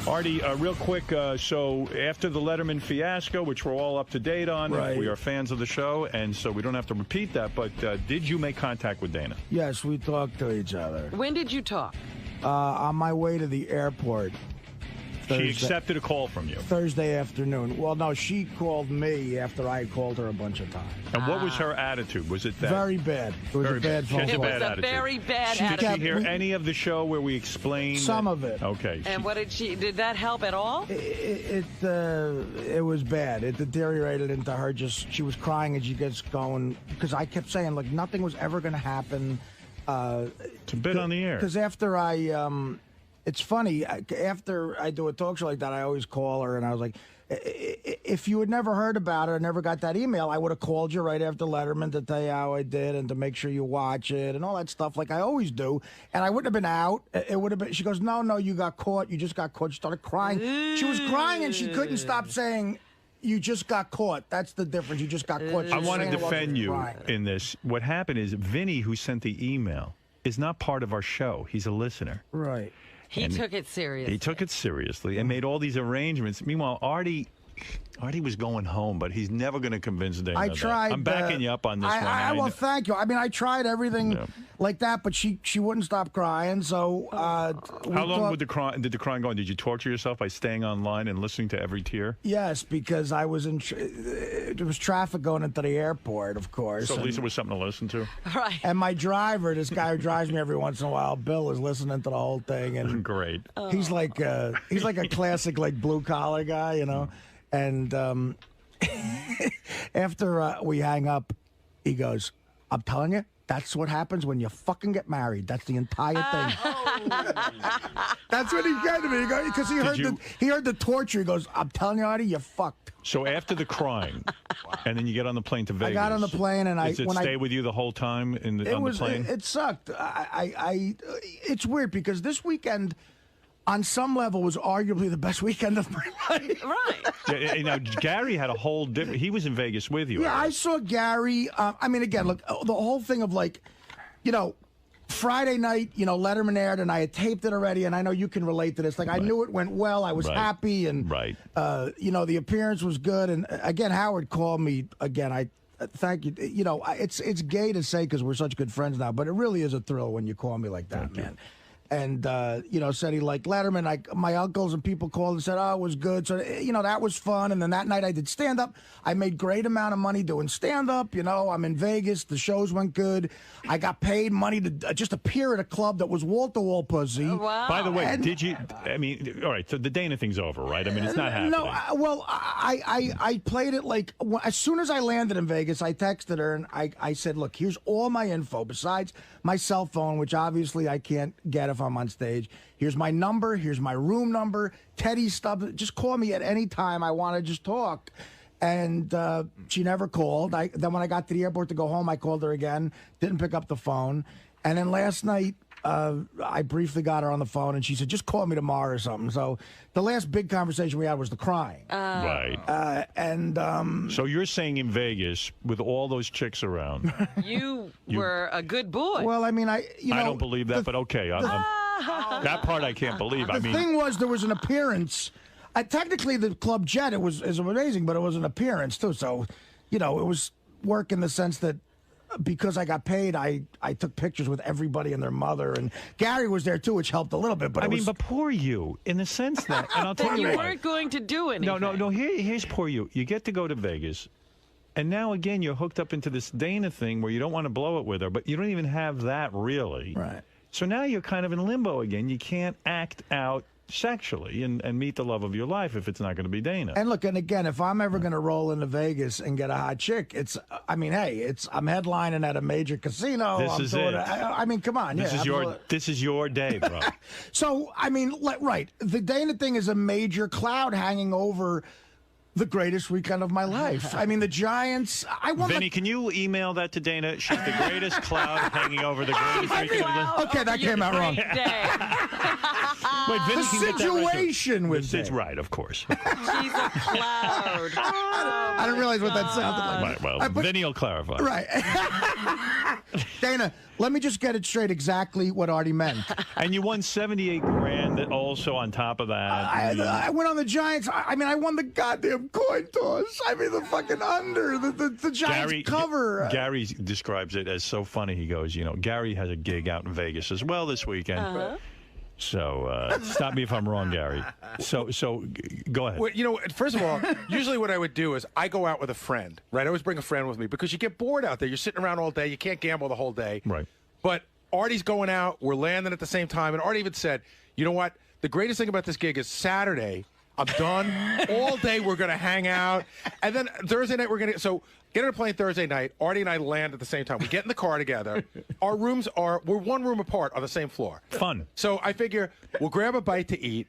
Artie, real quick, so after the Letterman fiasco, which we're all up to date on, right. We are fans of the show, and so we don't have to repeat that, but did you make contact with Dana? Yes, we talked to each other. When did you talk? On my way to the airport. She accepted a call from you. Thursday afternoon. Well, no, she called me after I called her a bunch of times. And what was her attitude? Was it that? Very bad. It was very a bad phone call. It was a very bad attitude. Did she hear any of the show where we explained? Some of it. Okay. And what did that help at all? It was bad. It deteriorated into her she was crying and she gets going. Because I kept saying, like, nothing was ever going to happen. It's a bit on the air. Because after it's funny, after I do a talk show like that, I always call her, and I was like, if you had never heard about it or never got that email, I would have called you right after Letterman to tell you how I did and to make sure you watch it and all that stuff like I always do. And I wouldn't have been out. It would have been, she goes, no, you got caught. You just got caught. She started crying. She was crying, and she couldn't stop saying, you just got caught. That's the difference. You just got caught. I want to defend you in this. What happened is Vinny, who sent the email, is not part of our show. He's a listener. Right. He took it seriously. He took it seriously and made all these arrangements. Meanwhile, Artie was going home, but he's never going to convince Dana. I tried. I'm backing you up on this one. Well, thank you. I mean, I tried everything like that, but she wouldn't stop crying. So how long did the crying go on? Did you torture yourself by staying online and listening to every tear? Yes, because I was there was traffic going into the airport, of course. So at least it was something to listen to. Right. And my driver, this guy who drives me every once in a while, Bill, is listening to the whole thing, and great. He's like a classic like blue collar guy, you know. And after we hang up, he goes, I'm telling you, that's what happens when you fucking get married. That's the entire thing. That's what he said to me. Because he heard the torture. He goes, I'm telling you, Artie, you're fucked. So after the crying, and then you get on the plane to Vegas. I got on the plane, and Did it stay with you the whole time on the plane? It sucked. It's weird because this weekend, on some level, was arguably the best weekend of my life. Right. Yeah, now, Gary had a whole different... He was in Vegas with you. Yeah, I saw Gary. I mean, again, look, the whole thing of, like, you know, Friday night, you know, Letterman aired, and I had taped it already, and I know you can relate to this. Like, I knew it went well. I was happy, and, you know, the appearance was good. And, again, Howard called me. Again, I thank you. You know, it's gay to say because we're such good friends now, but it really is a thrill when you call me like that, man. And, you know, said he liked Letterman. My uncles and people called and said, oh, it was good. So, you know, that was fun. And then that night I did stand-up. I made great amount of money doing stand-up. You know, I'm in Vegas. The shows went good. I got paid money to just appear at a club that was wall-to-wall pussy. Oh, wow. By the way, did you, I mean, all right, so the Dana thing's over, right? I mean, it's not happening. No, well, I played it like, as soon as I landed in Vegas, I texted her and I said, look, here's all my info besides my cell phone, which obviously I can't get if I'm on stage. Here's my number. Here's my room number. Teddy Stubbs. Just call me at any time. I want to just talk. And she never called. Then when I got to the airport to go home, I called her again. Didn't pick up the phone. And then last night, I briefly got her on the phone, and she said, just call me tomorrow or something. So the last big conversation we had was the crying. Right. So you're saying in Vegas, with all those chicks around... You were a good boy. Well, I mean, I don't believe that, but okay. That part I can't believe. The thing was, there was an appearance. Technically, the Club Jet is amazing, but it was an appearance, too. So, you know, it was work in the sense that because I got paid, I took pictures with everybody and their mother, and Gary was there too, which helped a little bit. But but poor you, in the sense that, and I'll tell you why. You weren't going to do anything. No. Here's poor you. You get to go to Vegas, and now again you're hooked up into this Dana thing where you don't want to blow it with her, but you don't even have that really. Right. So now you're kind of in limbo again. You can't act out sexually and meet the love of your life if it's not going to be Dana. And look, and again, if I'm ever going to roll into Vegas and get a hot chick, I'm headlining at a major casino. This is it. I mean, come on. This is your day, bro. So, I mean, right. The Dana thing is a major cloud hanging over the greatest weekend of my life. I mean, the Giants. I won. Vinny, can you email that to Dana? She's the greatest cloud hanging over the greatest weekend of the... Okay, that came out wrong. Wait, Vinny, the situation with it's right, of course. She's a cloud. I didn't realize what that sounded like. Right, well, Vinny will clarify. Right. Dana, let me just get it straight exactly what Artie meant. And you won 78 grand also on top of that. I went on the Giants. I mean, I won the goddamn coin toss. I mean, the fucking under, the Giants cover. Gary describes it as so funny. He goes, you know, Gary has a gig out in Vegas as well this weekend. So stop me if I'm wrong, Gary. So go ahead. Well, you know, first of all, usually what I would do is I go out with a friend, right? I always bring a friend with me because you get bored out there. You're sitting around all day. You can't gamble the whole day. Right. But Artie's going out. We're landing at the same time. And Artie even said, you know what? The greatest thing about this gig is Saturday. I'm done. All day we're going to hang out. And then Thursday night we're going to... So get on a plane Thursday night. Artie and I land at the same time. We get in the car together. Our rooms are... We're one room apart on the same floor. Fun. So I figure we'll grab a bite to eat,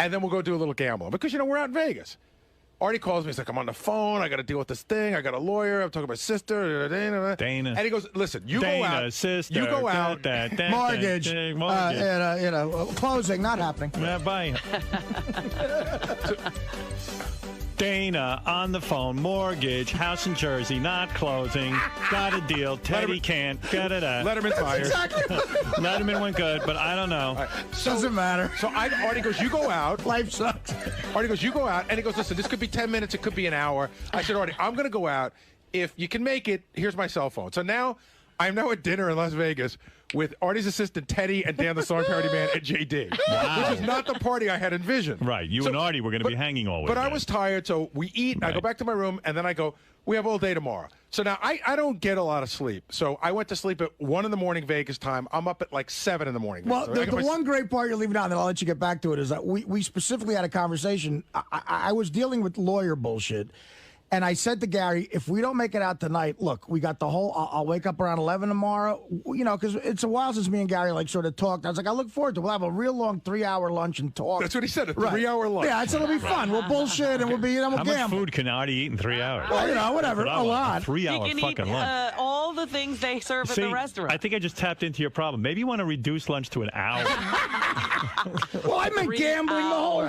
and then we'll go do a little gambling. Because, you know, we're out in Vegas. Artie calls me. He's like, I'm on the phone. I got to deal with this thing. I got a lawyer. I'm talking about sister. Dana. And he goes, listen, you Dana, go out. Sister, you go out. Mortgage. Closing, not happening. Bye. Dana on the phone, mortgage, house in Jersey, not closing, got a deal, Teddy can't, Letterman fired. Exactly. Letterman went good, but I don't know. Right. Doesn't matter. So Artie goes, you go out. Life sucks. Artie goes, you go out. And he goes, listen, this could be 10 minutes, it could be an hour. I said, Artie, I'm going to go out. If you can make it, here's my cell phone. So now, I'm now at dinner in Las Vegas with Artie's assistant, Teddy, and Dan the Song Parody Man, and JD. Wow. Which is not the party I had envisioned. Right. You and Artie were going to be hanging all weekend. But I was tired, so we eat. Right. I go back to my room, and then I go, we have all day tomorrow. So now I don't get a lot of sleep. So I went to sleep at 1 in the morning Vegas time. I'm up at like 7 in the morning. Well, so the one great part you're leaving out, and then I'll let you get back to it, is that we specifically had a conversation. I was dealing with lawyer bullshit. And I said to Gary, if we don't make it out tonight, look, we got the whole, I'll wake up around 11 tomorrow, you know, because it's a while since me and Gary, like, sort of talked. I was like, I look forward to it. We'll have a real long 3-hour lunch and talk. That's what he said, a 3-hour lunch. Yeah, I said it'll be fun. We'll bullshit and we'll be, you know, we'll gamble. How much food can Artie eat in 3 hours? Well, you know, whatever, a lot. 3-hour You can fucking eat lunch. all the things they serve See, at the restaurant. I think I just tapped into your problem. Maybe you want to reduce lunch to an hour. Well, I meant gambling the whole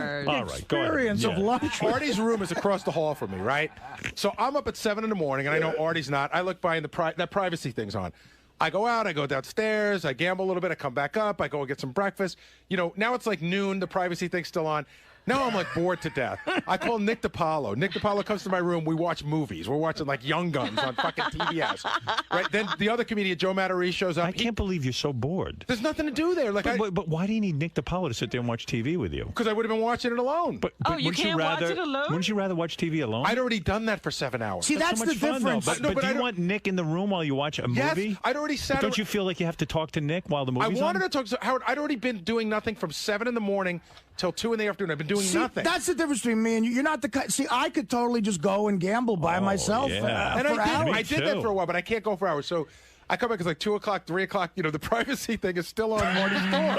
experience of lunch. Artie's room is across the hall from me, right? So I'm up at 7 in the morning, and I know Artie's not. I look by, and that privacy thing's on. I go out, I go downstairs, I gamble a little bit, I come back up, I go and get some breakfast. You know, now it's like noon, the privacy thing's still on. Now I'm like bored to death. I call 𝗦𝗵ici𝗿𝗿𝗍. 𝗦𝗵ici𝗿𝗍 comes to my room. We watch movies. We're watching like Young Guns on fucking TBS. Right? Then the other comedian, 𝗏𝗏𝗏 shows up. I can't believe you're so bored. There's nothing to do there. Like, but why do you need 𝗦𝗵ici𝗿𝗍 to sit there and watch TV with you? Because I would have been watching it alone. But you can't watch it alone? Wouldn't you rather watch TV alone? I'd already done that for 7 hours. See, that's so the much fun, difference. Though. But do you want Nick in the room while you watch a movie? Yes, I'd already sat. But don't you feel like you have to talk to Nick while the movie's I wanted on? to talk to Howard. I'd already been doing nothing from 7 in the morning till 2 in the afternoon. I've been doing nothing. That's the difference between me and you. You're not the see. I could totally just go and gamble by myself. Yeah. And for hours. I did that for a while, but I can't go for hours. So I come back, it's like 2 o'clock, 3 o'clock. You know, the privacy thing is still on Marty's door.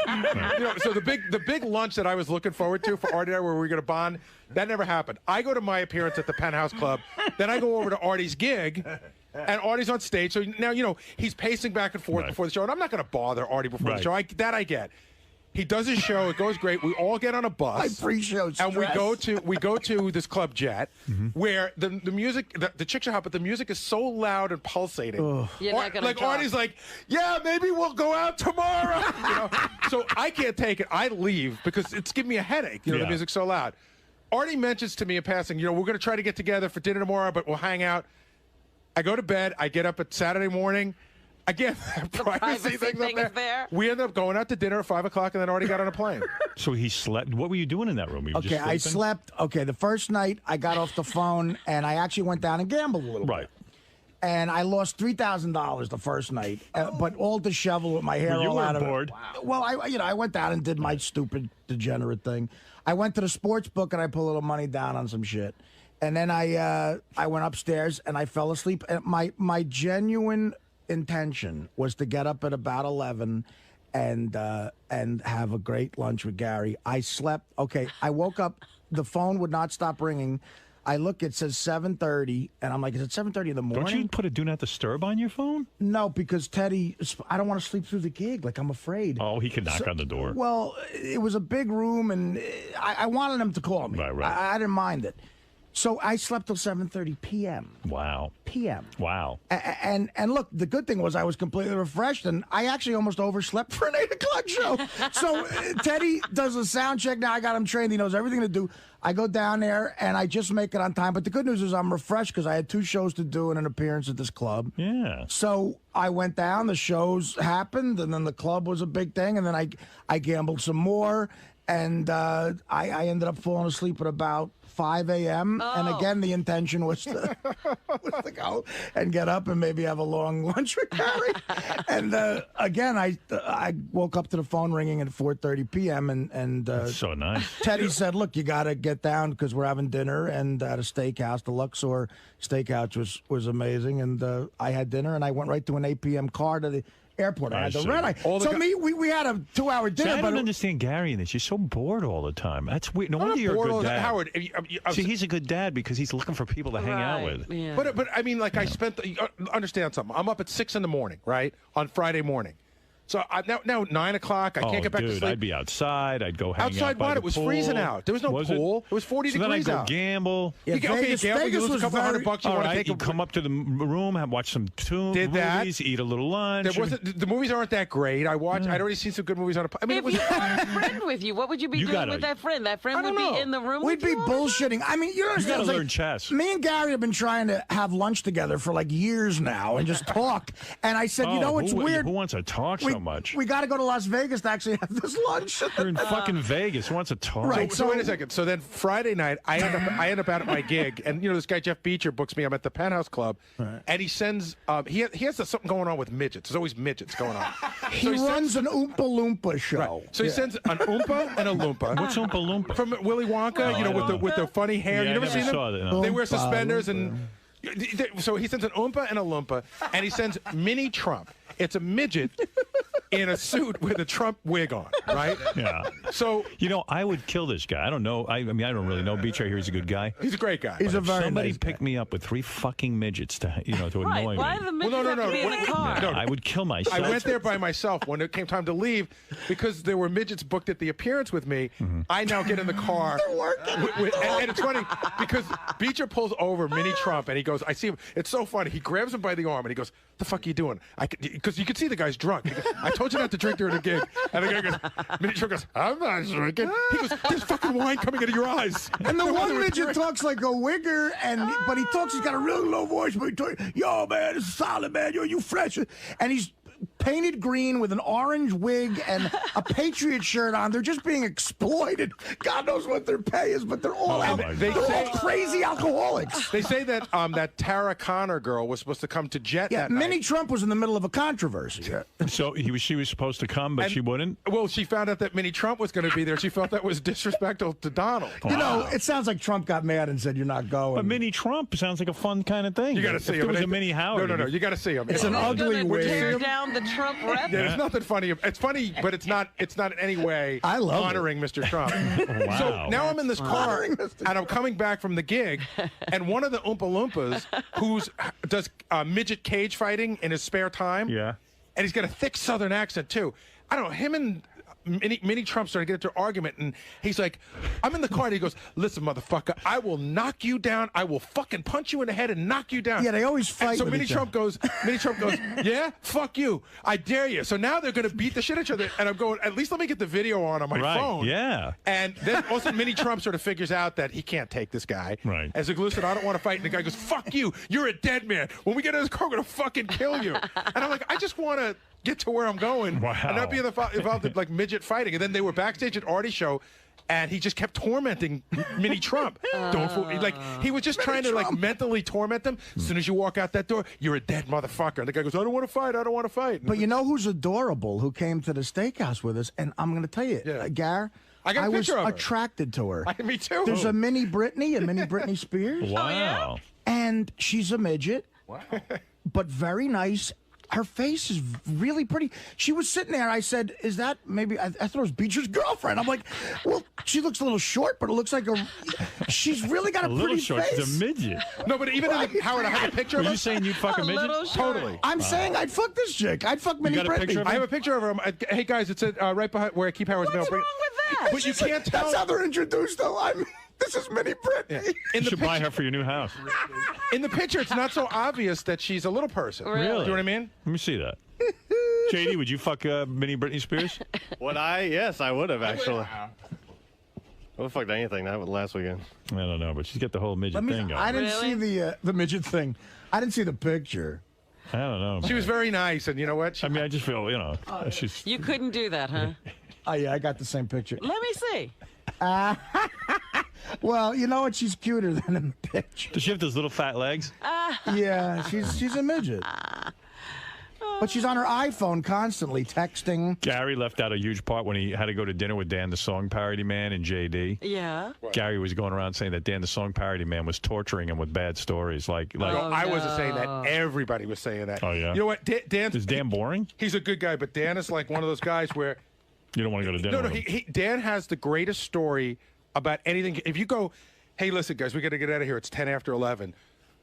You know, so the big lunch that I was looking forward to for Artie and I, where we were going to bond, that never happened. I go to my appearance at the Penthouse Club, then I go over to Artie's gig. And Artie's on stage, so now, you know, he's pacing back and forth before the show, and I'm not going to bother Artie before the show. That I get. He does his show. It goes great. We all get on a bus. My pre-show stress. And we go to this club Jet, where the music, the chicks are hot, but the music is so loud and pulsating. You're not gonna talk. Artie's like, yeah, maybe we'll go out tomorrow. You know? So I can't take it. I leave because it's giving me a headache. You know, the music's so loud. Artie mentions to me in passing, you know, we're going to try to get together for dinner tomorrow, but we'll hang out. I go to bed. I get up at Saturday morning. Again, privacy thing up there. We ended up going out to dinner at 5 o'clock, and then Artie got on a plane. So he slept. What were you doing in that room? Okay, I slept. Okay, the first night I got off the phone, and I actually went down and gambled a little bit. And I lost $3,000 the first night, but all disheveled with my hair all out of it. Well, I went down and did my stupid degenerate thing. I went to the sports book and I put a little money down on some shit. And then I went upstairs and I fell asleep. And my genuine intention was to get up at about 11 and have a great lunch with Gary. I slept. Okay, I woke up. The phone would not stop ringing. I look, it says 7:30, and I'm like, is it 7:30 in the morning? Don't you put a do not disturb on your phone? No, because Teddy, I don't want to sleep through the gig. Like, I'm afraid. Oh, he could knock on the door. Well, it was a big room, and I wanted him to call me. Right. I didn't mind it. So I slept till 7:30 p.m. Wow. p.m. Wow. And look, the good thing was I was completely refreshed, and I actually almost overslept for an 8 o'clock show. So Teddy does a sound check. Now I got him trained. He knows everything to do. I go down there, and I just make it on time. But the good news is I'm refreshed because I had 2 shows to do and an appearance at this club. Yeah. So I went down. The shows happened, and then the club was a big thing. And then I gambled some more, and I ended up falling asleep at about 5 a.m. And again, the intention was to go and get up and maybe have a long lunch with Gary. And again, I woke up to the phone ringing at 4:30 p.m. and That's so nice. Teddy said, "Look, you got to get down because we're having dinner and at a steakhouse. The Luxor Steakhouse was amazing. And I had dinner and I went right to an 8 p.m. car to the airport. I had the red eye. So we had a 2-hour dinner. I don't understand Gary in this. You're so bored all the time. That's weird. No wonder you're a good dad. Howard, see, he's a good dad because he's looking for people to hang out with. Yeah. But I mean, like, I spent. Understand something. I'm up at 6 in the morning, right, on Friday morning. So now 9 o'clock. I can't get back to sleep. I'd be outside. I'd go hang out outside. by What? the It was pool. freezing out. There was no pool. It was 40 degrees then I'd out. go gamble. Yeah, you gamble. You lose a couple $100. You All want to right, take you come up to the room, watch some movies, eat a little lunch. There wasn't. The movies aren't that great. I'd already seen some good movies on. I mean, If you had a friend with you, what would you be doing with that friend? That friend would be in the room We'd with be you all the time? bullshitting. I mean, you understand? You gotta it's learn chess. Me and Gary have been trying to have lunch together for like years now and just talk. And I said, you know, it's weird. Who wants to talk so much? We got to go to Las Vegas to actually have this lunch. You're in fucking Vegas. Who wants to talk? Right. So wait a second. So then Friday night, I end up out at my gig, and this guy J.F. books me. I'm at the Penthouse Club, and he sends. He has something going on with midgets. There's always midgets going on. He runs an Oompa Loompa show. Right. So he sends an Oompa and a Loompa. What's Oompa Loompa? From Willy Wonka, with the funny hair. Yeah, You never I seen them? saw that, no. They wear suspenders and. So he sends an Oompa and a Loompa, and he sends Mini Trump. It's a midget in a suit with a Trump wig on, right? Yeah. So I would kill this guy. I don't know. I mean, I don't really know. Beach right here. He's a good guy. he's a great guy. He's a very Somebody nice picked me up with 3 fucking midgets to annoy Right. Why me. the midgets no. have to be in the car? No. I would kill myself. I went there by myself when it came time to leave because there were midgets booked at the appearance with me. I now get in the car. And it's funny because Beecher pulls over Mini Trump and he goes, I see him. It's so funny. He grabs him by the arm and he goes, the fuck are you doing? Because you can see the guy's drunk. He goes, I told you not to drink during the gig. And the guy goes, Mini Trump goes, I'm not drinking. He goes, there's fucking wine coming out of your eyes. And the one midget talks like a wigger, but he talks, he's got a really low voice, but he talks, yo, man, this is solid, man, yo, you fresh. And he's painted green with an orange wig and a Patriot shirt on. They're just being exploited. God knows what their pay is, but they're all they're all crazy alcoholics. They say that that Tara Connor girl was supposed to come to Jet that Minnie night. Trump was in the middle of a controversy. So she was supposed to come, but she wouldn't? Well, she found out that Minnie Trump was going to be there. She felt that was disrespectful to Donald. You know, it sounds like Trump got mad and said, you're not going. But Mini Trump sounds like a fun kind of thing. You got to see if him. There was a Mini Howard. No. You got to see him. It's an ugly wig. Tear down the Trump rep. Yeah, there's nothing funny. It's funny, but it's not in any way honoring Mr. Trump. Wow. So now I'm in this car, and I'm coming back from the gig, and one of the Oompa Loompas does midget cage fighting in his spare time. Yeah. And he's got a thick Southern accent, too. I don't know, him and Mini Trump started to get into an argument, and he's like, I'm in the car, and he goes, listen, motherfucker, I will knock you down. I will fucking punch you in the head and knock you down. Yeah, they always fight. And so with Mini each Trump goes, yeah, fuck you. I dare you. So now they're going to beat the shit out of each other, and I'm going, at least let me get the video on my phone. Yeah. And then also Mini Trump sort of figures out that he can't take this guy. Right. As a listen, I don't want to fight. And the guy goes, fuck you. You're a dead man. When we get in this car, I'm going to fucking kill you. And I'm like, I just want to get to where I'm going and not be involved in like midget fighting. And then they were backstage at Artie's show, and he just kept tormenting Mini Trump. He was just trying to like mentally torment them. As soon as you walk out that door, you're a dead motherfucker. And the guy goes, I don't want to fight. I don't want to fight. But you know who's adorable? Who came to the steakhouse with us? And I'm going to tell you, Gar, I was attracted to her. Me too. There's a mini Britney Spears. Wow. And she's a midget. Wow. But very nice. her face is really pretty. She was sitting there. I said, "Is that maybe?" I thought it was Beecher's girlfriend. I'm like, "Well, she looks a little short, but it looks like she's really got a little pretty short. face." She's a midget. No, but even Howard, I have a picture of her. Are you saying you'd fuck a midget? Totally. I'm saying I'd fuck this chick. I'd fuck Minnie got a picture Britney. of her? I have a picture of her. Hey guys, it's right behind where I keep Howard's mail. What's wrong with that? But you can't tell. That's how they're introduced, though. This is Minnie Britney. You should buy her for your new house. In the picture, it's not so obvious that she's a little person. Really? Do you know what I mean? Let me see that. JD, would you fuck Minnie Britney Spears? Would I? Yes, I would have, actually. I would have fucked anything that last weekend. I don't know, but she's got the whole midget thing going. I didn't see the midget thing. I didn't see the picture. I don't know. She was very nice, and you know what? I mean, I just feel, she's... You couldn't do that, huh? Oh, yeah, I got the same picture. Let me see. Well, you know what? She's cuter than in the picture. Does she have those little fat legs? Yeah, she's a midget. But she's on her iPhone constantly texting. Gary left out a huge part when he had to go to dinner with Dan the Song Parody Man and JD. Yeah. Gary was going around saying that Dan the Song Parody Man was torturing him with bad stories. Like I wasn't saying that. Everybody was saying that. Oh, yeah? You know what? Dan. Is Dan boring? He's a good guy, but Dan is like one of those guys where... You don't want to go to dinner with him. Dan has the greatest story about anything. If you go, hey, listen, guys, we got to get out of here. It's 10 after 11.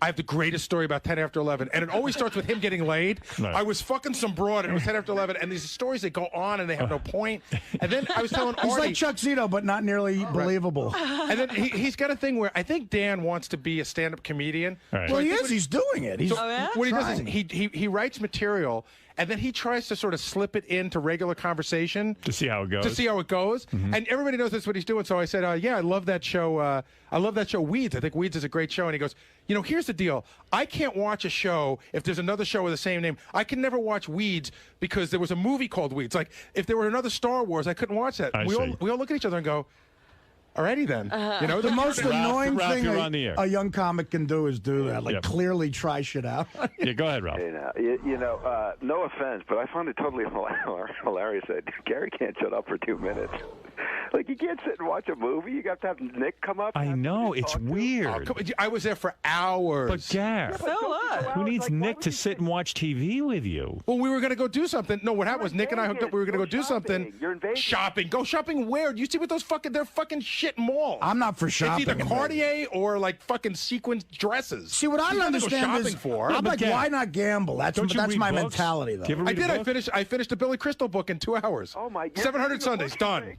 I have the greatest story about 10 after 11. And it always starts with him getting laid. Right. I was fucking some broad, and it was 10 after 11. And these stories that go on, and they have no point. And then I was telling Artie. He's like Chuck Zito, but not nearly believable. And then he's got a thing where I think Dan wants to be a stand-up comedian. Right. Well, he is. He's doing it. He's What he does is he writes material, and then he tries to sort of slip it into regular conversation To see how it goes. And everybody knows that's what he's doing. So I said, yeah, I love that show. I love that show, Weeds. I think Weeds is a great show. And he goes, here's the deal. I can't watch a show if there's another show with the same name. I can never watch Weeds because there was a movie called Weeds. Like, if there were another Star Wars, I couldn't watch that. We all look at each other and go, alrighty then. The most annoying Ralph, thing you're on the air. a young comic can do is do that. Like, clearly try shit out. Yeah, go ahead, Ralph. No offense, but I found it totally hilarious that Gary can't shut up for 2 minutes. Like, you can't sit and watch a movie. You got to have Nick come up. I know, it's weird. I was there for hours. But Gar, who needs Nick to sit and watch TV with you? Well, we were going to go do something. No, what happened was Nick and I hooked up. We were going to go do something. You're in Vegas. Shopping. Go shopping where? You see what those they're fucking shit malls. I'm not for shopping. It's either Cartier or like fucking sequin dresses. See, what I don't understand is, I'm like, why not gamble? That's my mentality, though. I did. I finished a Billy Crystal book in 2 hours. Oh my God! 700 Sundays. Done.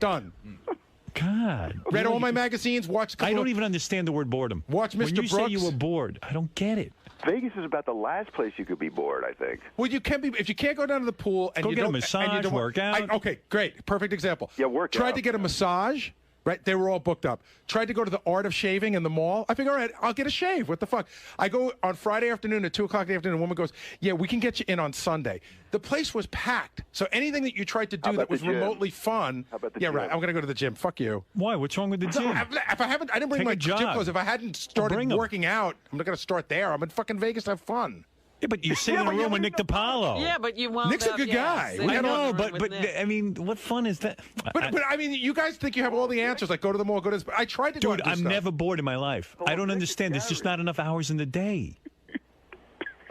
God. Read all my magazines. Watched. I don't even understand the word boredom. Watch Mr. When you Brooks. say you were bored, I don't get it. Vegas is about the last place you could be bored, I think. Well, you can be if you can't go down to the pool and Go you get a don't massage, and you don't, work out. Okay, great, perfect example. Yeah, work Tried out. to get a massage. Right, they were all booked up. Tried to go to the Art of Shaving in the mall. I figure, all right, I'll get a shave. What the fuck? I go on Friday afternoon at 2 o'clock in the afternoon. A woman goes, yeah, we can get you in on Sunday. The place was packed. So anything that you tried to do that was remotely fun. How about the yeah, gym? right. I'm gonna go to the gym. Fuck you. Why? What's wrong with the gym? If I didn't bring Take my a gym job. clothes. If I hadn't started working out, I'm not gonna start there. I'm in fucking Vegas to have fun. Yeah, but you sit in a room with Nick DiPaolo. Yeah, but you wound Nick's a up, good guy. sitting I in know, the room with but Nick. I mean, what fun is that? But I mean, you guys think you have all the answers. Like, go to the mall, go to this. I tried to go Dude, and do I'm stuff. never bored in my life. I don't understand. There's just not enough hours in the day.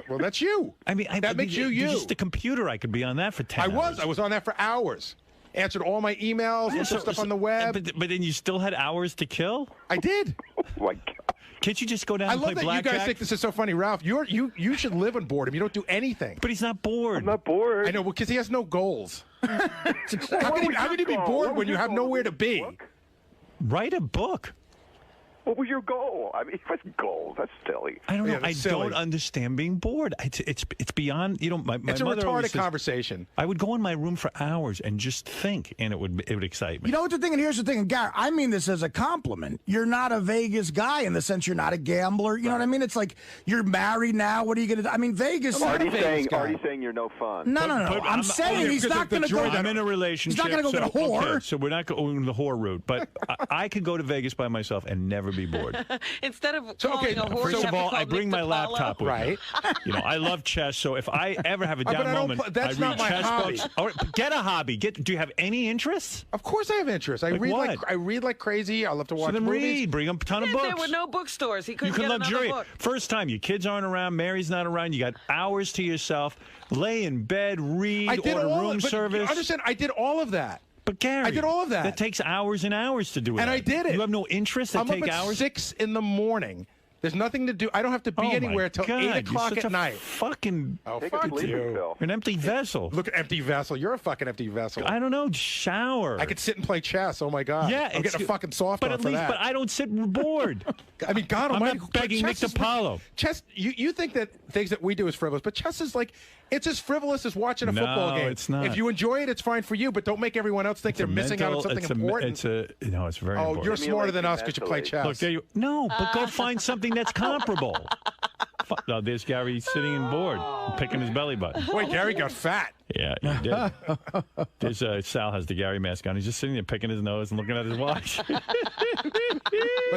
Well, that's you. I mean, that makes you you. Just the computer. I could be on that for 10 hours. I was on that for hours. Answered all my emails, looked up stuff on the web. But then you still had hours to kill? I did. Oh my God! Can't you just go down I and love play that blackjack? you guys think this is so funny, Ralph. You should live on boredom. You don't do anything. But he's not bored. I'm not bored. I know, because he has no goals. How can you be bored when you have nowhere to be? Write a book. What was your goal? I mean, what's goal? That's silly. I don't know. Yeah, I that's silly. don't understand being bored. It's beyond. My It's a mother always retarded says, conversation. I would go in my room for hours and just think, and it would excite me. You know what the thing? And here's the thing, and Gar, I mean this as a compliment. You're not a Vegas guy in the sense you're not a gambler. You know what I mean? It's like you're married now. What are you going to do? I mean, Vegas. Artie's saying you're no fun. No. I'm saying he's not going to go. I'm in a relationship. He's not going to go get a whore. Okay, so we're not going the whore route. But I could go to Vegas by myself and never be be bored. Instead of calling a horse, first of all, I bring my laptop with right. me. You know, I love chess, so if I ever have a down moment, that's I read not my chess hobby. books. Or, get a hobby. Do you have any interests? Of course I have interest. I read like crazy. I love to watch so then movies. Read. Bring a ton of books. There were no bookstores. He couldn't you can get luxuriate. another book. First time, your kids aren't around, Mary's not around, you got hours to yourself. Lay in bed, read, order room service. Understand? I did all of that. But Gary, I did all of that. That takes hours and hours to do it. And I did it. You have no interest that take I'm up at hours? 6 in the morning. There's nothing to do. I don't have to be anywhere till 8 o'clock at night. Fucking. Oh, Take fuck a sleeping you. pill. You're an empty vessel. Look, empty vessel. You're a fucking empty vessel. I don't know. Shower. I could sit and play chess. Oh my god. Yeah, I'm getting a fucking soft but on at for least, that. But I don't sit bored. I mean, God I'm Almighty. not begging Nick DiPaolo. Chess. You think that things that we do is frivolous, but chess is like it's as frivolous as watching a football game. It's not. If you enjoy it, it's fine for you, but don't make everyone else think they're missing out on something important. It's very important. You're smarter than us because you play chess. Look, there you. No, but go find something that's comparable. No, there's Gary sitting and bored, picking his belly button. Wait, Gary got fat. Yeah, he did. There's Sal has the Gary mask on. He's just sitting there picking his nose and looking at his watch. By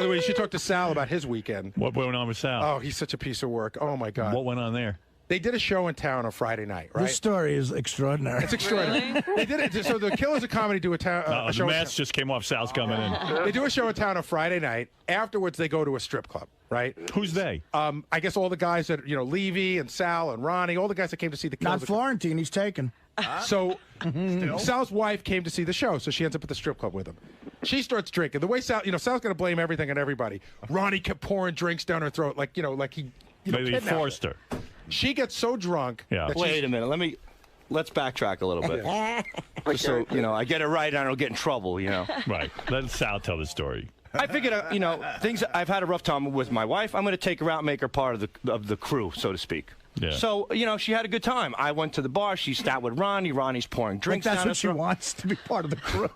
the way, you should talk to Sal about his weekend. What went on with Sal? Oh, he's such a piece of work. Oh my God. What went on there? They did a show in town on Friday night, right? This story is extraordinary. It's extraordinary. They did it. So the Killers of Comedy do a show. The mask just came off. Sal's coming in. They do a show in town on Friday night. Afterwards, they go to a strip club, right? Who's they? I guess all the guys that, Levy and Sal and Ronnie, all the guys that came to see the Killers. Not Florentine. He's taken. So Sal's wife came to see the show, so she ends up at the strip club with him. She starts drinking. The way Sal, Sal's going to blame everything on everybody. Ronnie kept pouring drinks down her throat, like he Maybe he forced her. She gets so drunk. Yeah. That Wait a minute. Let's backtrack a little bit. So, I get it right, I don't get in trouble, Right. Let Sal tell the story. I figured, things. I've had a rough time with my wife. I'm going to take her out and make her part of the crew, so to speak. Yeah. So, she had a good time. I went to the bar. She sat with Ronnie. Ronnie's pouring drinks That's down what she her throat. wants, to be part of the crew.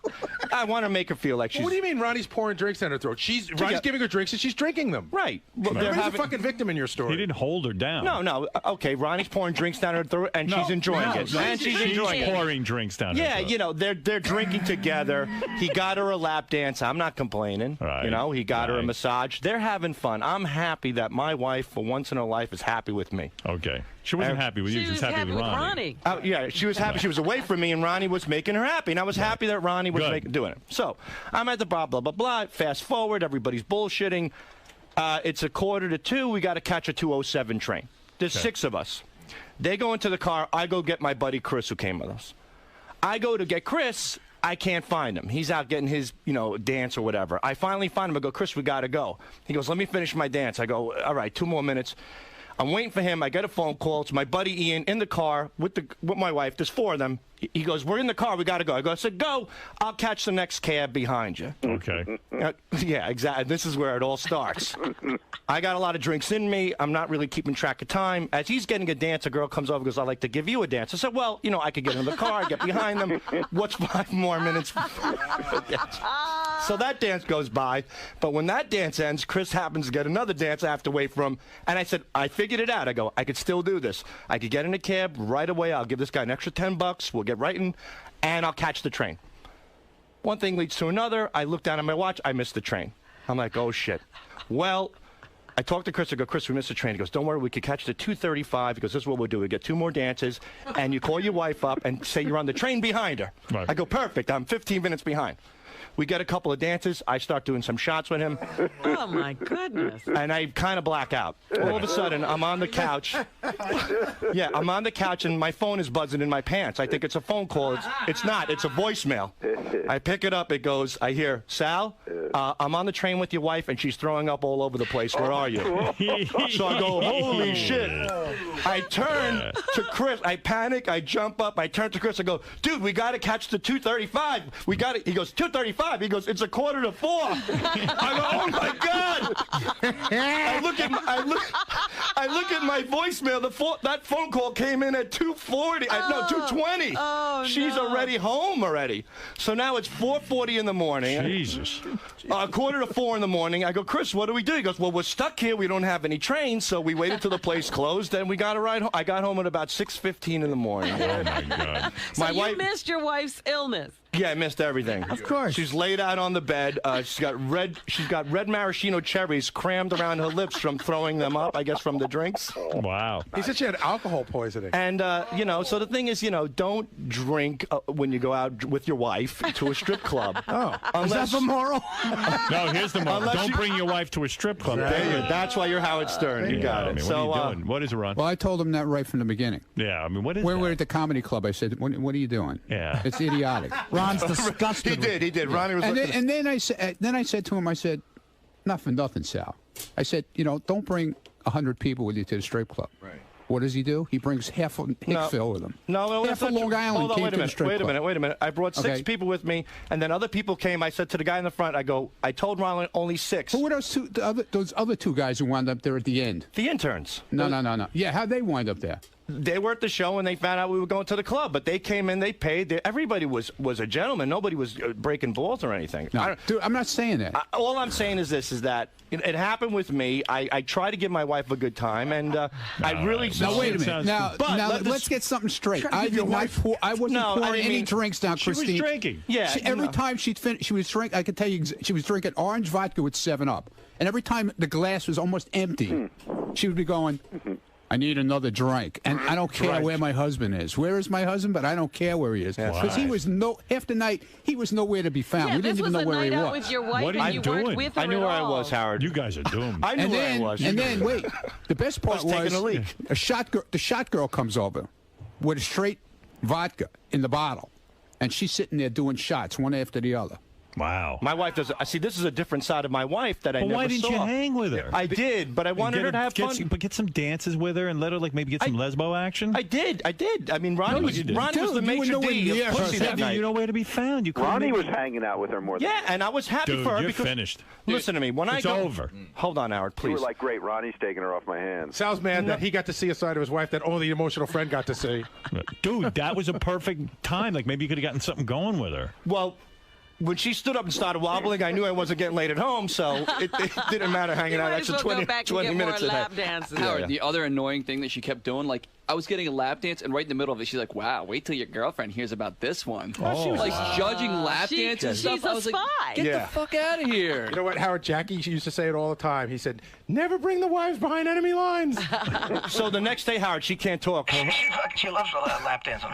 I want to make her feel like she's... What do you mean Ronnie's pouring drinks down her throat? Ronnie's giving her drinks and she's drinking them. Right. Well, Everybody's a fucking victim in your story. He didn't hold her down. No. Okay, Ronnie's pouring drinks down her throat, and she's enjoying it. And she's enjoying it. pouring drinks down her throat. Yeah, they're drinking together. He got her a lap dance. I'm not complaining. Right. He got her a massage. They're having fun. I'm happy that my wife, for once in her life, is happy with me. Okay. She wasn't happy with you. She was happy with Ronnie. Oh, yeah, she was happy. She was away from me, and Ronnie was making her happy. And I was happy that Ronnie was doing it. So I'm at the blah, blah, blah, blah. Fast forward. Everybody's bullshitting. It's 1:45. We got to catch a 2:07 train. There's 6 of us. They go into the car. I go get my buddy Chris, who came with us. I go to get Chris. I can't find him. He's out getting his, dance or whatever. I finally find him. I go, Chris, we got to go. He goes, let me finish my dance. I go, all right, 2 more minutes. I'm waiting for him. I get a phone call. It's my buddy Ian in the car with my wife. There's 4 of them. He goes, we're in the car. We got to go. I said, go. I'll catch the next cab behind you. Okay. Yeah, exactly. This is where it all starts. I got a lot of drinks in me. I'm not really keeping track of time. As he's getting a dance, a girl comes over and goes, I'd like to give you a dance. I said, well, I could get in the car, get behind them. What's 5 more minutes? So that dance goes by. But when that dance ends, Chris happens to get another dance I have to wait for him. And I said, I figured it out. I go, I could still do this. I could get in a cab right away. I'll give this guy an extra $10. We'll get right in, and I'll catch the train. One thing leads to another. I look down at my watch. I missed the train. I'm like, oh, shit. Well, I talked to Chris. I go, Chris, we missed the train. He goes, don't worry. We could catch the 2:35. He goes, this is what we'll do. We get 2 more dances, and you call your wife up and say you're on the train behind her. Right. I go, perfect. I'm 15 minutes behind. We get a couple of dances. I start doing some shots with him. Oh, my goodness. And I kind of black out. All of a sudden, I'm on the couch. Yeah, I'm on the couch, and my phone is buzzing in my pants. I think it's a phone call. It's not. It's a voicemail. I pick it up. It goes, I hear, Sal, I'm on the train with your wife, and she's throwing up all over the place. Where are you? So I go, holy shit. I turn to Chris. I panic. I jump up. I turn to Chris. I go, dude, we got to catch the 2:35. We got it. He goes, 2:35. He goes, it's 3:45. I go, oh my God! I look at my voicemail. That phone call came in at 2:40. No, 2:20. Oh, She's already home already. So now it's 4:40 in the morning. Jesus. 3:45 in the morning. I go, Chris, what do we do? He goes, well, we're stuck here. We don't have any trains, so we waited till the place closed, and we got a ride home. I got home at about 6:15 in the morning. Oh my God. So you missed your wife's illness. Yeah, I missed everything. Of course. She's laid out on the bed. She's got red maraschino cherries crammed around her lips from throwing them up, I guess, from the drinks. Wow. He said she had alcohol poisoning. And, so the thing is, don't drink when you go out with your wife to a strip club. Is that the moral? No, here's the moral. Don't bring your wife to a strip club. That's why you're Howard Stern. You got it. What are you doing? What is it, Ron? Well, I told him that right from the beginning. Yeah, I mean, what is When that? we were at the comedy club, I said, what are you doing? Yeah. It's idiotic. Ron's disgusted. He did. Ronnie was And then I said to him, I said, nothing, Sal. I said, don't bring 100 people with you to the strip club. Right. What does he do? He brings half of Hicksville with him. No, half of Long Island came to the strip club. Wait a minute. I brought 6 people with me, and then other people came. I said to the guy in the front, I told Ron only 6. Who were those other 2 guys who wound up there at the end? The interns. No. Yeah, how'd they wind up there? They were at the show and they found out we were going to the club, but they came in, they paid. Everybody was a gentleman. Nobody was breaking balls or anything. No, dude, I'm not saying that. All I'm saying is this: is that it happened with me. I try to give my wife a good time, and I really. Now wait a minute. Now let's get something straight. I wasn't pouring any drinks down, Christine. She was drinking. Yeah. Every time she'd finish, she was drinking. I could tell you, she was drinking orange vodka with 7-Up, and every time the glass was almost empty, she would be going. I need another drink, and I don't care where my husband is. Where is my husband? But I don't care where he is, because he was half the night he was nowhere to be found. Yeah, we didn't even know where he was. With your wife What are you doing? weren't with her I knew where I was, Howard. You guys are doomed. I knew where I was. And then wait, the best part was taking a leak. The shot girl comes over with a straight vodka in the bottle, and she's sitting there doing shots one after the other. Wow. My wife does. I see. This is a different side of my wife that I never saw. Why didn't you hang with her? I did, but I wanted her to have fun. But get some dances with her and let her maybe get some lesbo action. I did. I mean, Ronnie was the maitre d' of pussy that night. You know where to be found. Ronnie was hanging out with her more than and I was happy for her you're because finished. Listen to me. When it's over. Hold on, Howard, please. You were like, great, Ronnie's taking her off my hands. Sal's mad that he got to see a side of his wife that only the emotional friend got to see. Dude, that was a perfect time. Maybe you could have gotten something going with her. Well, when she stood up and started wobbling, I knew I wasn't getting laid at home, so it didn't matter hanging out extra 20 minutes a day. Howard, the other annoying thing that she kept doing, I was getting a lap dance, and right in the middle of it, she's like, wow, wait till your girlfriend hears about this one. She was judging lap dance and stuff. She's I was a spy. like, get the fuck out of here. You know what, Howard? Jackie used to say it all the time. He said, never bring the wives behind enemy lines. So the next day, Howard, she can't talk. She loves lap dancing.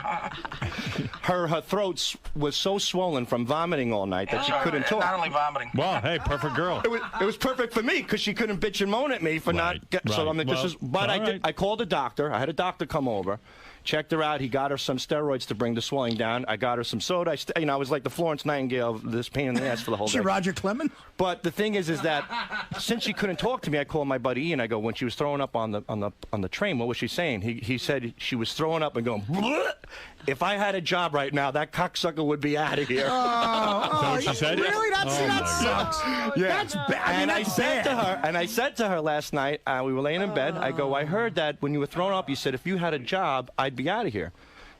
Her throat was so swollen from vomiting all night that she couldn't talk. Not only vomiting. Well, hey, perfect girl. It was perfect for me because she couldn't bitch and moan at me for not. So I mean, I called a doctor. I had a doctor come over, checked her out. He got her some steroids to bring the swelling down. I got her some soda. I was like the Florence Nightingale of this pain in the ass for the whole day. She Roger Clemens? But the thing is that since she couldn't talk to me, I called my buddy Ian. I go, when she was throwing up on the train, what was she saying? He said she was throwing up and going. Bleh! If I had a job right now, that cocksucker would be out of here. Oh, she said? Really? That sucks. Yeah. That's bad. I said to her last night, we were laying in bed. I go, I heard that when you were thrown up, you said if you had a job, I'd be out of here.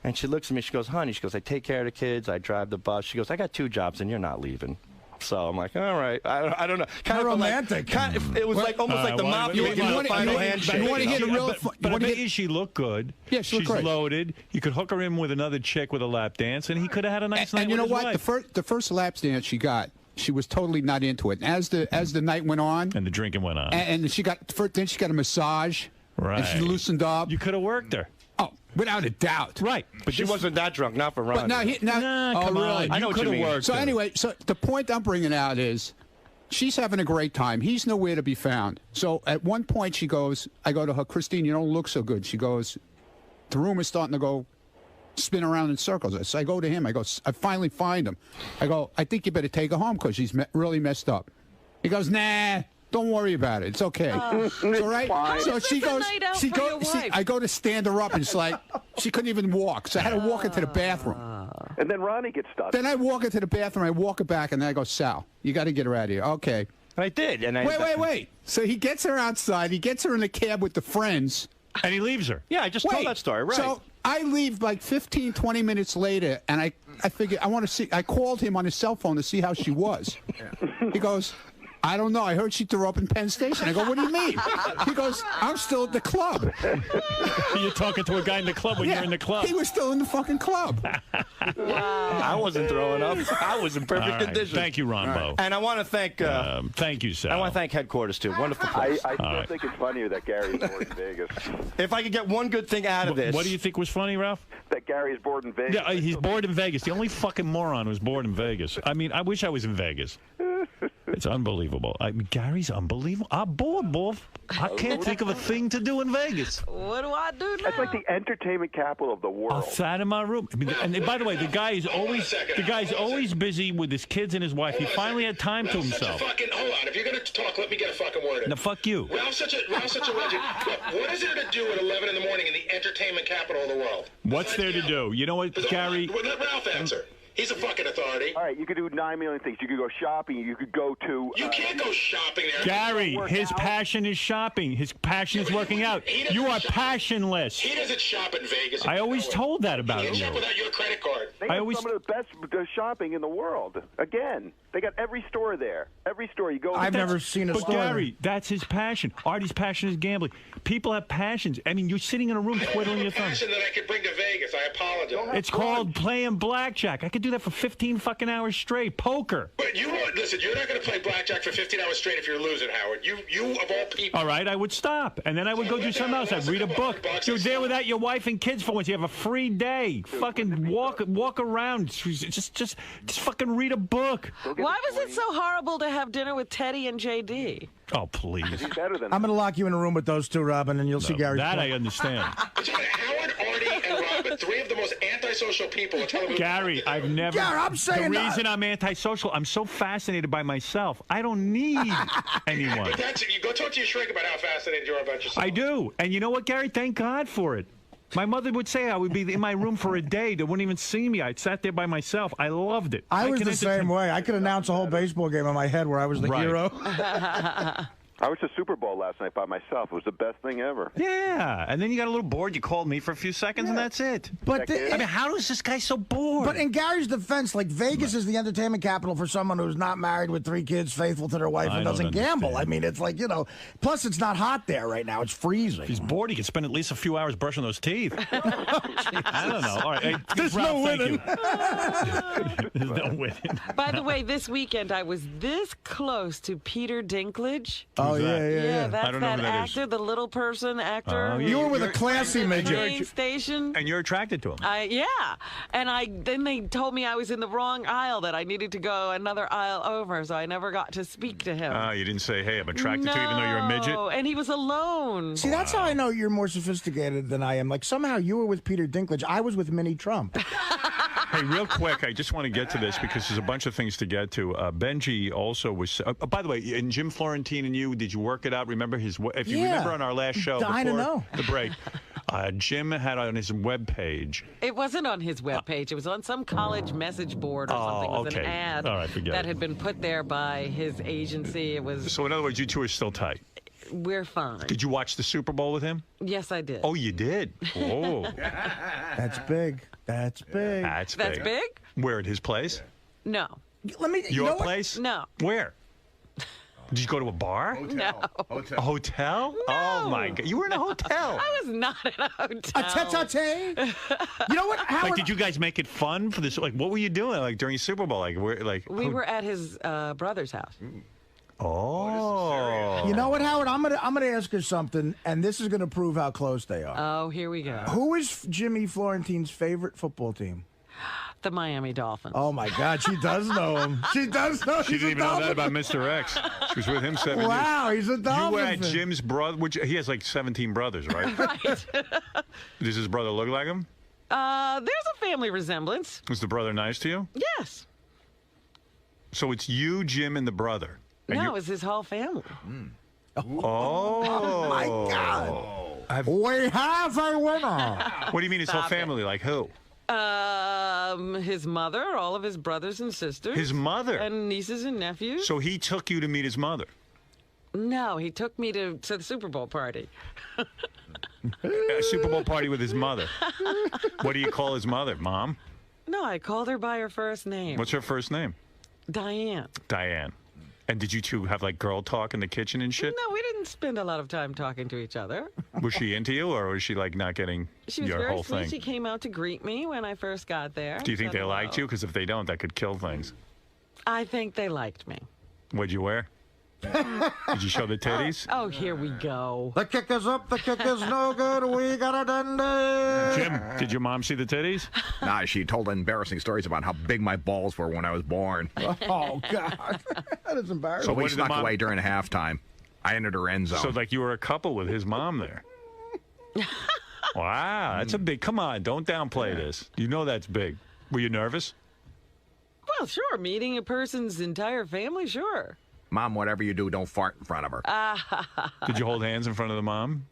And she looks at me. She goes, honey, I take care of the kids. I drive the bus. She goes, I got 2 jobs, and you're not leaving. So I'm like, all right. I don't know. Kind of romantic. It was almost like the mafia making the final handshake. You want to hear the real? But I bet you she looked good. Yeah, she's great. Loaded. You could hook her in with another chick with a lap dance, and he could have had a nice night. And you know what? Wife. The first lap dance she got, she was totally not into it. And as the night went on, and the drinking went on, and she got a massage. Right. And she loosened up. You could have worked her. Oh, without a doubt. Right. But she wasn't that drunk, not for Ron. But come on. I know what you mean. So anyway, the point I'm bringing out is she's having a great time. He's nowhere to be found. So at one point she goes, I go to her, Christine, you don't look so good. She goes, the room is starting to go spin around in circles. So I go to him. I go, I finally find him. I go, I think you better take her home because she's really messed up. He goes, nah. Don't worry about it. It's okay. It's all right. So she goes. I go to stand her up, and it's like she couldn't even walk. So I had to walk into the bathroom. And then Ronnie gets stuck. Then I walk into the bathroom. I walk her back, and then I go, Sal, you got to get her out of here. Okay. And I did. And wait. So he gets her outside. He gets her in the cab with the friends, and he leaves her. Yeah, I just told that story. Right. So I leave like 15, 20 minutes later, and I figure I want to see. I called him on his cell phone to see how she was. He goes, I don't know. I heard she threw up in Penn Station. I go, what do you mean? He goes, I'm still at the club. You're talking to a guy in the club when you're in the club. He was still in the fucking club. Wow. I wasn't throwing up. I was in perfect condition. Thank you, Rombo. And I want to thank. Thank you, Sal. I want to thank headquarters too. Wonderful place. I still think it's funnier that Gary's bored in Vegas. If I could get one good thing out of this. What do you think was funny, Ralph? That Gary's bored in Vegas. Yeah, he's bored in Vegas. The only fucking moron who's bored in Vegas. I mean, I wish I was in Vegas. It's unbelievable. I mean, Gary's unbelievable. I'm bored, boy. I can't think of a thing to do in Vegas. What do I do now? That's like the entertainment capital of the world. I sat in my room. I mean, and by the way, the guy's always busy with his kids and his wife. He finally had time to himself. Hold on. If you're going to talk, let me get a fucking word in. Now, fuck you. Ralph's such a legend. Look, what is there to do at 11 in the morning in the entertainment capital of the world? What's there to do? You know what, Gary? Let Ralph answer. He's a fucking authority. All right, you could do 9 million things. You could go shopping. You could go to... You can't go shopping there. Gary, his passion is shopping. His passion is working out. You are passionless. He doesn't shop in Vegas. I always told that about you. you. He shop without your credit card. They have some of the best shopping in the world. Again, they got every store there. Every store you go... I've never seen a store. But Gary, that's his passion. Artie's passion is gambling. People have passions. I mean, you're sitting in a room twiddling your thumbs. Passion that I could bring to Vegas. I apologize. It's called playing blackjack. I could do that for 15 fucking hours straight. Poker. But you won't listen. You're not going to play blackjack for 15 hours straight if you're losing, Howard. You of all people. All right, I would stop, and then I would go do something else. I'd read a book. You're there without your wife and kids for once. You have a free day. Fucking walk around. Just fucking read a book. Why was it so horrible to have dinner with Teddy and JD? Oh, please. He's better than I'm going to lock you in a room with those two, Robin, and you'll see Gary. That I understand. Howard, Artie, and Robin, three of the most antisocial people. Gary, I've never. Yeah, I'm saying the reason I'm antisocial, I'm so fascinated by myself. I don't need anyone. But you go talk to your shrink about how fascinated you are about yourself. I do. And you know what, Gary? Thank God for it. My mother would say I would be in my room for a day. They wouldn't even see me. I sat there by myself. I loved it. I was the same way. I could announce a whole baseball game in my head where I was the hero. I was at the Super Bowl last night by myself. It was the best thing ever. Yeah, and then you got a little bored. You called me for a few seconds, and that's it. But I mean, how is this guy so bored? But in Gary's defense, like Vegas is the entertainment capital for someone who's not married with 3 kids, faithful to their wife, and doesn't gamble. I mean, it's like, you know. Plus, it's not hot there right now. It's freezing. If he's bored, he could spend at least a few hours brushing those teeth. I don't know. All right, hey, there's Ralph, no winning. There's no winning. By the way, this weekend I was this close to Peter Dinklage. Oh, yeah. That's I don't know that who that actor, the little person actor. You were with a classy midget. Train station. And you're attracted to him. Yeah. And then they told me I was in the wrong aisle, that I needed to go another aisle over, so I never got to speak to him. You didn't say, hey, I'm attracted to you even though you're a midget? No, and he was alone. See, that's how I know you're more sophisticated than I am. Like, somehow you were with Peter Dinklage. I was with Minnie Trump. Hey, real quick, I just want to get to this because there's a bunch of things to get to. Benji also was. By the way, and Jim Florentine and you, did you work it out? Remember his? If you remember on our last show before the break, Jim had on his webpage. It wasn't on his webpage. It was on some college message board or something. It was an ad that had been put there by his agency. It was. So in other words, you two are still tight. We're fine. Did you watch the Super Bowl with him? Yes, I did. Oh, you did? Oh. That's big. That's big. That's big? Where, at his place? No. Your place? No. Where? Did you go to a bar? No. A hotel? No. Oh, my God. You were in a hotel. I was not in a hotel. A tete-a-tete? You know what, Howard? Like, did you guys make it fun for this? Like, what were you doing, like, during Super Bowl? Like, we were at his brother's house. Oh. You know what, Howard? I'm gonna ask her something, and this is gonna prove how close they are. Oh, here we go. Who is Jimmy Florentine's favorite football team? The Miami Dolphins. Oh my God, she does know him. She does know. She didn't even know that about Mr. X. She was with him 7 years. Wow, he's a Dolphin. You were at Jim's brother, which he has like 17 brothers, right? Right. Does his brother look like him? There's a family resemblance. Was the brother nice to you? Yes. So it's you, Jim, and the brother. And no, it was his whole family. Oh my God. We have a winner. What do you mean his whole family? Like who? His mother, all of his brothers and sisters. His mother? And nieces and nephews. So he took you to meet his mother? No, he took me to the Super Bowl party. A Super Bowl party with his mother. What do you call his mother? Mom? No, I called her by her first name. What's her first name? Diane. Diane. And did you two have like girl talk in the kitchen and shit? No, we didn't spend a lot of time talking to each other. Was she into you, or was she like not getting your whole thing? She came out to greet me when I first got there. Do you think they liked you? Because if they don't, that could kill things. I think they liked me. What'd you wear? Did you show the titties? Oh, here we go. The kick is up, the kick is no good, we got a dundee. Jim, did your mom see the titties? Nah, she told embarrassing stories about how big my balls were when I was born. Oh, God. That is embarrassing. So we snuck away during halftime. I entered her end zone. So, like, you were a couple with his mom there. Wow, that's a big... Come on, don't downplay this. You know that's big. Were you nervous? Well, sure. Meeting a person's entire family, sure. Mom, whatever you do, don't fart in front of her. Did you hold hands in front of the mom?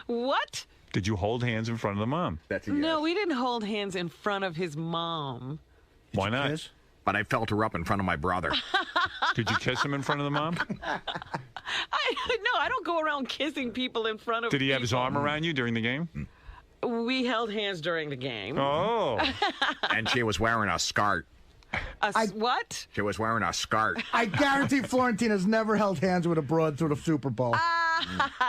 What? Did you hold hands in front of the mom? That's a yes. No, we didn't hold hands in front of his mom. Why not? But I felt her up in front of my brother. Did you kiss him in front of the mom? No, I don't go around kissing people in front of Did he have his arm around you during the game? We held hands during the game. Oh. And she was wearing a skirt. What? She was wearing a skirt. I guarantee Florentina's never held hands with a broad through the Super Bowl.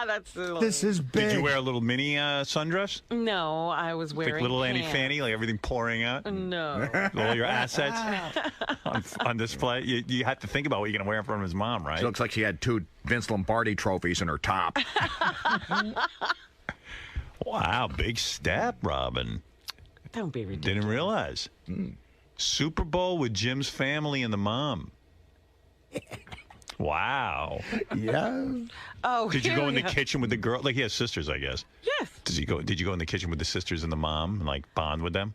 That's this is big. Did you wear a little mini sundress? No, I was wearing like little Annie pants. Fanny, like everything pouring out? No. All your assets on display? You have to think about what you're going to wear in front of his mom, right? She looks like she had 2 Vince Lombardi trophies in her top. Wow, big step, Robin. Don't be ridiculous. Didn't realize. Super Bowl with Jim's family and the mom. Wow. Yeah. Oh. Did you go in the kitchen with the girl? Like he has sisters, I guess. Yes. Did you go in the kitchen with the sisters and the mom and like bond with them?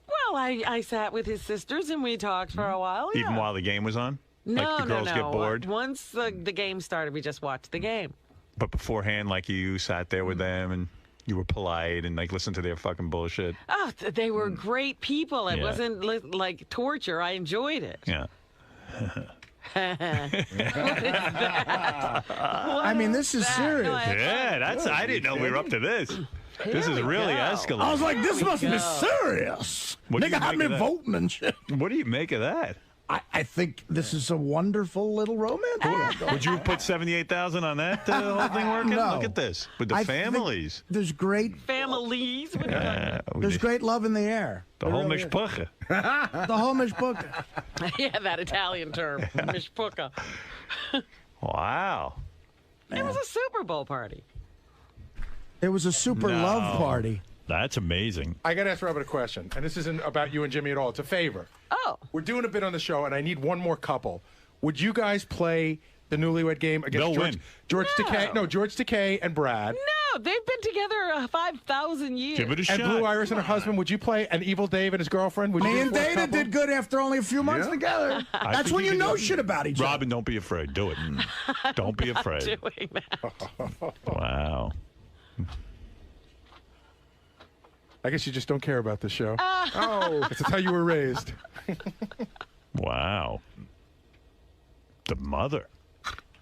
Well, I sat with his sisters and we talked for a while. Yeah. Even while the game was on? No, like the girls get bored? Once the game started, we just watched the game. But beforehand, like you sat there with them and you were polite and like listened to their fucking bullshit. Oh, they were great people. It Yeah. wasn't like torture. I enjoyed it. Yeah. What is that? I mean, this is serious. Yeah, that's. I didn't know we were up to this. This is really escalating. I was like, this must be serious. Nigga had me voting and shit. What do you make of that? I think this is a wonderful little romance. Would you put 78,000 on that whole thing working? No. Look at this with the families. There's great families. There's great love in the air. The whole mishpucha. The whole mishpucha. Yeah, that Italian term, mishpucha. Wow. It was a Super Bowl party. It was a super love party. That's amazing. I got to ask Robert a question, and this isn't about you and Jimmy at all. It's a favor. Oh. We're doing a bit on the show, and I need one more couple. Would you guys play the newlywed game against George Takei? No, George Takei and Brad. No, they've been together 5,000 years. Give it a and shot. Blue Iris and her husband. Would you play an Evil Dave and his girlfriend? Would Me you and do a Dana couple? did good after only a few months together. That's when you know shit about each other. Robin, don't be afraid. Do it. Don't be afraid. Doing that. Wow. I guess you just don't care about the show. Oh, that's how you were raised. Wow. The mother.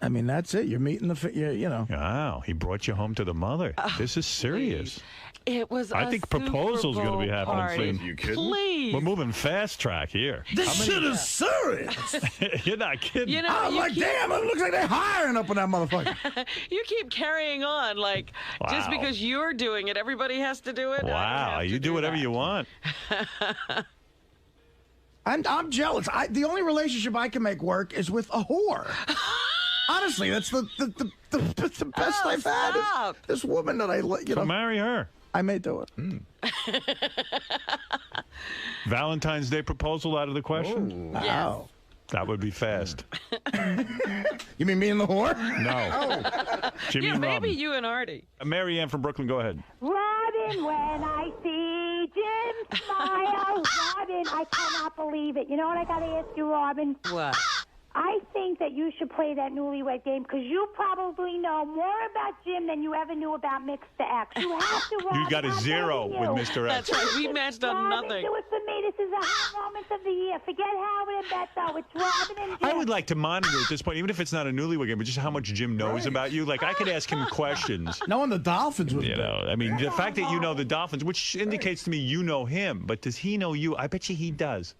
I mean, that's it. You're meeting you know. Wow. He brought you home to the mother. This is serious. It was I think proposal's going to be happening soon. You kidding? Please. We're moving fast track here. This shit is serious. You're not kidding. You know, I'm like, damn, it looks like they're hiring up on that motherfucker. You keep carrying on like just Wow. because you're doing it, everybody has to do it. Wow. You do whatever you want. I'm jealous. The only relationship I can make work is with a whore. Honestly, that's the best I've had. Is this woman that So marry her. I may do it. Valentine's Day proposal out of the question? Wow. That would be fast. You mean me and the whore? No. Jimmy Yeah, and maybe Robin. you and Artie. Mary Ann from Brooklyn, go ahead. Robin, when I see Jim smile, Robin, I cannot believe it. You know what I got to ask you, Robin? What? I think that you should play that newlywed game because you probably know more about Jim than you ever knew about Mix the X. You have to, Robin. You got a I'm zero telling with you. Mr. X. That's right. We matched on Robin, nothing. do it for me. This is a hot moment of the year. Forget Howard and Bethel. It's Robin and Jim. I would like to monitor at this point, even if it's not a newlywed game, but just how much Jim knows about you. Like, I could ask him questions. Knowing the Dolphins was You know, I mean, the fact that you know the Dolphins, which indicates to me you know him, but does he know you? I bet you he does.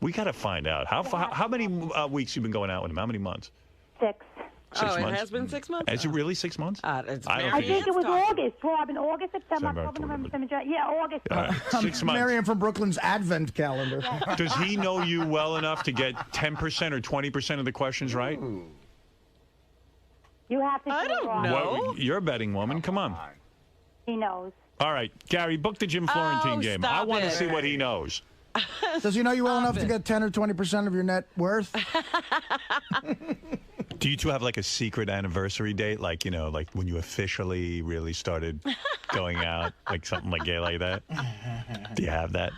We got to find out. How many weeks you been going out with him? How many months? 6. 6 months? It has been 6 months? Is it really 6 months? I think it was August, Robin. August, September, October, November, December, yeah, August. All right. 6 months. Marion from Brooklyn's Advent calendar. Does he know you well enough to get 10% or 20% of the questions right? You have to. I don't know. Well, you're a betting woman. Come on. He knows. All right, Gary, book the Jim Florentine game. I want to see what he knows. Does he know you well enough to get 10 or 20% of your net worth? Do you two have like a secret anniversary date? Like, you know, like when you officially really started going out, like something like gay like that? Do you have that?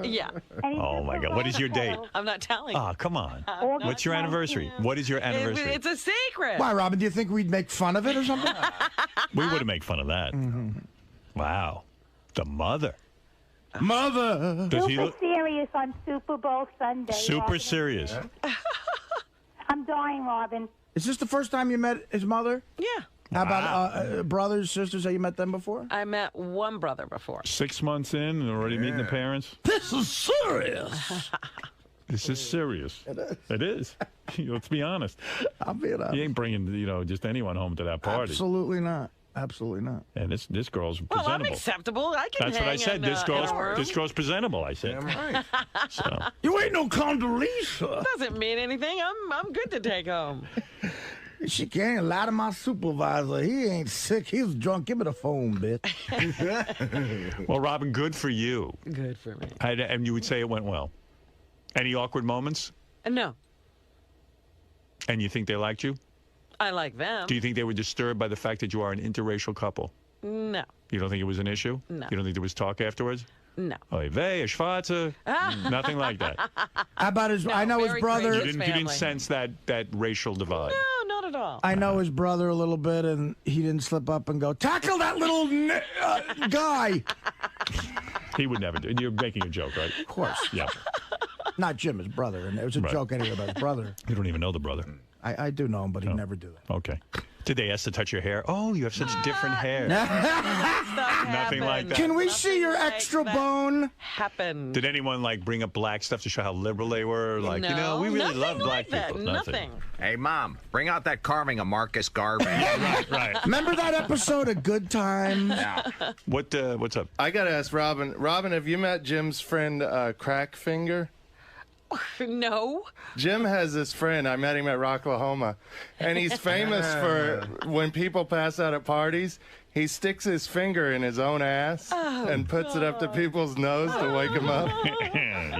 Yeah. Oh, my God. What is your date? I'm not telling. Oh, come on. What's your anniversary? What is your anniversary? It's a secret. Why, Robin? Do you think we'd make fun of it or something? We wouldn't make fun of that. Wow. The mother. Mother. Super serious on Super Bowl Sunday. Super Robin. serious. I'm dying, Robin. Is this the first time you met his mother? Yeah. How about brothers, sisters? Have you met them before? I met one brother before. 6 months in and already meeting the parents? This is serious. This is serious. It is. Let's be honest. I'll be honest. You ain't bringing, you know, just anyone home to that party. Absolutely not. Absolutely not. And this girl's presentable. Well, I'm acceptable. I can That's what I hang said. in, This in a room. girl's presentable, I said. Right. So. You ain't no Condoleezza. Doesn't mean anything. I'm good to take home. She can't lie to my supervisor. He ain't sick. He's drunk. Give me the phone, bitch. Well, Robin, good for you. Good for me. And you would say it went well. Any awkward moments? No. And you think they liked you? I like them. Do you think they were disturbed by the fact that you are an interracial couple? No. You don't think it was an issue? No. You don't think there was talk afterwards? No. 𝗦𝗵cie𝘄. Nothing like that. How about his? No, I know his brother. You didn't sense that racial divide. No, not at all. I know his brother a little bit, and he didn't slip up and go, tackle that little guy. He would never do. You're making a joke, right? Of course. Yeah. Not Jim, his brother. And it was a joke anyway about his brother. You don't even know the brother. I do know him, but he'd never do that. Okay. Did they ask to touch your hair? Oh, you have such different hair. Nothing like that. Can we see your extra bone? Happened. Did anyone like bring up black stuff to show how liberal they were? Like, you know, we really love black people. Nothing. Hey, Mom, bring out that carving of Marcus Garvey. Right. Remember that episode of Good Times? Yeah. What's up? I got to ask Robin. Robin, have you met Jim's friend, Crackfinger? No. Jim has this friend. I met him at Rocklahoma, and he's famous for when people pass out at parties, he sticks his finger in his own ass and puts it up to people's nose to wake them up.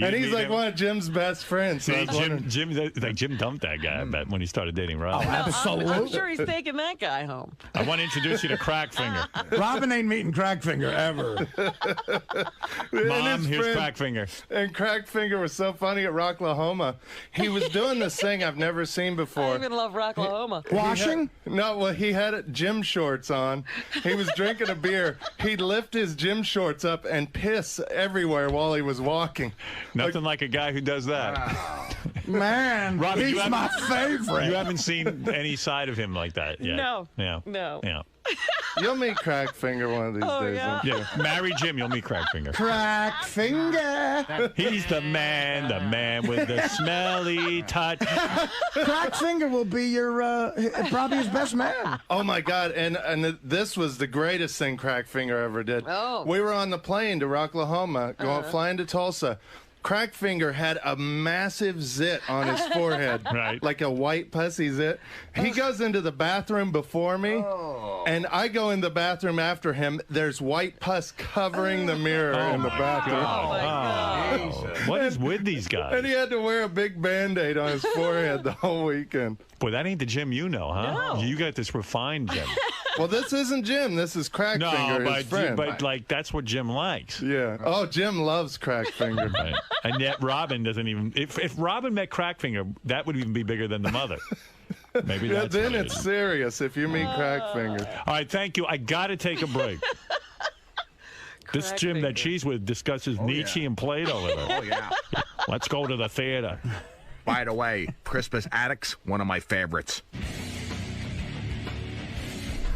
And he's like one of Jim's best friends. So Jim dumped that guy, I bet, when he started dating Robin. Oh, absolutely. I'm sure he's taking that guy home. I want to introduce you to Crackfinger. Robin ain't meeting Crackfinger ever. Mom, here's Crackfinger. And Crackfinger was so funny at Rocklahoma. He was doing this thing I've never seen before. I even love Rocklahoma. Washing? He had gym shorts on. He was drinking a beer. He'd lift his gym shorts up and piss everywhere while he was walking. Nothing like a guy who does that. Man, Robin, he's my favorite. You haven't seen any side of him like that yet. No. Yeah. No. Yeah. You'll meet Crackfinger one of these days. Yeah. Marry Jim, you'll meet Crackfinger. Crackfinger. He's the man with the smelly touch. Crackfinger will be your probably his best man. Oh my God! And this was the greatest thing Crackfinger ever did. Oh. We were on the plane to Rocklahoma, flying to Tulsa. Crackfinger had a massive zit on his forehead, right? Like a white pussy zit. He goes into the bathroom before me, and I go in the bathroom after him. There's white pus covering the mirror in the bathroom. What is with these guys? And he had to wear a big Band-Aid on his forehead the whole weekend. Boy, that ain't the Jim you know, huh? No. You got this refined Jim. Well, this isn't Jim. This is Crackfinger, his friend. But like that's what Jim likes. Yeah. Oh, Jim loves Crackfinger. Right. And yet Robin doesn't even. If Robin met Crackfinger, that would even be bigger than the mother. Maybe that's then it's serious if you meet Crackfinger. All right, thank you. I got to take a break. This Jim that she's with discusses Nietzsche and Plato with her. Oh, yeah. Let's go to the theater. By the way, Crispus Attucks, one of my favorites.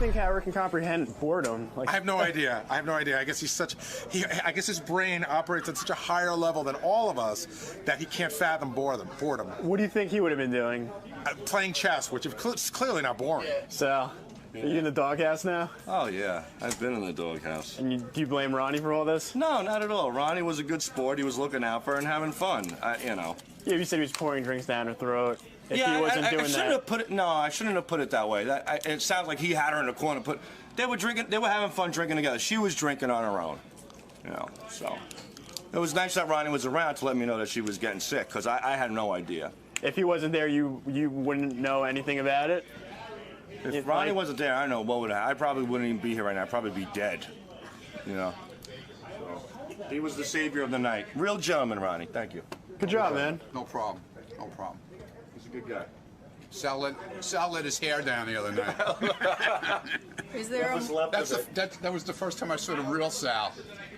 think Howard can comprehend boredom? Like, I have no idea. I have no idea. I guess I guess his brain operates at such a higher level than all of us that he can't fathom boredom. What do you think he would have been doing? Playing chess, which is clearly not boring. So, are you in the doghouse now? Oh, yeah. I've been in the doghouse. And do you blame Ronnie for all this? No, not at all. Ronnie was a good sport. He was looking out for her and having fun, you know. Yeah, you said he was pouring drinks down her throat. If yeah, he wasn't doing I shouldn't have put it. No, I shouldn't have put it that way. It sounds like he had her in the corner. They were drinking. They were having fun drinking together. She was drinking on her own. You know, so it was nice that Ronnie was around to let me know that she was getting sick, because I had no idea. If he wasn't there, you wouldn't know anything about it? If Ronnie wasn't there, I don't know what would happen. I probably wouldn't even be here right now. I'd probably be dead. You know. So, he was the savior of the night. Real gentleman, Ronnie. Thank you. Good job, man. No problem. No problem. He's a good guy. Sal let his hair down the other night. Is there that was the first time I saw the real Sal.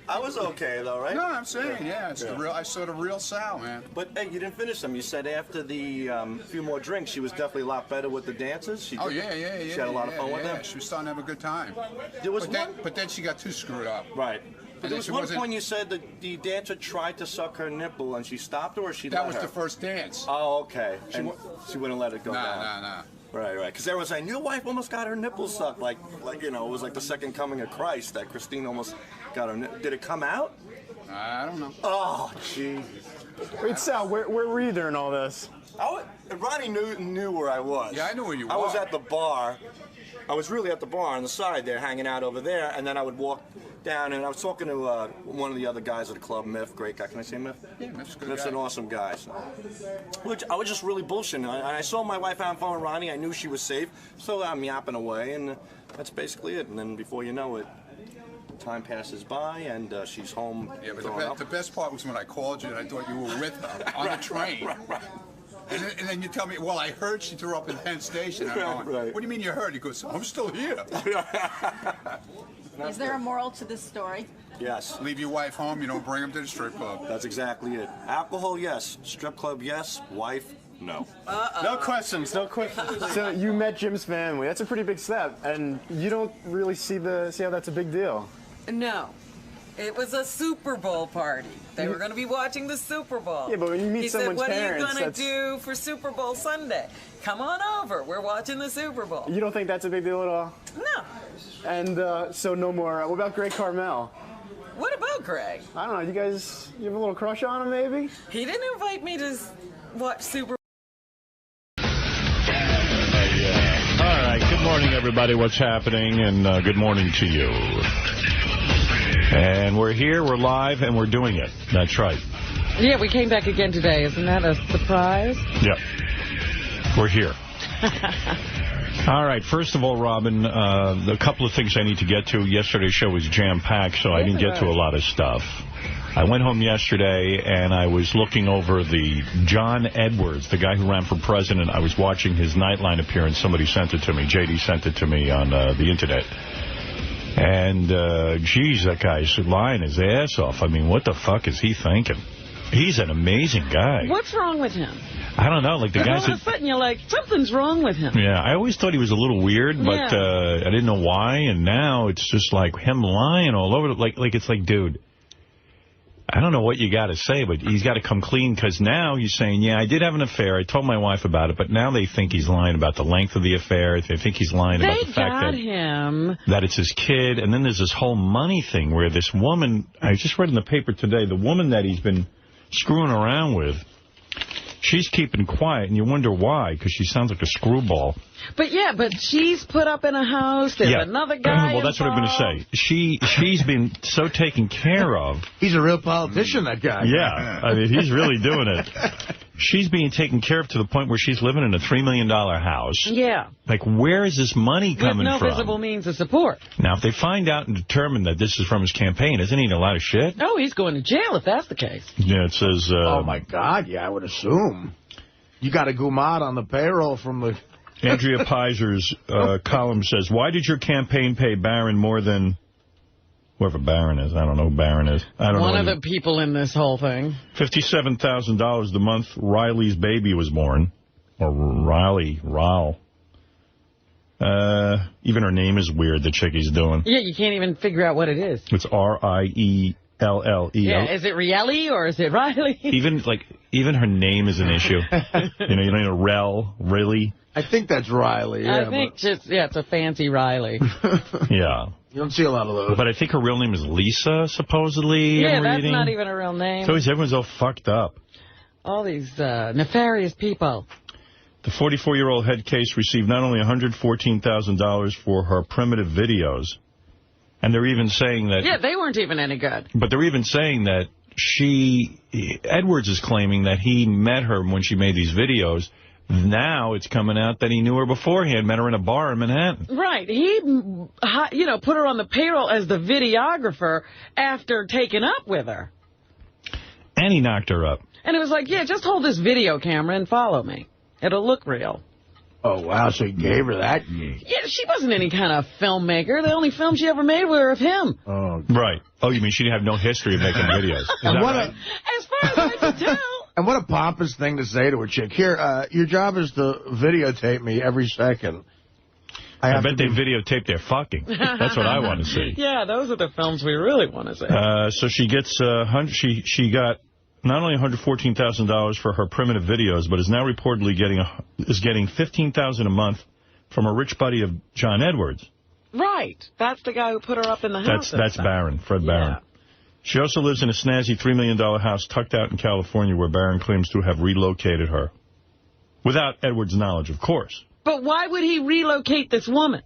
I was okay though, right? No, I'm saying, yeah, it's the real. I saw the real Sal, man. But hey, you didn't finish them. You said after the few more drinks, she was definitely a lot better with the dances. She yeah. She had a lot of fun with them. She was starting to have a good time. There was but then she got too screwed up. Right. But there was one point you said that the dancer tried to suck her nipple and she stopped her, or she let her? That was the first dance. Oh, okay. She wouldn't let it go down. No. Right. Because everyone's saying, your wife almost got her nipple sucked. Like you know, it was like the second coming of Christ that Christine almost got her nipple. Did it come out? I don't know. Oh, jeez. Wait, Sal, where were you during all this? Ronnie knew where I was. Yeah, I knew where you were. I was at the bar. I was really at the bar on the side there, hanging out over there, and then I would walk down, and I was talking to one of the other guys at the club, Myth, great guy. Can I say Myth? Yeah, Myth's a good Myth's guy. An awesome guy. So. I was just really bullshitting. I saw my wife having fun with Ronnie. I knew she was safe, so I'm yapping away, and that's basically it. And then before you know it, time passes by, and she's home. Yeah, but the best part was when I called you, and I thought you were with her on the train. Right. And then you tell me, well, I heard she threw up in Penn Station. I'm going, what do you mean you heard? He goes, I'm still here. Is there a moral to this story? Yes. Leave your wife home, you don't bring them to the strip club. That's exactly it. Alcohol, yes. Strip club, yes. Wife, no. No questions. So you met Jim's family. That's a pretty big step, and you don't really see how that's a big deal. No. It was a Super Bowl party. They were going to be watching the Super Bowl. Yeah, but when you meet someone's parents... He said, what parents, are you going to do for Super Bowl Sunday? Come on over. We're watching the Super Bowl. You don't think that's a big deal at all? No. And so no more. What about Greg Carmel? What about Greg? I don't know. You have a little crush on him, maybe? He didn't invite me to watch Super Bowl. All right. Good morning, everybody. What's happening? And good morning to you. And we're here, we're live, and we're doing it. That's right. Yeah, we came back again today. Isn't that a surprise? Yep. We're here. All right. First of all, Robin, a couple of things I need to get to. Yesterday's show was jam-packed, so I didn't get to a lot of stuff. I went home yesterday, and I was looking over the John Edwards, the guy who ran for president. I was watching his Nightline appearance. Somebody sent it to me. J.D. sent it to me on the Internet. And, geez, that guy's lying his ass off. I mean, what the fuck is he thinking? He's an amazing guy. What's wrong with him? I don't know. Like the guy's... All of a sudden, you're like, something's wrong with him. Yeah, I always thought he was a little weird, but I didn't know why. And now it's just like him lying all over. Like it's like, dude, I don't know what you got to say, but he's got to come clean, because now he's saying, yeah, I did have an affair. I told my wife about it, but now they think he's lying about the length of the affair. They think he's lying about the fact that it's his kid. And then there's this whole money thing where this woman, I just read in the paper today, the woman that he's been screwing around with, she's keeping quiet, and you wonder why, because she sounds like a screwball. But she's put up in a house. There's another guy Well, that's involved. what I'm going to say. She's been so taken care of. He's a real politician, that guy. Yeah, I mean, he's really doing it. She's being taken care of to the point where she's living in a $3 million house. Yeah. Like, where is this money coming from? With no visible means of support. Now, if they find out and determine that this is from his campaign, isn't he in a lot of shit? Oh, he's going to jail if that's the case. Yeah, it says... oh, my God, yeah, I would assume. You got a Gumad on the payroll from the... Andrea Pizer's column says, why did your campaign pay Barron more than... whoever Barron is. I don't know who Barron is. I don't know. One of the people in this whole thing. $57,000 the month Riley's baby was born. Or Ryle. Even her name is weird, the chick he's doing. Yeah, you can't even figure out what it is. It's Rielle. Yeah, is it Rielle or is it Riley? Even her name is an issue. You don't need a Rel, really. I think that's Riley. Yeah, I think it's a fancy Riley. Yeah. You don't see a lot of those. But I think her real name is Lisa, supposedly. Yeah, that's not even a real name. So everyone's all fucked up. All these nefarious people. The 44-year-old head case received not only $114,000 for her primitive videos, and they're even saying that... Yeah, they weren't even any good. But they're even saying that Edwards is claiming that he met her when she made these videos. Now it's coming out that he knew her beforehand, met her in a bar in Manhattan. Right. He, put her on the payroll as the videographer after taking up with her. And he knocked her up. And it was like, yeah, just hold this video camera and follow me. It'll look real. Oh, wow, so he gave her that gig. Yeah, she wasn't any kind of filmmaker. The only film she ever made were of him. Oh, right. Oh, you mean she didn't have no history of making videos? Is that right? As far as I can tell. And what a pompous thing to say to a chick. Here, your job is to videotape me every second. I bet they videotape their fucking. That's what I want to see. Yeah, those are the films we really want to see. So she gets she got not only $114,000 for her primitive videos, but is now reportedly getting $15,000 a month from a rich buddy of John Edwards. Right. That's the guy who put her up in the house. That's Barron, Fred Barron. She also lives in a snazzy $3 million house tucked out in California where Barron claims to have relocated her. Without Edwards' knowledge, of course. But why would he relocate this woman?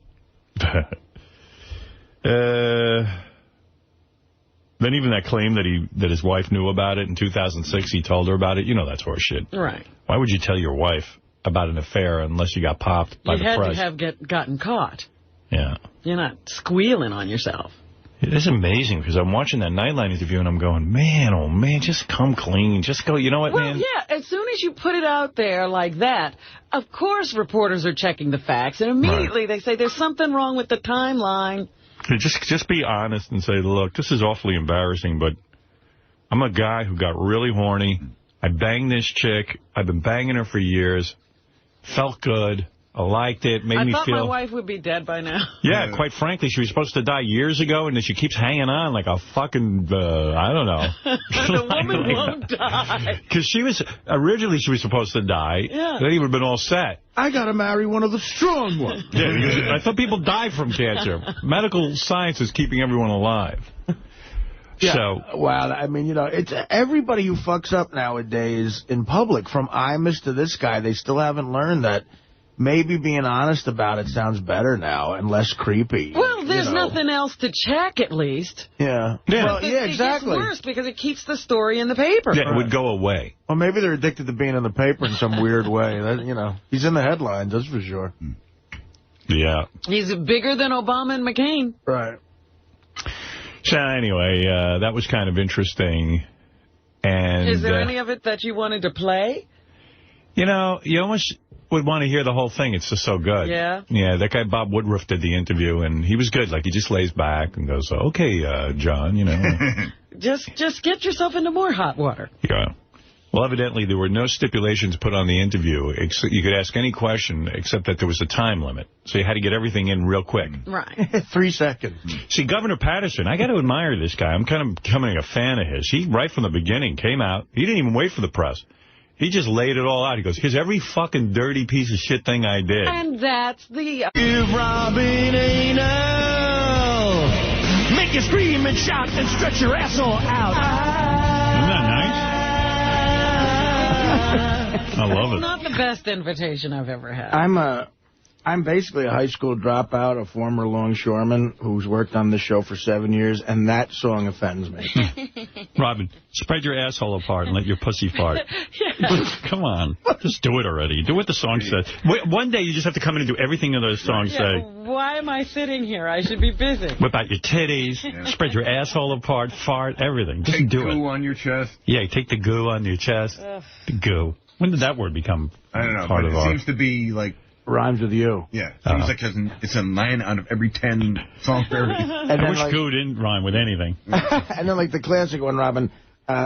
Then even that claim that his wife knew about it in 2006, he told her about it, that's horseshit. Right. Why would you tell your wife about an affair unless you got popped by the press? You had to have gotten caught. Yeah. You're not squealing on yourself. It is amazing because I'm watching that Nightline interview and I'm going, man, oh man, just come clean. Just go, you know what, man? Yeah, as soon as you put it out there like that, of course reporters are checking the facts. And immediately they say there's something wrong with the timeline. Just be honest and say, look, this is awfully embarrassing, but I'm a guy who got really horny. I banged this chick. I've been banging her for years. Felt good. I liked it. Made me feel... I thought my wife would be dead by now. Yeah, quite frankly, she was supposed to die years ago, and then she keeps hanging on like a fucking, I don't know. The woman won't die. Because originally she was supposed to die. Yeah. Then he would have been all set. I got to marry one of the strong ones. Yeah, because I thought people die from cancer. Medical science is keeping everyone alive. Yeah. So, wow, I mean, it's everybody who fucks up nowadays in public, from 𝗦𝗵cie to this guy, they still haven't learned that maybe being honest about it sounds better now and less creepy. Well, there's nothing else to check, at least. Yeah. Well, yeah, exactly. It gets worse because it keeps the story in the paper. Yeah, it would go away. Well, maybe they're addicted to being in the paper in some weird way. He's in the headlines, that's for sure. Yeah. He's bigger than Obama and McCain. Right. So anyway, that was kind of interesting. And is there any of it that you wanted to play? You almost would want to hear the whole thing. It's just so good. Yeah? Yeah, that guy Bob Woodruff did the interview, and he was good. Like, he just lays back and goes, okay, John, Just get yourself into more hot water. Yeah. Well, evidently, there were no stipulations put on the interview. You could ask any question except that there was a time limit. So you had to get everything in real quick. Right. 3 seconds. See, Governor Patterson, I got to admire this guy. I'm kind of becoming a fan of his. He, right from the beginning, came out. He didn't even wait for the press. He just laid it all out. He goes, here's every fucking dirty piece of shit thing I did. And that's the... Give Robin a no. Make you scream and shout and stretch your asshole out. Isn't that nice? I love it. Not the best invitation I've ever had. I'm basically a high school dropout, a former longshoreman who's worked on this show for 7 years, and that song offends me. Robin, spread your asshole apart and let your pussy fart. Come on. Just do it already. Do what the song says. One day you just have to come in and do everything that those songs say. Why am I sitting here? I should be busy. Whip out your titties, spread your asshole apart, fart, everything. Just do it. Take goo on your chest. Yeah, take the goo on your chest. The goo. When did that word become I don't know, part but of it our... seems to be like... Rhymes with you. Yeah. Seems like it's a 9 out of every 10 songs for everything. I wish goo didn't rhyme with anything. And then like the classic one, Robin,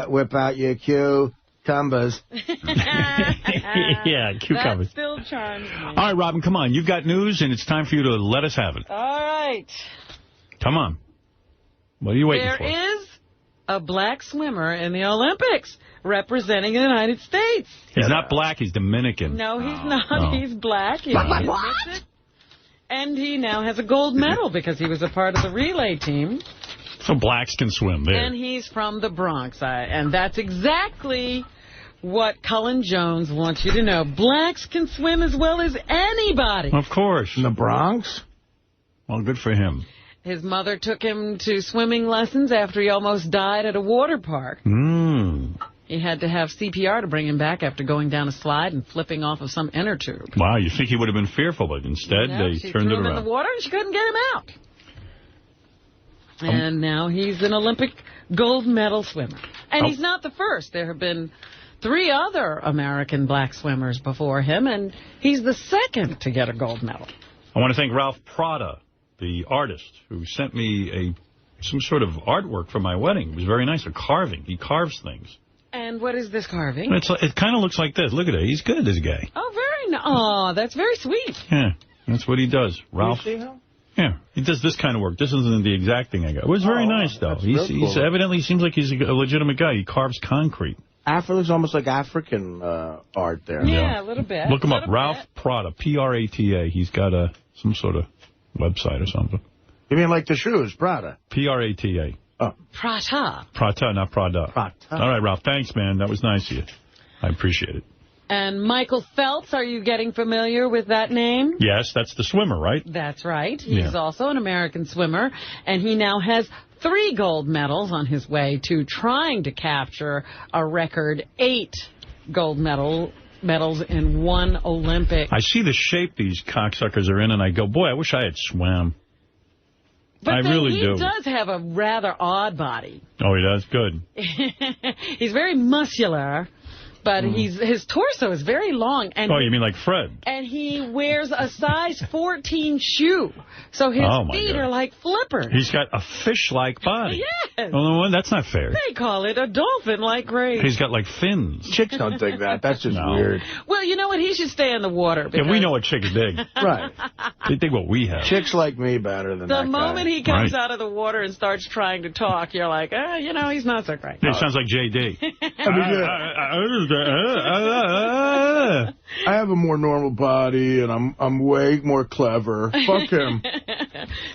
whip out your cue, cucumbers. Yeah, cucumbers. That still charms me. All right, Robin, come on. You've got news, and it's time for you to let us have it. All right. Come on. What are you waiting for? There is a black swimmer in the Olympics representing the United States. He's not black. He's Dominican. No, he's not. Oh. He's black. He What? admits it. And he now has a gold medal because he was a part of the relay team. So blacks can swim there. And he's from the Bronx. And that's exactly what Cullen Jones wants you to know. Blacks can swim as well as anybody. Of course. In the Bronx? Well, good for him. His mother took him to swimming lessons after he almost died at a water park. He had to have CPR to bring him back after going down a slide and flipping off of some inner tube. Wow, you think he would have been fearful, but instead they turned it She threw him in around. the water and she couldn't get him out. And now he's an Olympic gold medal swimmer. And he's not the first. There have been 3 other American black swimmers before him, and he's the second to get a gold medal. I want to thank Ralph Prada, the artist, who sent me some sort of artwork for my wedding. It was very nice, a carving. He carves things. And what is this carving? It kind of looks like this. Look at it. He's good, this guy. Oh, very nice. Oh, that's very sweet. Yeah, that's what he does. Ralph. Yeah, he does this kind of work. This isn't the exact thing I got. It was very nice, though. He's evidently seems like he's a legitimate guy. He carves concrete. Looks almost like African art there. Yeah, a little bit. Look him up. Ralph Prada, Prata. He's got some sort of website or something. You mean like the shoes, Prada? Prata. Oh. Prata. Prata, not Prada. Prata. All right, Ralph. Thanks, man. That was nice of you. I appreciate it. And Michael Phelps, are you getting familiar with that name? Yes, that's the swimmer, right? That's right. He's also an American swimmer, and he now has 3 gold medals on his way to trying to capture a record 8 gold medals in one Olympic. I see the shape these cocksuckers are in, and I go, boy, I wish I had swam. But I really do. He does have a rather odd body. Oh, he does? Good. He's very muscular, but his torso is very long. And you mean like Fred? And he wears a size 14 shoe, so his feet are like flippers. He's got a fish-like body. Yes. Well, that's not fair. They call it a dolphin-like grace. He's got like fins. Chicks don't dig that. That's just weird. Well, you know what? He should stay in the water. Yeah, we know what chicks dig. Right. They dig what we have. Chicks like me better than that The moment he comes out of the water and starts trying to talk, you're like, he's not so great. It sounds like J.D. I have a more normal body, and I'm way more clever. Fuck him.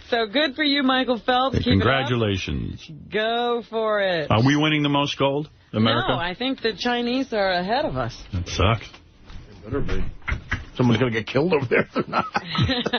So good for you, Michael Phelps. Keep Congratulations. It up. Go for it. Are we winning the most gold, America? No, I think the Chinese are ahead of us. That sucks. It better be. Someone's going to get killed over there if they're not.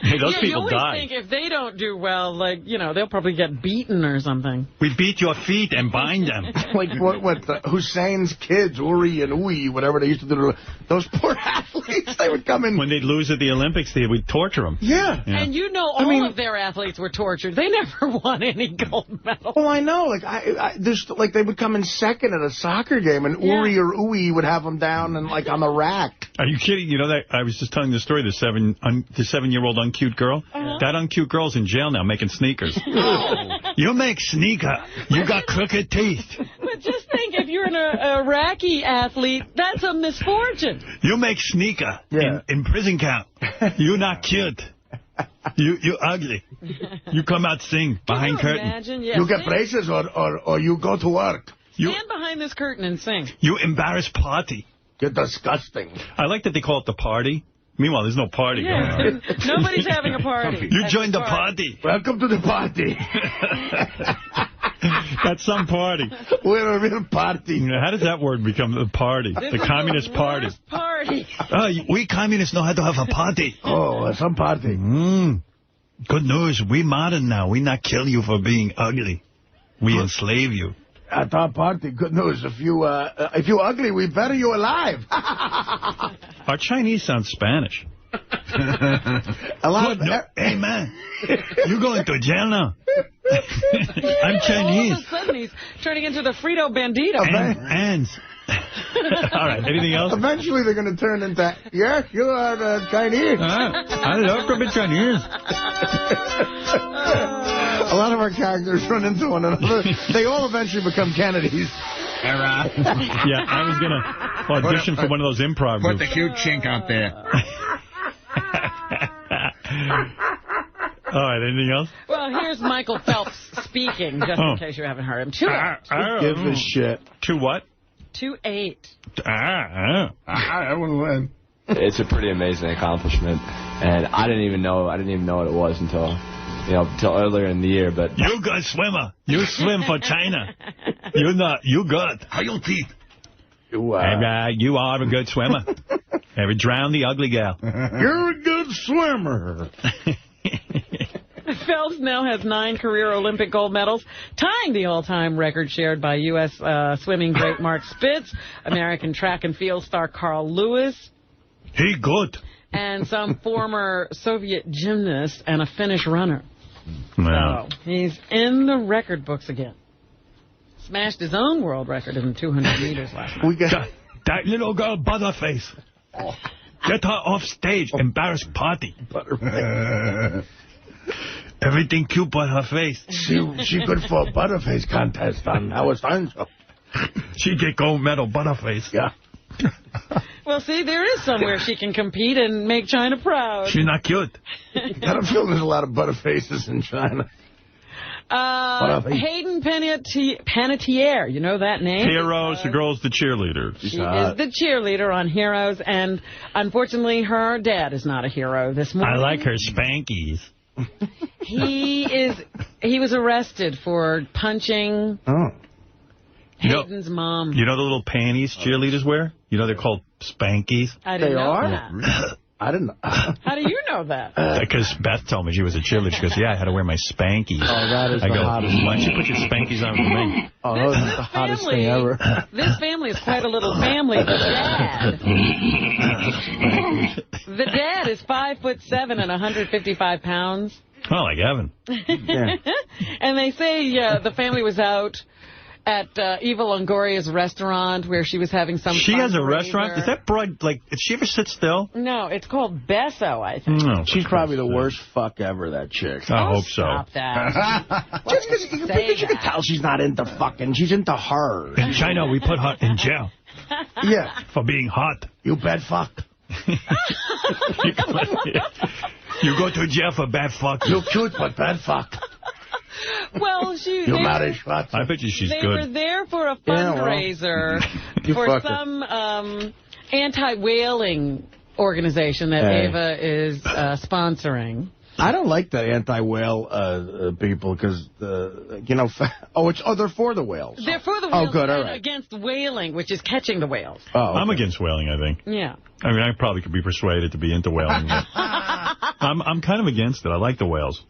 Hey, those people you always die. think if they don't do well, they'll probably get beaten or something. We beat your feet and bind them. Like what Hussein's kids, Uri and Uy, whatever they used to do. Those poor athletes, they would come in. When they'd lose at the Olympics, we'd torture them. Yeah. And all of their athletes were tortured. They never won any gold medal. Oh, I know. They would come in second at a soccer game, and Uri or Uy would have them down and on the rack. Are you kidding? You know that I was just telling the story. The 7-year-old uncute girl. That uncute girl's in jail now making sneakers. You make sneaker. You got crooked teeth. But just think, if you're an Iraqi athlete, that's a misfortune. You make sneaker in prison camp. You not cute. You ugly. You come out sing behind curtain. Imagine? Yeah, you get braces or you go to work. Stand behind this curtain and sing. You embarrass party. You're disgusting. I like that they call it the party. Meanwhile, there's no party going on. Nobody's having a party. You joined the party. Welcome to the party. That's some party. We're a real party. How does that word become a party? The Communist Party. Party. We communists know how to have a party. Oh, some party. Good news. We modern now. We not kill you for being ugly. We enslave you. At our party, good news. If you ugly, we bury you alive. Our Chinese sounds Spanish. A lot of hey, man, you going to jail now? I'm Chinese. All of a sudden, he's turning into the Frito Bandito. Ants. All right, anything else? Eventually, they're going to turn into, yes, you are the Chinese. I love to be Chinese. A lot of our characters run into one another. They all eventually become Kennedys. Yeah, I was going to audition for one of those improv groups. Put the cute chink out there. All right, anything else? Well, here's Michael Phelps speaking, just in case you haven't heard him. 2-8. Give a shit. 2 what? 2-8. I wouldn't win. It's a pretty amazing accomplishment, and I didn't even know what it was until earlier in the year. But you good swimmer. You swim for China. You good. How you teeth? You are a good swimmer. Ever drowned the ugly gal? You're a good swimmer. Phelps now has 9 career Olympic gold medals, tying the all-time record shared by U.S. swimming great Mark Spitz, American track and field star Carl Lewis. He good. And some former Soviet gymnast and a Finnish runner. Wow. So he's in the record books again. Smashed his own world record in 200 meters last night. We got that little girl, Butterface. Get her off stage. Embarrassed party. Everything cute but her face. She good for a Butterface contest on Howard Stern show. She get gold medal, Butterface. Yeah. Well, see, there is somewhere she can compete and make China proud. She's not cute. I don't feel there's a lot of Butterfaces in China. Hayden Panettiere, you know that name? Heroes, the girl's the cheerleader. She is the cheerleader on Heroes, and unfortunately her dad is not a hero this morning. I like her spankies. He was arrested for punching Hayden's mom. You know the little panties cheerleaders wear? You know they're called spankies? I didn't know that. I didn't know. How do you know that? Because Beth told me she was a cheerleader. She goes, yeah, I had to wear my spankies. Oh, that is I the go, hottest. why don't you put your spankies on for me? Oh, that was the hottest thing ever. This family is quite a little family. The dad is 5'7" and 155 pounds. Oh, like Evan. Yeah. And they say the family was out at Eva Longoria's restaurant where she was having some She has a fundraiser. restaurant? Is that broad, like, did she ever sit still? No, it's called Besso, I think. No, she's probably the worst fuck ever, that chick. I hope so. Stop that. Just because you can tell she's not into fucking, she's into her. In China, we put her in jail. Yeah. For being hot. You bad fuck. You go to jail for bad fuck. You cute, but bad fuck. Well, I bet you she's they good. were there for a fundraiser for some anti-whaling organization that Ava is sponsoring. I don't like the anti-whale people because, they're for the whales. They're for the whales good, all and right. against whaling, which is catching the whales. Oh, okay. I'm against whaling, I think. Yeah. I mean, I probably could be persuaded to be into whaling. I'm kind of against it. I like the whales.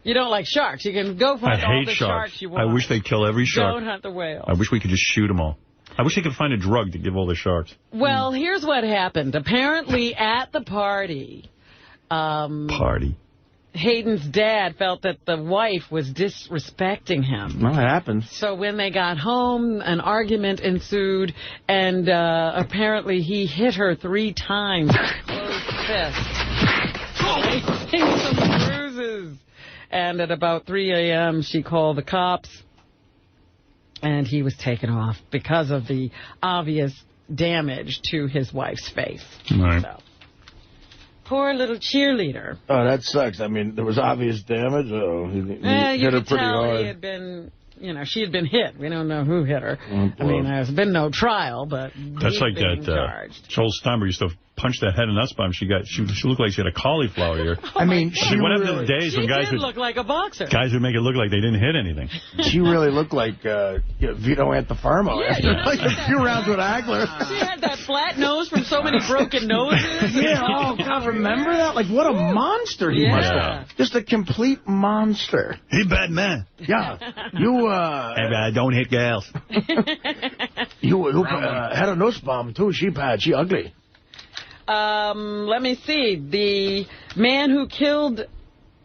You don't like sharks. You can go find all the sharks you want. I wish they'd kill every shark. Don't hunt the whales. I wish we could just shoot them all. I wish they could find a drug to give all the sharks. Well, here's what happened. Apparently, at the party, Hayden's dad felt that the wife was disrespecting him. Well, it happens. So when they got home, an argument ensued, and apparently he hit her 3 times with a closed fist, raising some bruises. And at about 3 a.m., she called the cops, and he was taken off because of the obvious damage to his wife's face. Right. So, poor little cheerleader. Oh, that sucks. I mean, there was obvious damage. Oh, he hit her pretty hard. He had been, she had been hit. We don't know who hit her. Oh, I mean, there's been no trial, but that's like that. Joel Steinberg used to punch that head in us bomb. She looked like she had a cauliflower ear. I mean, what happened to the days when guys would look like a boxer. Guys would make it look like they didn't hit anything. She really looked like Vito Antifermo after like a few rounds with Hagler. She had that flat nose from so many broken noses. Yeah, oh, God, remember that? Like, what a monster he must have. Just a complete monster. He bad man. Yeah. You, I don't hit gals. You had a nose bomb, too. She bad. She ugly. Let me see. The man who killed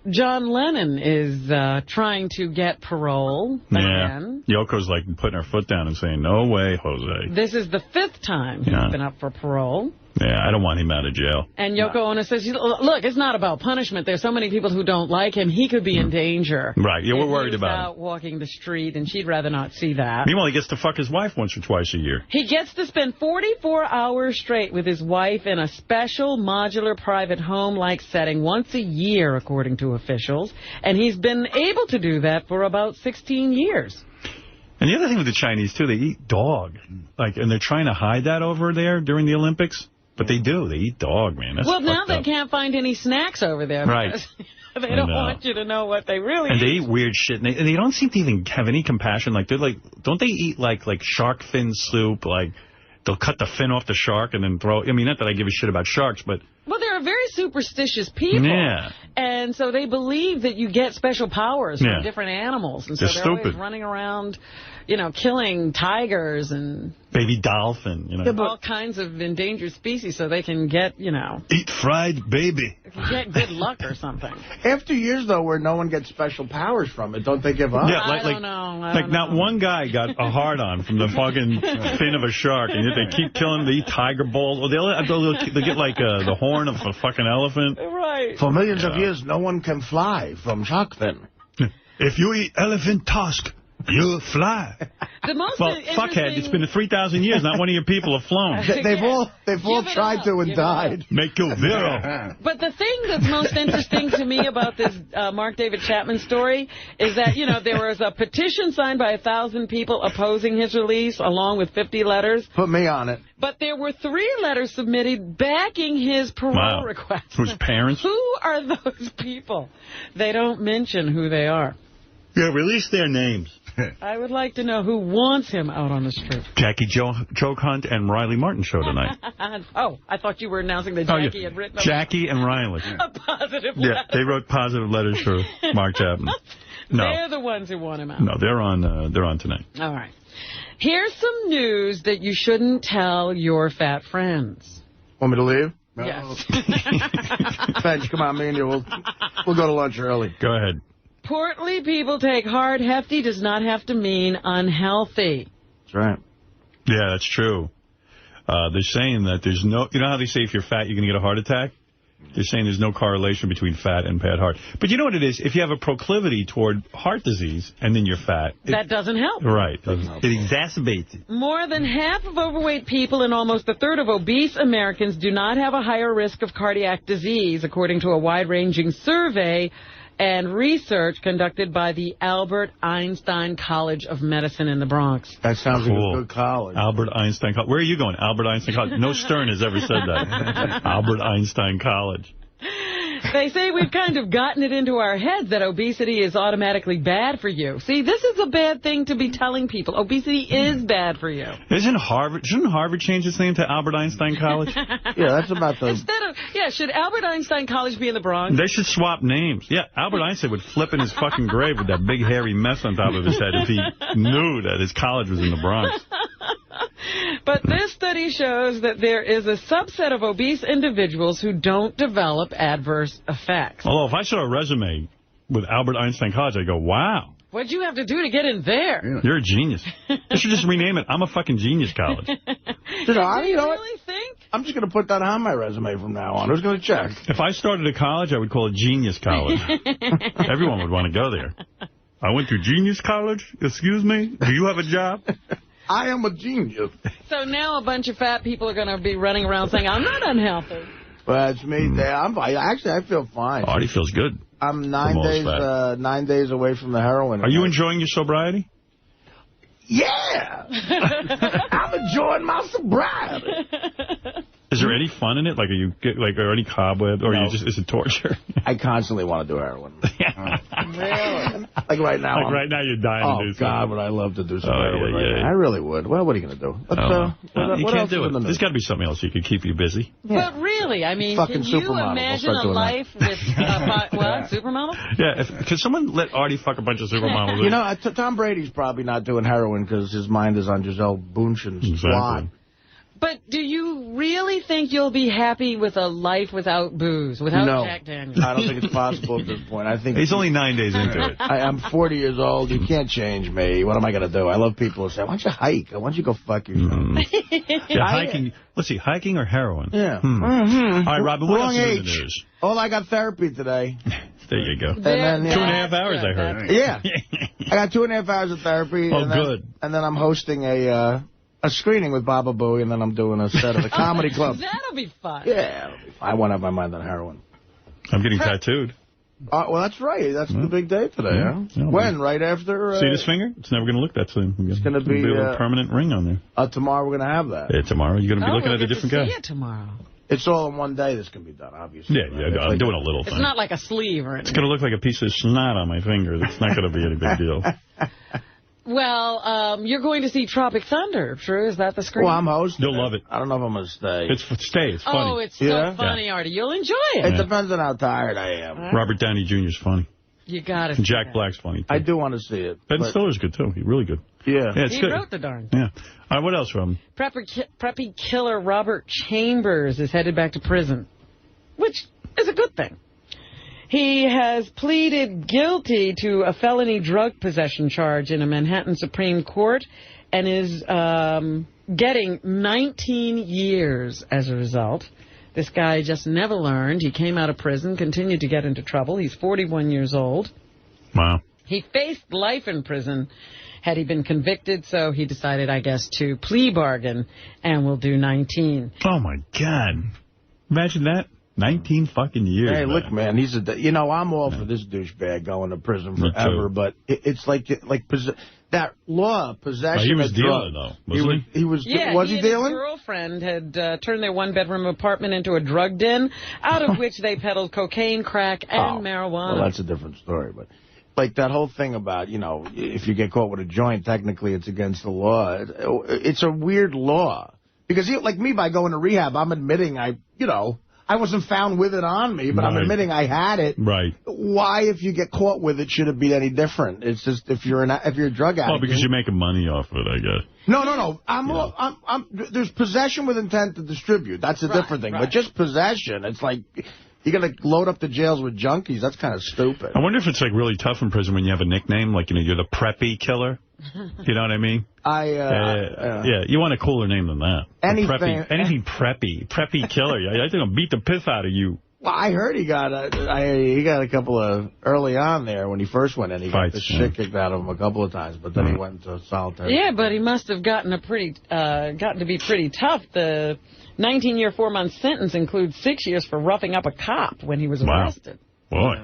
John Lennon is trying to get parole again. Yoko's like putting her foot down and saying, no way, Jose. This is the 5th time he's been up for parole. Yeah, I don't want him out of jail. And Yoko Ono says, look, it's not about punishment. There's so many people who don't like him. He could be in danger. Right, yeah, we're worried about him. Out walking the street, and she'd rather not see that. Meanwhile, he gets to fuck his wife once or twice a year. He gets to spend 44 hours straight with his wife in a special modular private home-like setting once a year, according to officials. And he's been able to do that for about 16 years. And the other thing with the Chinese, too, they eat dog. And they're trying to hide that over there during the Olympics. But they do. They eat dog, man. That's now they can't find any snacks over there. Right. They don't want you to know what they really eat. And they eat weird shit. And they don't seem to even have any compassion. Don't they eat like shark fin soup? Like, they'll cut the fin off the shark and then throw. I mean, not that I give a shit about sharks, but. Well, they're very superstitious people. Yeah. And so they believe that you get special powers from different animals. And so they're always running around, killing tigers and... baby dolphin, all kinds of endangered species so they can get, eat fried baby. Get good luck or something. After years, though, where no one gets special powers from it, don't they give up? Yeah, I don't know. Not one guy got a hard-on from the fucking fin of a shark, and yet they keep killing, they eat tiger balls. Or they'll get, the horn of a fucking elephant. Right. For millions of years, no one can fly from shark fin. If you eat elephant tusk, you'll fly. Fuckhead, it's been 3,000 years. Not one of your people have flown. They've all tried to and died. Make you zero. But the thing that's most interesting to me about this Mark David Chapman story is that, there was a petition signed by 1,000 people opposing his release, along with 50 letters. Put me on it. But there were 3 letters submitted backing his parole request. Whose parents? Who are those people? They don't mention who they are. Yeah, release their names. I would like to know who wants him out on the street. Jackie Joke Hunt and Riley Martin show tonight. Oh, I thought you were announcing that Jackie had written Jackie and Riley. A positive letter. Yeah, they wrote positive letters for Mark Chapman. No. They're the ones who want him out. No, they're on tonight. All right. Here's some news that you shouldn't tell your fat friends. Want me to leave? Yes. Benj, come on, me and you. We'll go to lunch early. Go ahead. Portly people take hard. Hefty does not have to mean unhealthy. That's right. Yeah, that's true. They're saying that there's no... You know how they say if you're fat, you're going to get a heart attack? They're saying there's no correlation between fat and bad heart. But you know what it is? If you have a proclivity toward heart disease and then you're fat... That doesn't help. Right. It exacerbates it. More than half of overweight people and almost a third of obese Americans do not have a higher risk of cardiac disease, according to a wide-ranging survey and research conducted by the Albert Einstein College of Medicine in the Bronx. That sounds like a good college. Albert Einstein College. Where are you going? Albert Einstein College. No Stern has ever said that. Albert Einstein College. They say we've kind of gotten it into our heads that obesity is automatically bad for you. See, this is a bad thing to be telling people. Obesity is bad for you. Shouldn't Harvard change its name to Albert Einstein College? Yeah, that's about the... should Albert Einstein College be in the Bronx? They should swap names. Yeah, Albert Einstein would flip in his fucking grave with that big hairy mess on top of his head if he knew that his college was in the Bronx. But this study shows that there is a subset of obese individuals who don't develop adverse effects. Although if I saw a resume with Albert Einstein College, I'd go, wow. What'd you have to do to get in there? You're a genius. They should just rename it. I'm a fucking genius college. Do you really think? I'm just going to put that on my resume from now on. Who's going to check? If I started a college, I would call it Genius College. Everyone would want to go there. I went to Genius College? Excuse me? Do you have a job? I am a genius. So now a bunch of fat people are going to be running around saying, I'm not unhealthy. Well, it's me. Actually, I feel fine. Artie feels good. I'm 9 days away from the heroin. Are you enjoying your sobriety? Yeah. I'm enjoying my sobriety. Is there any fun in it? Like, are any cobwebs, or is it torture? I constantly want to do heroin. Really? Like right now. Like right now, you're dying to do something. Oh God, would I love to do some heroin right now. I really would. Well, what are you going to do? You can't do it. There's got to be something else you could keep you busy. Yeah. But really, I mean, can you imagine a life with supermodel? Yeah, could someone let Artie fuck a bunch of supermodels? You know, Tom Brady's probably not doing heroin because his mind is on Gisele Bündchen's squad. But do you really think you'll be happy with a life without booze, without Jack Daniels? I don't think it's possible at this point. I think he's only 9 days into it. I'm 40 years old. You can't change me. What am I going to do? I love people who say, why don't you hike? Why don't you go fuck yourself? Yeah, hiking. Let's see, hiking or heroin? Yeah. All right, Robin, what else is in the news? Oh, I got therapy today. There you go. And then, 2.5 hours, I heard. Yeah. I got 2.5 hours of therapy. Oh, good. And then I'm hosting a screening with Baba Booey, and then I'm doing a set at the Comedy Club. That'll be fun. Yeah, I won't have my mind on heroin. I'm getting tattooed. Well, that's right. That's the big day today, huh? When? Right after? See this finger? It's never going to look that slim. It's going to be a little permanent ring on there. Tomorrow we're going to have that. Yeah, tomorrow. You're going to be looking at a different guy. See it tomorrow. It's all in one day this can be done, obviously. Yeah, right? I'm doing a little thing. It's not like a sleeve or anything. It's going to look like a piece of snot on my finger. It's not going to be any big deal. Well, you're going to see Tropic Thunder, true? Is that the screen? Well, I'm hosting. You'll love it. I don't know if I'm going to stay. Stay. It's funny. Oh, it's so funny, Artie. You'll enjoy it. It depends on how tired I am. Robert Downey Jr. is funny. You got it. Jack Black's funny, too. I do want to see it. Ben Stiller's good, too. He's really good. Yeah. It's he good. wrote the darn. Yeah. All right, what else, Robin? Preppy killer Robert Chambers is headed back to prison, which is a good thing. He has pleaded guilty to a felony drug possession charge in a Manhattan Supreme Court and is getting 19 years as a result. This guy just never learned. He came out of prison, continued to get into trouble. He's 41 years old. Wow. He faced life in prison had he been convicted, so he decided, I guess, to plea bargain and will do 19. Oh, my God. Imagine that. 19 fucking years. Hey, look, man, he's I'm all for this douchebag going to prison forever, but it's like that law, possession. He was of dealing, drugs. though, wasn't he? He was Yeah, was he dealing? His girlfriend had turned their one-bedroom apartment into a drug den, out of which they peddled cocaine, crack, and marijuana. Well, that's a different story, but like that whole thing about, if you get caught with a joint, technically it's against the law. It's a weird law. Because, like me, by going to rehab, I'm admitting I wasn't found with it on me, but I'm admitting I had it. Right. Why, if you get caught with it, should it be any different? It's just if you're a drug addict. Well, because you're making money off of it, I guess. No. There's possession with intent to distribute. That's a different thing. But just possession, it's like you're going to load up the jails with junkies. That's kind of stupid. I wonder if it's like really tough in prison when you have a nickname, like you're the preppy killer. You know what I mean? Yeah, you want a cooler name than that. Anything preppy killer. I think I'll beat the piss out of you. Well, I heard he got a couple of early on there when he first went in. He got the shit kicked out of him a couple of times, but then he went into solitary. Yeah, but he must have gotten to be pretty tough. The 19-year, 4-month sentence includes 6 years for roughing up a cop when he was arrested. Boy.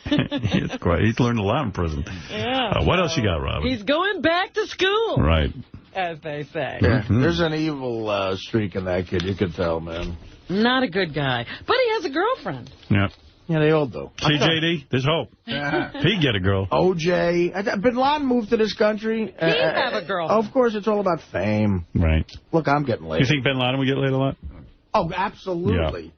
He's learned a lot in prison. Yeah. What else you got, Robin? He's going back to school. Right. As they say. Yeah. There's an evil streak in that kid. You could tell, man. Not a good guy. But he has a girlfriend. Yeah. Yeah, they all do. See, JD, there's hope. He'd get a girl. OJ. Bin Laden moved to this country. He'd have a girlfriend. Of course, it's all about fame. Right. Look, I'm getting laid. You think Bin Laden would get laid a lot? Oh, absolutely. Yeah.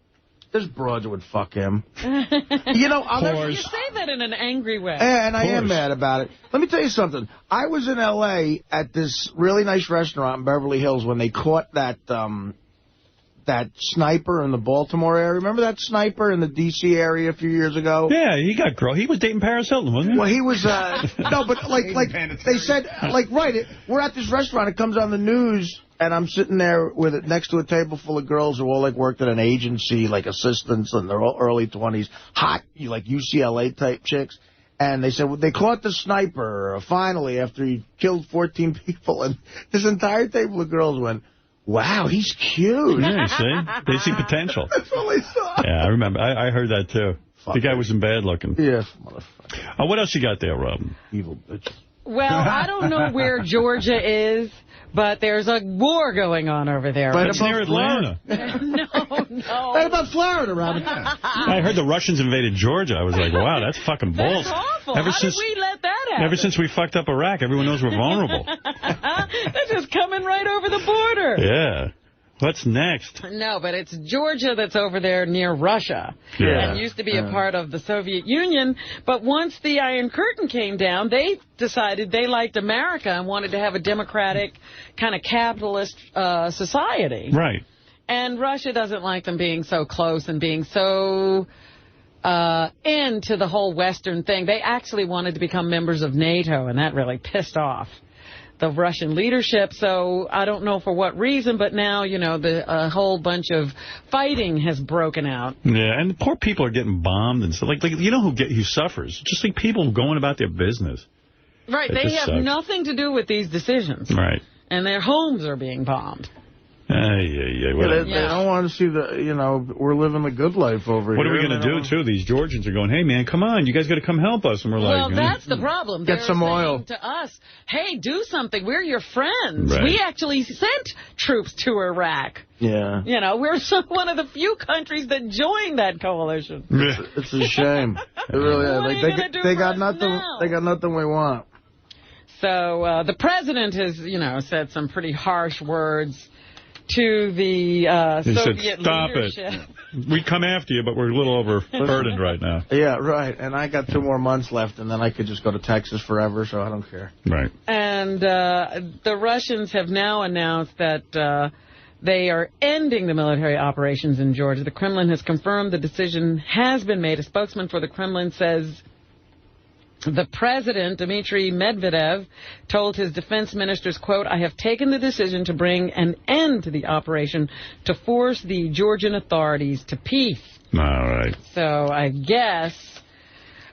There's broads that would fuck him. You say that in an angry way. And I am mad about it. Let me tell you something. I was in L.A. at this really nice restaurant in Beverly Hills when they caught that sniper in the Baltimore area. Remember that sniper in the D.C. area a few years ago? Yeah, he got girl. He was dating Paris Hilton, wasn't he? Well, he was, no, but like they said, we're at this restaurant. It comes on the news. And I'm sitting there with it next to a table full of girls who all worked at an agency, like assistants in their early 20s, hot, like UCLA type chicks. And they said, well, they caught the sniper finally after he killed 14 people. And this entire table of girls went, wow, he's cute. Yeah, you see? They see potential. That's all they saw. Yeah, I remember. I heard that, too. The guy wasn't bad looking. Yes, motherfucker. What else you got there, Robin? Evil bitch. Well, I don't know where Georgia is, but there's a war going on over there. Right above near Atlanta. No. Right about Florida, Robin. I heard the Russians invaded Georgia. I was like, wow, that's fucking balls. That's awful. How did we let that happen? Ever since we fucked up Iraq, everyone knows we're vulnerable. They're just coming right over the border. Yeah. What's next? No, but it's Georgia that's over there near Russia. Yeah. And used to be a part of the Soviet Union. But once the Iron Curtain came down, they decided they liked America and wanted to have a democratic, kind of capitalist society. Right. And Russia doesn't like them being so close and being so into the whole Western thing. They actually wanted to become members of NATO, and that really pissed off the Russian leadership. So I don't know for what reason, but now, you know, a whole bunch of fighting has broken out. Yeah, and poor people are getting bombed and stuff. Like you know who suffers? Just like people going about their business. Right, they have nothing to do with these decisions. Right. And their homes are being bombed. They don't want to see we're living the good life over here. What are we going to do, too? These Georgians are going, hey, man, come on, you guys got to come help us. And we're well, that's the problem. Get some oil. To us, hey, do something. We're your friends. Right. We actually sent troops to Iraq. Yeah. You know, we're one of the few countries that joined that coalition. It's a shame. It really is. They got nothing. Now? They got nothing we want. So the president has, said some pretty harsh words to the Soviet leadership. Stop it. We come after you, but we're a little overburdened right now. Yeah, right. And I got 2 more months left, and then I could just go to Texas forever, so I don't care. Right. And the Russians have now announced that they are ending the military operations in Georgia. The Kremlin has confirmed the decision has been made. A spokesman for the Kremlin says the president, Dmitry Medvedev, told his defense ministers, quote, I have taken the decision to bring an end to the operation to force the Georgian authorities to peace. All right. So I guess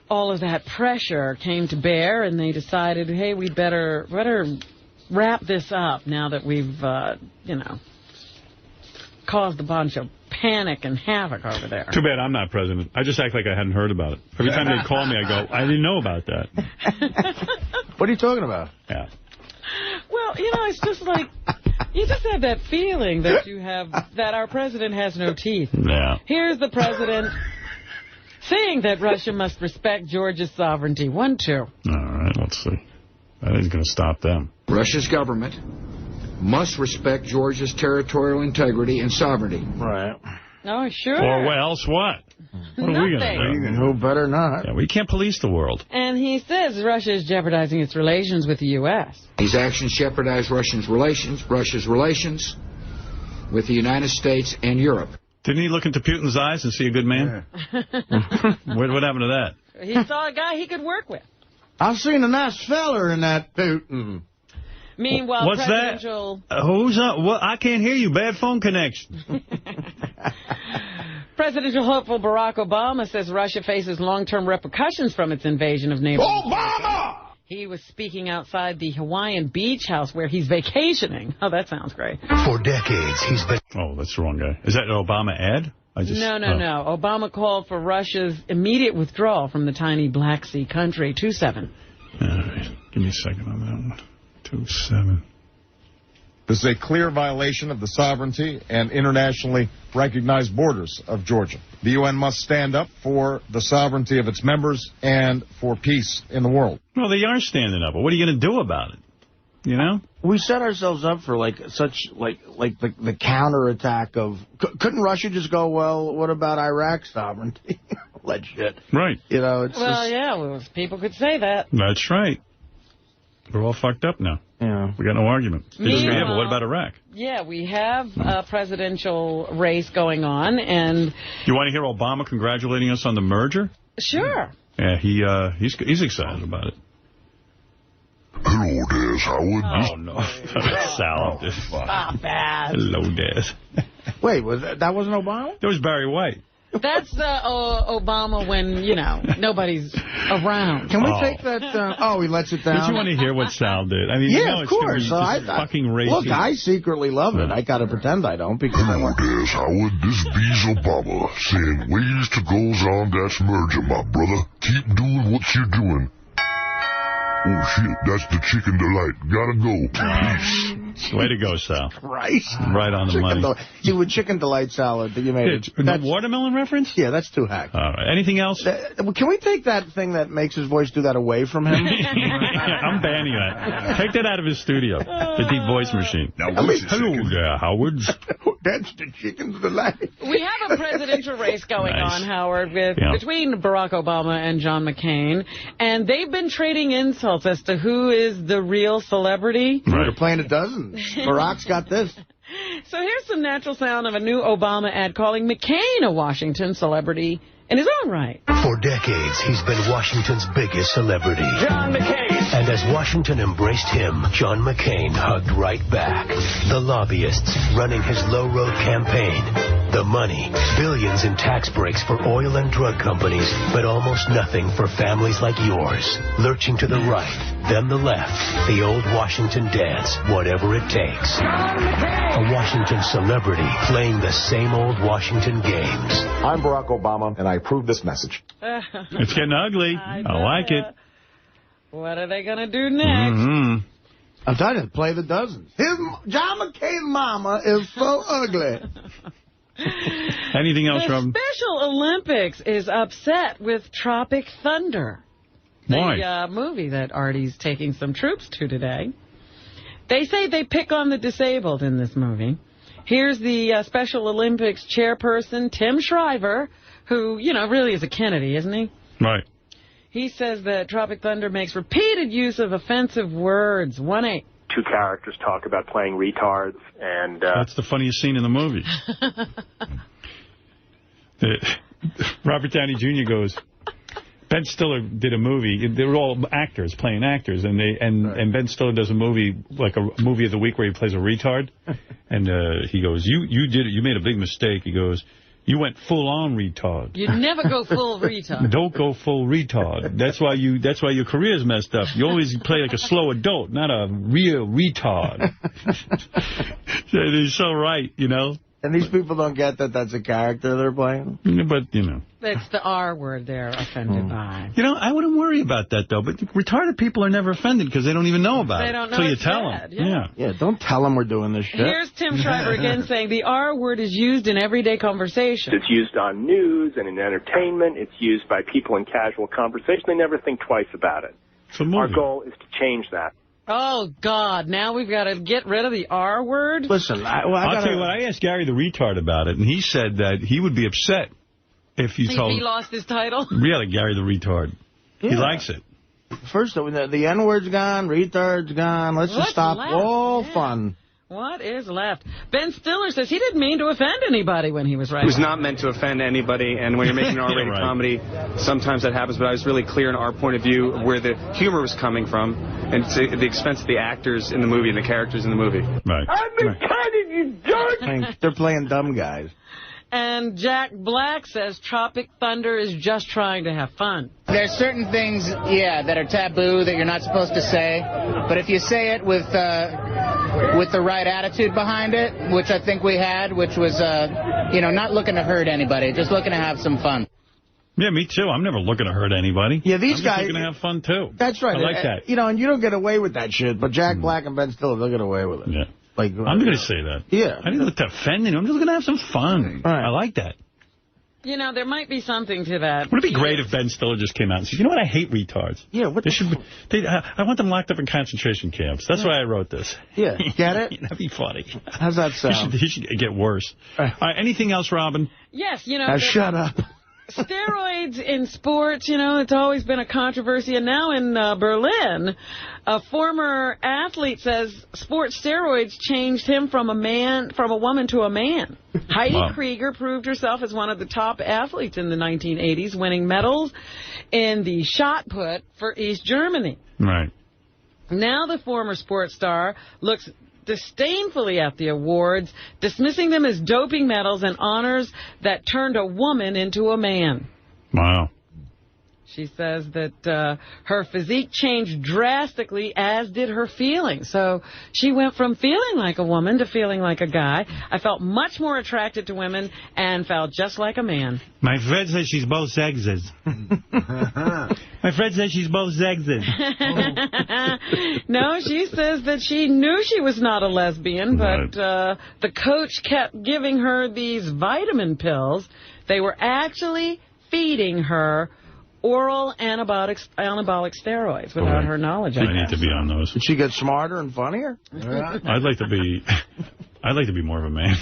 all of that pressure came to bear, and they decided, hey, we better wrap this up now that we've, caused a bunch of panic and havoc over there. Too bad I'm not president. I just act like I hadn't heard about it. Every time they call me, I go, I didn't know about that. What are you talking about? Yeah. Well, it's just like, you just have that feeling that our president has no teeth. Yeah. Here's the president saying that Russia must respect Georgia's sovereignty. 1, 2. All right, let's see. That ain't going to stop them. Russia's government must respect Georgia's territorial integrity and sovereignty. Right. Oh, sure. Or else what? What are we going to do? Who better not? Yeah, we can't police the world. And he says Russia is jeopardizing its relations with the U.S. These actions jeopardize Russia's relations with the United States and Europe. Didn't he look into Putin's eyes and see a good man? Yeah. What happened to that? He saw a guy he could work with. I've seen a nice feller in that Putin. Meanwhile, what's presidential... that? Who's on? What? I can't hear you. Bad phone connection. Presidential hopeful Barack Obama says Russia faces long-term repercussions from its invasion of neighboring Obama! He was speaking outside the Hawaiian beach house where he's vacationing. Oh, that sounds great. For decades, he's been... Oh, that's the wrong guy. Is that an Obama ad? No. Obama called for Russia's immediate withdrawal from the tiny Black Sea country. 2-7. All right. Give me a second on that one. 2-7. This is a clear violation of the sovereignty and internationally recognized borders of Georgia. The UN must stand up for the sovereignty of its members and for peace in the world. Well, they are standing up. But what are you going to do about it? You know? We set ourselves up for the counterattack of... Couldn't Russia just go, well, what about Iraq's sovereignty? Legit. Right. People could say that. That's right. We're all fucked up now. Yeah. We got no argument. But what about Iraq? Yeah, we have a presidential race going on, and... You want to hear Obama congratulating us on the merger? Sure. Yeah, he's excited about it. Hello, Des Howard. Oh, no. Sal. Stop that. Hello, Des. Wait, that wasn't Obama? That was Barry White. That's Obama when, nobody's around. Can we take that? He lets it down. Did you want to hear what Sal did? I mean, of course. Fucking racist. Look, I secretly love it. I got to pretend I don't. Because Hello, Des Howard. This be's Obama saying ways to goes on that's merger, my brother. Keep doing what you're doing. Oh, shit, that's the Chicken Delight. Gotta go. Peace. Way to go, Sal. Christ. Right on the money. See, with Chicken Delight salad that you made. The watermelon reference? Yeah, that's too hack. All right. Anything else? Can we take that thing that makes his voice do that away from him? I'm banning that. Take that out of his studio. The deep voice machine. Now, hello there, Howards. That's the chicken delight. We have a presidential race going on, Howard, between Barack Obama and John McCain, and they've been trading insults as to who is the real celebrity. Right. They're playing a dozen. Barack's got this. So here's some natural sound of a new Obama ad calling McCain a Washington celebrity in his own right. For decades, he's been Washington's biggest celebrity. John McCain. And as Washington embraced him, John McCain hugged right back. The lobbyists running his low road campaign. The money, billions in tax breaks for oil and drug companies, but almost nothing for families like yours. Lurching to the right, then the left. The old Washington dance, whatever it takes. A Washington celebrity playing the same old Washington games. I'm Barack Obama, and I approve this message. It's getting ugly. I like it. What are they going to do next? I'm telling you, play the dozens. John McCain's mama is so ugly. Anything else, Robin? The Special Olympics is upset with Tropic Thunder. Why? The movie that Artie's taking some troops to today. They say they pick on the disabled in this movie. Here's the Special Olympics chairperson, Tim Shriver, who, you know, really is a Kennedy, isn't he? Right. He says that Tropic Thunder makes repeated use of offensive words. 1-8. Two characters talk about playing retards, and... That's the funniest scene in the movie. Robert Downey Jr. goes... Ben Stiller did a movie. They were all actors playing actors, and Ben Stiller does a movie, like a movie of the week, where he plays a retard. And he goes, "You did it. You made a big mistake." He goes, "You went full on retard. You never go full retard. Don't go full retard. That's why your career's messed up. You always play like a slow adult, not a real retard." He's so right, you know. And these people don't get that that's a character they're playing? But, you know. It's the R word they're offended by. You know, I wouldn't worry about that, though. But retarded people are never offended because they don't even know about it. They don't know until you it's tell bad, them. Yeah, don't tell them we're doing this shit. Here's Tim Shriver again saying the R word is used in everyday conversation. It's used on news and in entertainment. It's used by people in casual conversation. They never think twice about it. Our goal is to change that. Oh, God. Now we've got to get rid of the R word? Listen, I'll tell you what. I asked Gary the retard about it, and he said that he would be upset if you told... He lost his title? Really, Gary the retard. Yeah. He likes it. First, the N-word's gone, retard's gone. Let's just stop all fun. What is left? Ben Stiller says he didn't mean to offend anybody when he was writing. It was not meant to offend anybody, and when you're making an R-rated comedy, sometimes that happens, but I was really clear in our point of view where the humor was coming from, and to the expense of the actors in the movie and the characters in the movie. Right. I've been telling you, George! They're playing dumb guys. And Jack Black says Tropic Thunder is just trying to have fun. There's certain things, that are taboo that you're not supposed to say, but if you say it with the right attitude behind it, which I think we had, which was, not looking to hurt anybody, just looking to have some fun. Yeah, me too. I'm never looking to hurt anybody. Yeah, these I'm guys... looking to have fun, too. That's right. I like that. And you don't get away with that shit, but Jack Black and Ben Stiller, they'll get away with it. Yeah. Like, I'm going to say that. Yeah. I didn't look to offend anyone. I'm just going to have some fun. Right. I like that. You know, there might be something to that. Would it be great if Ben Stiller just came out and said, "You know what? I hate retards. Yeah, what they should be, I want them locked up in concentration camps." That's why I wrote this. Yeah, get it? That'd be funny. How's that sound? He should get worse. All right, anything else, Robin? Yes, you know. Shut up. Steroids in sports, it's always been a controversy. And now in Berlin, a former athlete says sports steroids changed him from a woman to a man. Heidi Krieger proved herself as one of the top athletes in the 1980s, winning medals in the shot put for East Germany. Right. Now the former sports star looks disdainfully at the awards, dismissing them as doping medals and honors that turned a woman into a man. Wow. She says that her physique changed drastically, as did her feelings. So she went from feeling like a woman to feeling like a guy. I felt much more attracted to women and felt just like a man. My friend says she's both sexes. My friend says she's both sexes. No, she says that she knew she was not a lesbian, but the coach kept giving her these vitamin pills. They were actually feeding her oral anabolic steroids without her knowledge. I need to be on those. Did she get smarter and funnier? I'd like to be... I'd like to be more of a man.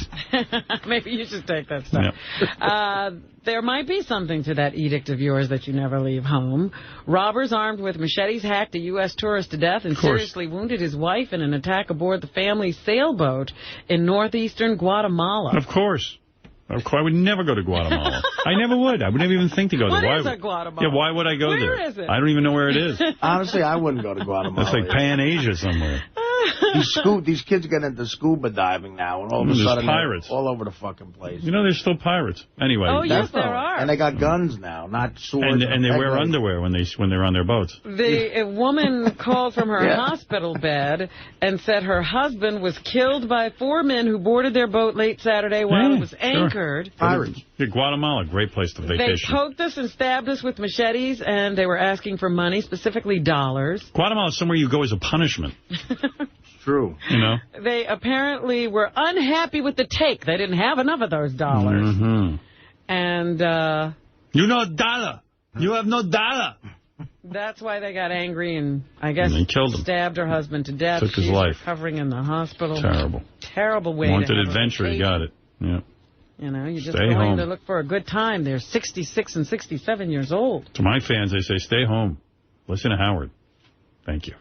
Maybe you should take that stuff. Yeah. There might be something to that edict of yours that you never leave home. Robbers armed with machetes hacked a U.S. tourist to death and seriously wounded his wife in an attack aboard the family's sailboat in northeastern Guatemala. Of course. I would never go to Guatemala. I never would. I would never even think to go there. What is Guatemala? Yeah, why would I go there? Where is it? I don't even know where it is. Honestly, I wouldn't go to Guatemala. It's like Pan-Asia somewhere. These kids get into scuba diving now, and all of a sudden pirates all over the fucking place. You know, there's still pirates. Anyway. Oh, yes, there are. And they got guns now, not swords. And they wear underwear when they're on their boats. A woman called from her hospital bed and said her husband was killed by 4 men who boarded their boat late Saturday while it was anchored. Pirates. Yeah, Guatemala, great place to vacation. They poked us and stabbed us with machetes, and they were asking for money, specifically dollars. Guatemala is somewhere you go as a punishment. True. You know? They apparently were unhappy with the take. They didn't have enough of those dollars. Mm-hmm. And, you know dollar. You have no dollar. That's why they got angry and, I guess, killed him. Stabbed her husband to death. Took his life. Recovering in the hospital. Terrible. Terrible way Wanted to have adventure, he got it. Yeah. You know, you're just Stay going home. to look for a good time. They're 66 and 67 years old. To my fans, they say, stay home. Listen to Howard. Thank you.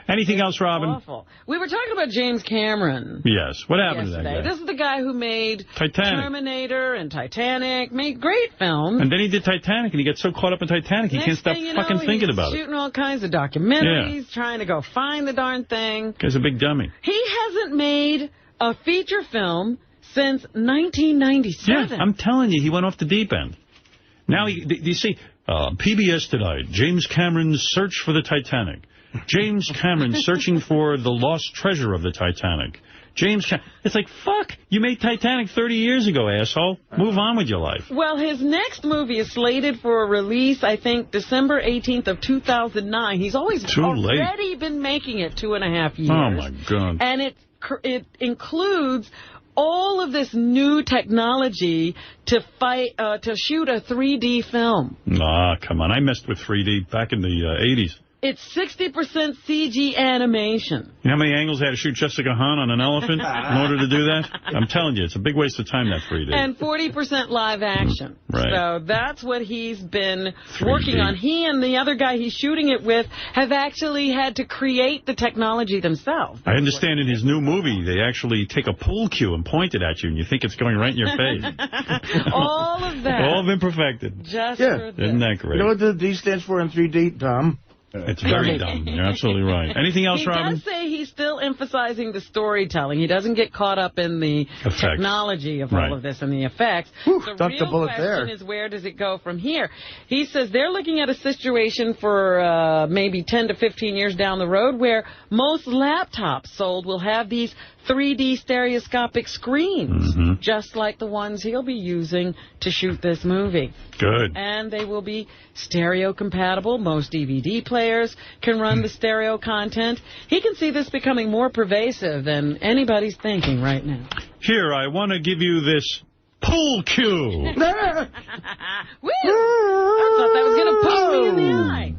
Anything else, Robin? Awful. We were talking about James Cameron. Yes. What happened to that guy? This is the guy who made Titanic. Terminator and Titanic, made great films. And then he did Titanic, and he gets so caught up in Titanic, he can't stop fucking thinking about it. He's shooting all kinds of documentaries, trying to go find the darn thing. Guy's a big dummy. He hasn't made a feature film since 1997. Yeah, I'm telling you, he went off the deep end. Now, you see, PBS tonight, James Cameron's search for the Titanic. James Cameron searching for the lost treasure of the Titanic. It's like, fuck, you made Titanic 30 years ago, asshole. Move on with your life. Well, his next movie is slated for a release, I think, December 18th of 2009. He's already been making it 2.5 years. Oh, my God. And it includes all of this new technology to shoot a 3D film. Ah, come on. I messed with 3D back in the 80s. It's 60% CG animation. You know how many angles they had to shoot Jessica Hahn on an elephant in order to do that? I'm telling you, it's a big waste of time, that 3D. And 40% live action. Right. So that's what he's been working on. He and the other guy he's shooting it with have actually had to create the technology themselves. I understand in his new movie, they actually take a pool cue and point it at you, and you think it's going right in your face. All of that. All been perfected. Just for this. Isn't that great? You know what the D stands for in 3D, Tom? It's very dumb. You're absolutely right. Anything else, Robin? He does say he's still emphasizing the storytelling. He doesn't get caught up in the technology of all of this and the effects. The real question is, where does it go from here? He says they're looking at a situation for maybe 10 to 15 years down the road where most laptops sold will have these 3D stereoscopic screens, just like the ones he'll be using to shoot this movie. Good. And they will be stereo compatible. Most DVD players can run the stereo content. He can see this becoming more pervasive than anybody's thinking right now. Here, I want to give you this pool cue. Woo! I thought that was going to poke me in the eye.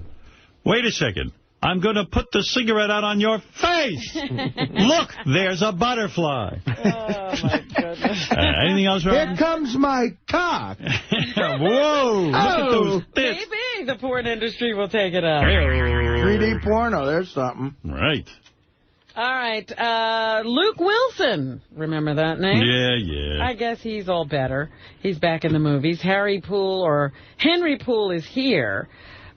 Wait a second. I'm going to put the cigarette out on your face. Look, there's a butterfly. Oh, my goodness. Anything else, Robin? Here comes my cock. Whoa. Look at those tits. Maybe the porn industry will take it up. 3D porno, there's something. Right. All right. Luke Wilson. Remember that name? Yeah. I guess he's all better. He's back in the movies. Henry Poole is Here.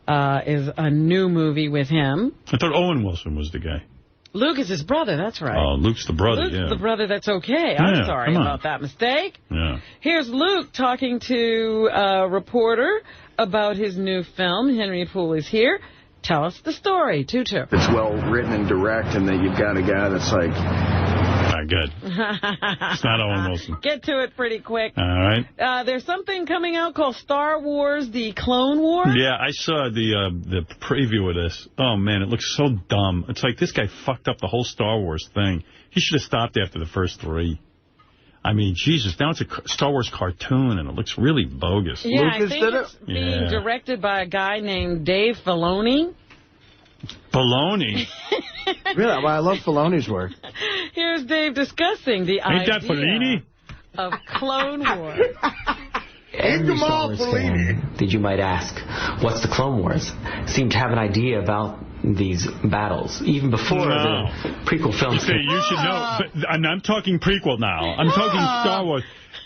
Is a new movie with him. I thought Owen Wilson was the guy. Luke is his brother, that's right. Oh, Luke's the brother, Luke's the brother that's okay. I'm sorry about that mistake. Yeah. Here's Luke talking to a reporter about his new film, Henry Poole is Here. Tell us the story, Tutu. It's well written and direct, and that you've got a guy that's like... Good. It's not Owen Wilson. Get to it pretty quick. All right. There's something coming out called Star Wars, The Clone Wars. Yeah, I saw the preview of this. Oh, man, it looks so dumb. It's like this guy fucked up the whole Star Wars thing. He should have stopped after the first 3. I mean, Jesus, now it's a Star Wars cartoon, and it looks really bogus. Yeah, Lucas I think it's being directed by a guy named Dave Filoni. Filoni? Really? Well, I love Filoni's work. Here's here's Dave discussing the idea of Clone Wars. Every Star Wars fan, that you might ask, what's the Clone Wars? Seem to have an idea about these battles, even before the prequel films. See, you should know. But I'm talking prequel now. I'm talking Star Wars.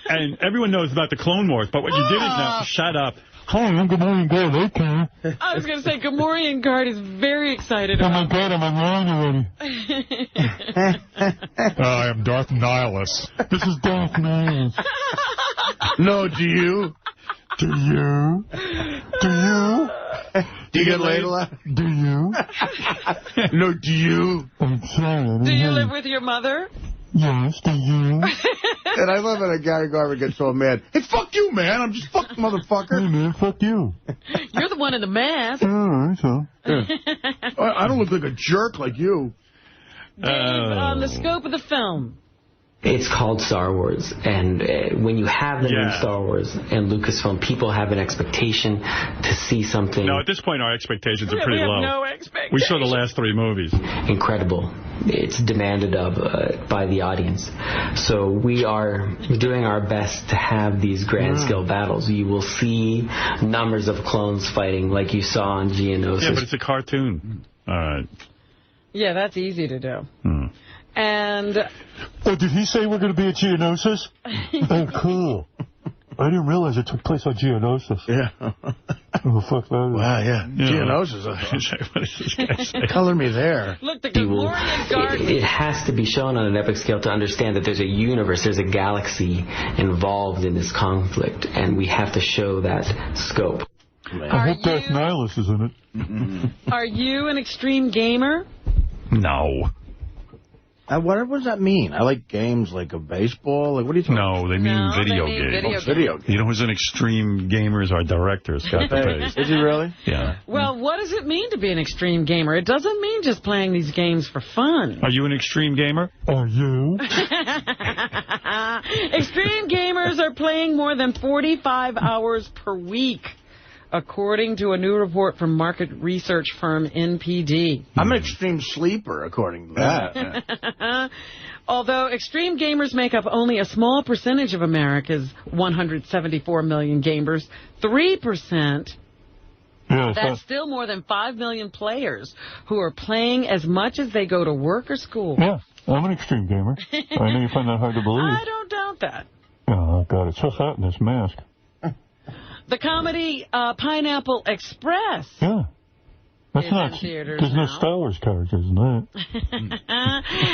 And everyone knows about the Clone Wars, but what you didn't know... Shut up. Hi, I'm Gamorrean Guard. Okay. I was going to say, Gamorrean Guard is very excited. Oh, my God, I'm online already. I am Darth Nihilus. This is Darth Nihilus. No, do you? Do you? Do you? Do you get laid a lot? Do you? No, do you? I'm sorry. Do you live with your mother? Yes, do you? And I love it when Gary Garver gets so mad. Hey, fuck you, man. I'm just fucking motherfucker. Hey, man, fuck you. You're the one in the mask. All right, so. Yeah. I don't look like a jerk like you. Dave, on the scope of the film. It's called Star Wars, and when you have the name Star Wars and Lucasfilm, people have an expectation to see something. No, at this point, our expectations are pretty low. No expectations. We saw the last 3 movies. Incredible. It's demanded of by the audience. So we are doing our best to have these grand-scale battles. You will see numbers of clones fighting like you saw on Geonosis. Yeah, but it's a cartoon. All right. Yeah, that's easy to do. And... Oh, did he say we're going to be at Geonosis? Oh, cool. I didn't realize it took place on Geonosis. Yeah. Oh, fuck that. Wow, yeah. Geonosis. What is this guy saying? Color me there. Look, the Gamorrean Guard... It has to be shown on an epic scale to understand that there's a universe, there's a galaxy involved in this conflict, and we have to show that scope. I hope Darth Nihilus is in it. Are you an extreme gamer? No. What does that mean? I like games like a baseball. Like, what are you talking about? No, they mean video games. Video games. You know who's an extreme gamer is our director, Scott DePace. Is he really? Yeah. Well, what does it mean to be an extreme gamer? It doesn't mean just playing these games for fun. Are you an extreme gamer? Are you? Extreme gamers are playing more than 45 hours per week, according to a new report from market research firm NPD. I'm an extreme sleeper, according to that. Although extreme gamers make up only a small percentage of America's 174 million gamers, 3%, that's still more than 5 million players who are playing as much as they go to work or school. Yeah, I'm an extreme gamer. I know you find that hard to believe. I don't doubt that. Oh, God, it's so hot in this mask. The comedy Pineapple Express. Yeah. That's not, there's no Star Wars characters in that.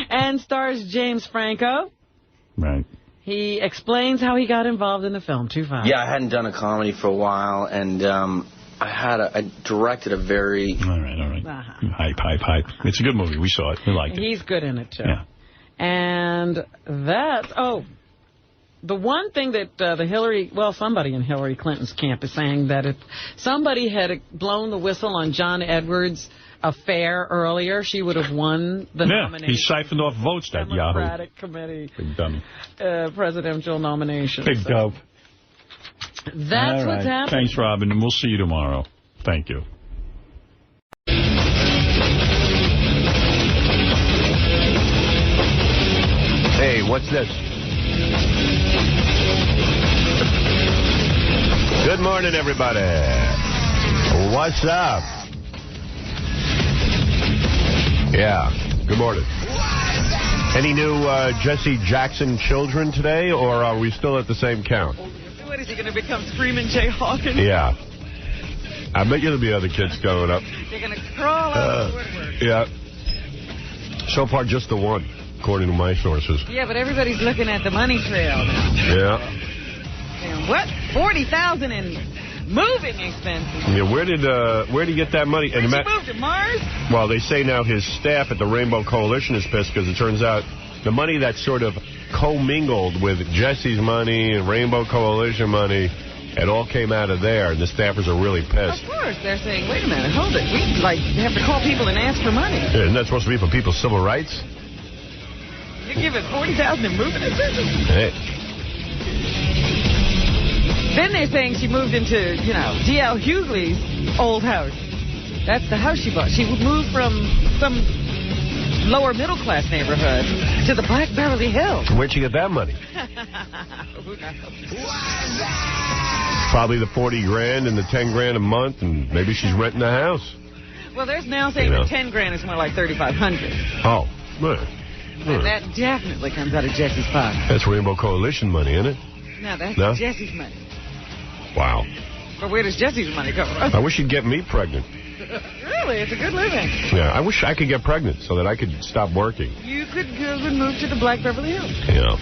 And stars James Franco. Right. He explains how he got involved in the film. 2-5. Yeah, I hadn't done a comedy for a while, and I directed a very... All right. Hype. It's a good movie. We saw it. We liked it. He's good in it, too. Yeah. And that's... Oh, the one thing that somebody in Hillary Clinton's camp is saying that if somebody had blown the whistle on John Edwards' affair earlier, she would have won the nomination. He siphoned off votes, that Yahoo. Democratic Committee. Big dummy. Presidential nomination. Big dope. That's what's happening. Thanks, Robin, and we'll see you tomorrow. Thank you. Hey, what's this? Good morning, everybody. What's up? Yeah, good morning. Any new Jesse Jackson children today, or are we still at the same count? What, is he going to become Screaming Jay Hawkins? Yeah. I bet you there'll be other kids coming up. They're going to crawl out of the woodwork. Yeah. So far, just the one, according to my sources. Yeah, but everybody's looking at the money trail now. Yeah. And what? $40,000 in moving expenses. Yeah, where did he get that money? Did he move to Mars? Well, they say now his staff at the Rainbow Coalition is pissed because it turns out the money that sort of commingled with Jesse's money and Rainbow Coalition money, it all came out of there, and the staffers are really pissed. Of course. They're saying, wait a minute, hold it. We have to call people and ask for money. Yeah, isn't that supposed to be for people's civil rights? You give us $40,000 in moving expenses? Hey. Then they're saying she moved into, D.L. Hughley's old house. That's the house she bought. She moved from some lower middle class neighborhoods to the Black Beverly Hills. Where'd she get that money? Who knows? Probably the 40 grand and the 10 grand a month, and maybe she's renting a house. Well, there's now saying that 10 grand is more like $3,500. Oh, right. And that definitely comes out of Jesse's pocket. That's Rainbow Coalition money, isn't it? No, that's Jesse's money. Wow. But where does Jesse's money come from? I wish you'd get me pregnant. Really? It's a good living. Yeah, I wish I could get pregnant so that I could stop working. You could go and move to the Black Beverly Hills. Yeah.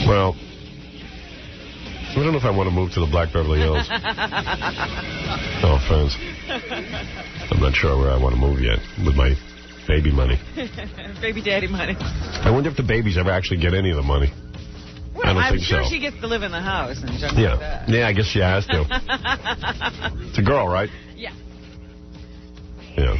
Well, I don't know if I want to move to the Black Beverly Hills. No offense. I'm not sure where I want to move yet with my baby money. Baby daddy money. I wonder if the babies ever actually get any of the money. Well, I don't think I'm sure so. she gets to live in the house and junk like that. Yeah, I guess she has to. It's a girl, right? Yeah. Yeah.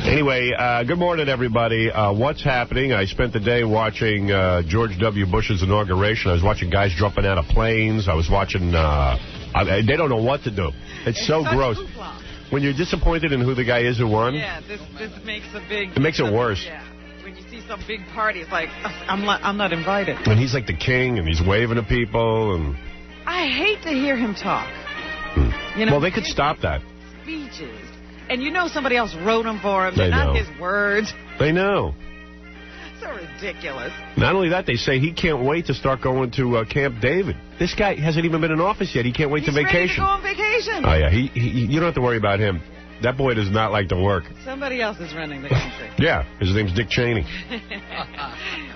Anyway, good morning, everybody. What's happening? I spent the day watching George W. Bush's inauguration. I was watching guys jumping out of planes. I was watching... they don't know what to do. It's so gross. When you're disappointed in who the guy is who won... Yeah, this makes a big... It makes it worse. Yeah. When you see some big party, it's like, I'm not invited. And he's like the king, and he's waving to people, and... I hate to hear him talk. You know, well, they could stop that. Speeches. And you know somebody else wrote them for him. They They're not know. his words. They know. So ridiculous. Not only that, they say he can't wait to start going to Camp David. This guy hasn't even been in office yet. He can't wait to vacation. He's ready to go on vacation. Oh, yeah. You don't have to worry about him. That boy does not like to work. Somebody else is running the country. Yeah. His name's Dick Cheney.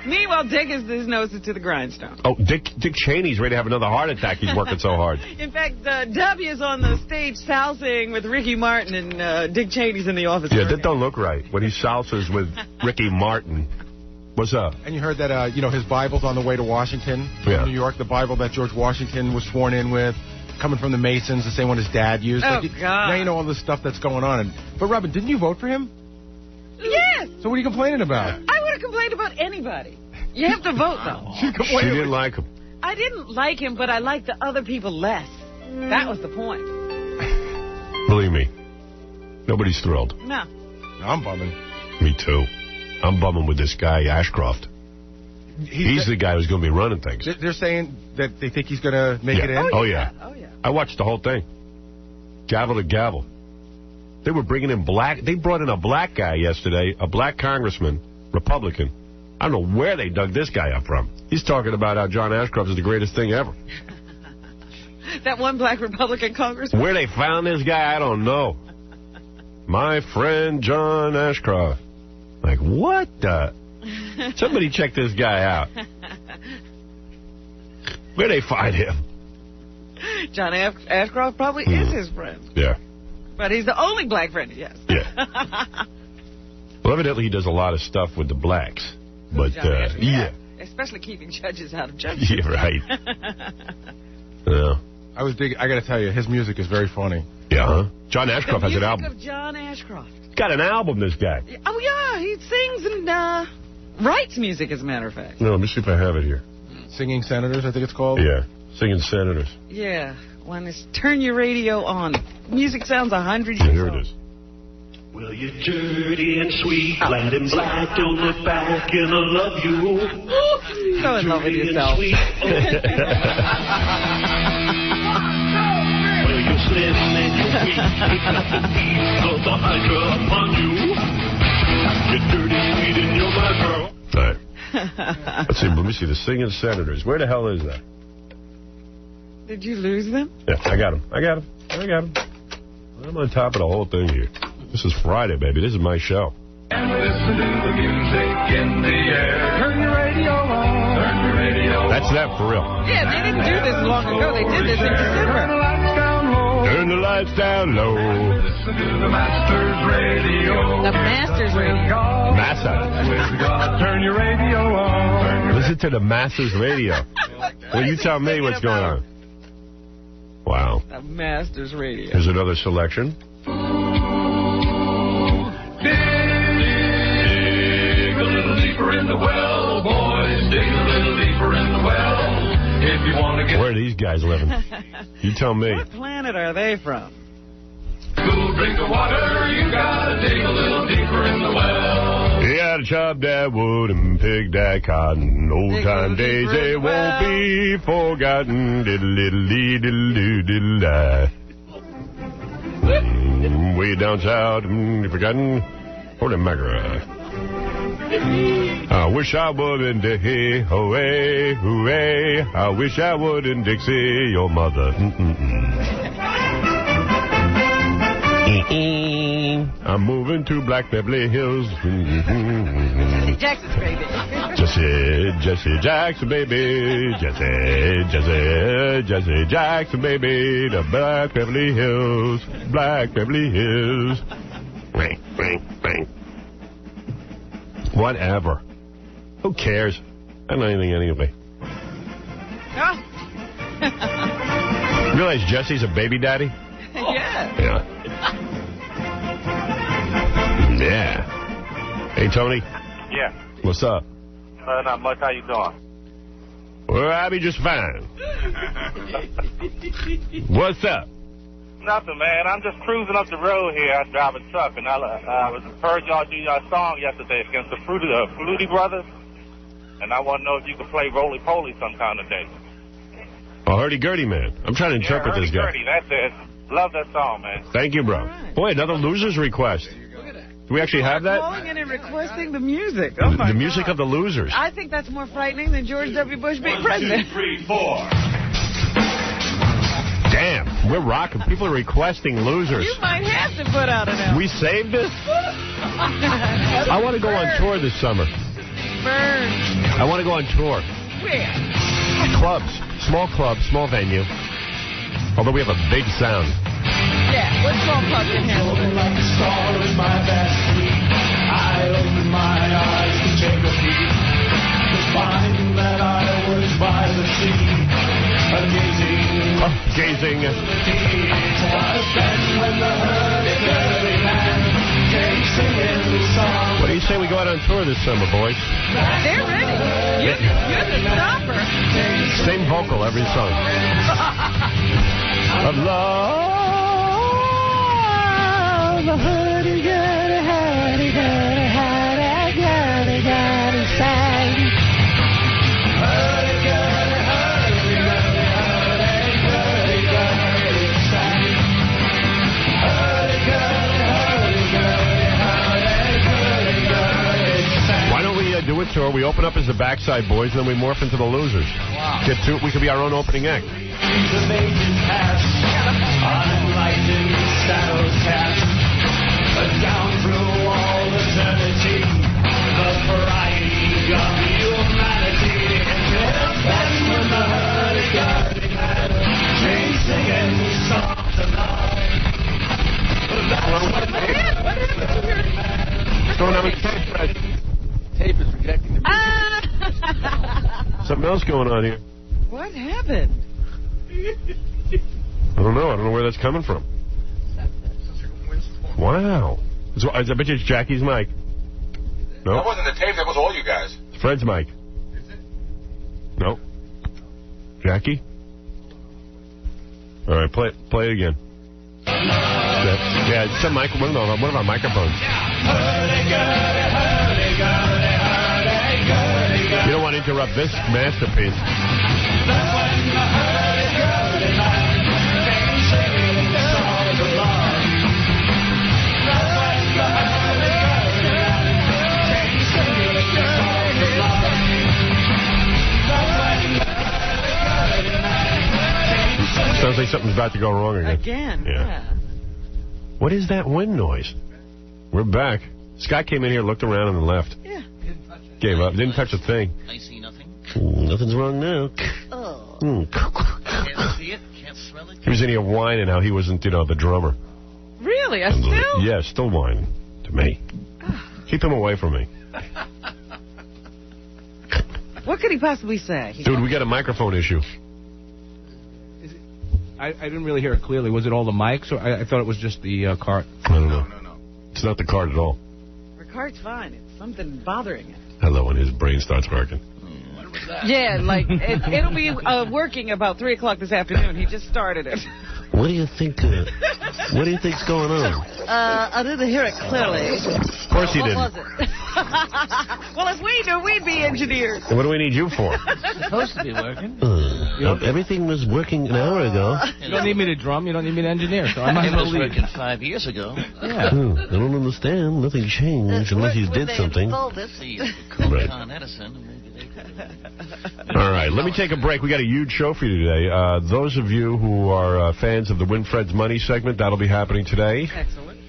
Meanwhile, Dick is his nose to the grindstone. Oh, Dick Cheney's ready to have another heart attack. He's working so hard. In fact, W is on the stage salsing with Ricky Martin, and Dick Cheney's in the office. Yeah, that don't look right. When he salsas with Ricky Martin. What's up? And you heard that, his Bible's on the way to Washington, from New York, the Bible that George Washington was sworn in with, coming from the Masons, the same one his dad used. Oh, God. Now you know all this stuff that's going on. But, Robin, didn't you vote for him? Yes. So what are you complaining about? I would have complained about anybody. You have to vote, though. She didn't like him. I didn't like him, but I liked the other people less. That was the point. Believe me, nobody's thrilled. No. I'm bumming. Me too. I'm bumming with this guy, Ashcroft. He's the guy who's going to be running things. They're saying that they think he's going to make it in? Oh, yeah. I watched the whole thing. Gavel to gavel. They were bringing in They brought in a black guy yesterday, a black congressman, Republican. I don't know where they dug this guy up from. He's talking about how John Ashcroft is the greatest thing ever. That one black Republican congressman? Where they found this guy, I don't know. My friend John Ashcroft. Like, what the? Somebody check this guy out. Where'd they find him? John Ashcroft probably is his friend. Yeah. But he's the only black friend he has. Yeah. Well, evidently he does a lot of stuff with the blacks. But, yeah. Especially keeping judges out of judges. Yeah, right. Yeah. I got to tell you, his music is very funny. Yeah, huh? John Ashcroft has an album. Of John Ashcroft. He's got an album, this guy. Oh, yeah. He sings and writes music, as a matter of fact. No, let me see if I have it here. Singing Senators, I think it's called? Yeah. Singing Senators. Yeah. One is Turn Your Radio On. Music sounds 100 years old. Here it is. Well, you're dirty and sweet, flat and black, don't look back and I love you. So in love with yourself. Well, you're slim and you're weak, take up the beat, cause the hydra upon you. You're dirty, sweet, and you're my girl. All right. Let's see, let me see, the Singing Senators. Where the hell is that? Did you lose them? Yeah, I got them. I'm on top of the whole thing here. This is Friday, baby. This is my show. And listen to the music in the air. Turn your radio on. Turn your radio on. That's that for real. Yeah, they didn't do this long ago. They did this in December. Turn the lights down low. Listen to the Masters Radio. The Masters Radio. Turn your radio on. Listen to the Masters Radio. Well, you tell me what's going on. Wow. The Masters Radio. Here's another selection. Dig a little deeper in the well, boys. Dig a little deeper in the well. If you want to get... Where are these guys living? You tell me. What planet are they from? Cool drink of water, you gotta dig a little deeper. Gotta chop that wood and pick that cotton. Old time days, they won't be forgotten. Diddle-diddle-dee-diddle-dee-diddle-die. Way down south, forgotten. Holy mackerel. I wish I would in Dixie, hooray, hooray. I wish I would in Dixie, your mother. I'm moving to Black Beverly Hills. Jesse Jackson's baby. Jesse Jackson, baby. Jesse Jackson, baby. The Black Beverly Hills. Black Beverly Hills. Bang, bang, bang. Whatever. Who cares? I don't know anything anyway. Realize Jesse's a baby daddy? Yeah. Yeah. Hey, Tony. Yeah. What's up? Not much. How you doing? Well, I'll be just fine. What's up? Nothing, man. I'm just cruising up the road here. I drive a truck, and I heard y'all do your song yesterday against the Flutie Brothers, and I want to know if you could play Roly Poly sometime today. Oh, Hurdy-Gurdy, man. I'm trying to interpret this guy. Hurdy-Gurdy, that's it. Love that song, man. Thank you, bro. Right. Boy, another loser's request. Do we actually have that? Calling in and requesting the music. Oh, my The music of the losers. I think that's more frightening than George W. Bush being president. 1, 2, 3, 4. Damn, we're rocking. People are requesting losers. You might have to put out an album. We saved this? I want to go on tour this summer. Burn. I want to go on tour. Where? Clubs, small venue. Although we have a big sound. Yeah, what small club can handle it? Like a star in my backstreet. I opened my eyes to take a peek. To find that I was by the sea. Gazing. When the hurdy-gurdy man came singing the song. What do you say we go out on tour this summer, boys? They're ready. You're the stopper. Same vocal every song. Of love, the hurdy-gurdy, hurdy-gurdy, hurdy-gurdy, sang. Hurdy-gurdy, hurdy-gurdy, hurdy-gurdy, sang. Hurdy-gurdy, hurdy-gurdy, hurdy-gurdy, sang. Why don't we do a tour? We open up as the Backside Boys, and then we morph into the losers. Wow. We could be our own opening act. The mages pass, unenlightened shadows cast, down through all eternity, the variety of humanity. Then when the hurdy-gurdy man came singing songs of love, Tape is rejecting the music. Something else going on here. What happened? I don't know where that's coming from. Wow. I bet you it's Jackie's mic. No? That wasn't the tape, that was all you guys. It's Fred's mic. Is it? No. Jackie? All right, play it again. Yeah, it's a one of our microphones. You don't want to interrupt this masterpiece. Sounds like something's about to go wrong again. Yeah. What is that wind noise? We're back. Scott came in here, looked around, and left. Yeah. Gave up. Didn't touch a thing. I see nothing. Nothing's wrong now. Oh. Can't see it. Can't smell it. He was in here whining how he wasn't, the drummer. Really? Still? Yeah, still whining to me. Keep him away from me. What could he possibly say? Dude, we got a microphone issue. I didn't really hear it clearly. Was it all the mics, or I thought it was just the cart? I don't know. No. It's not the cart at all. The cart's fine. It's something bothering it. Hello, when his brain starts working. Yeah, like, it'll be working about 3 o'clock this afternoon. He just started it. What do you think? What do you think's going on? I didn't hear it clearly. Of course you didn't. What was it? Well, if we knew, we'd be engineers. And what do we need you for? Supposed to be working. Everything was working an hour ago. You don't need me to drum. You don't need me to engineer. So I might as well leave. It was working 5 years ago. Yeah. I don't understand. Nothing changed unless you did something. Right. Con Edison. All right, let me take a break. We got a huge show for you today. Those of you who are fans of the Winfred's Money segment, that'll be happening today. Excellent.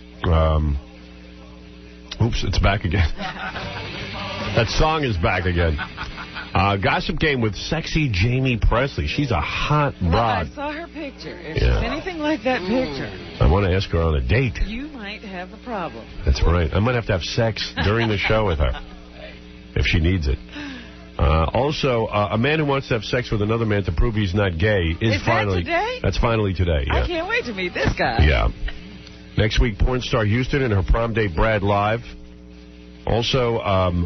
Oops, it's back again. That song is back again. Gossip Game with sexy Jamie Presley. She's a hot broad. I saw her picture. If she's anything like that picture, I want to ask her on a date. you might have a problem. That's right. I might have to have sex during the show with her if she needs it. Also, a man who wants to have sex with another man to prove he's not gay is finally... That today? That's finally today, yeah. I can't wait to meet this guy. Yeah. Next week, porn star Houston and her prom date Brad live. Also,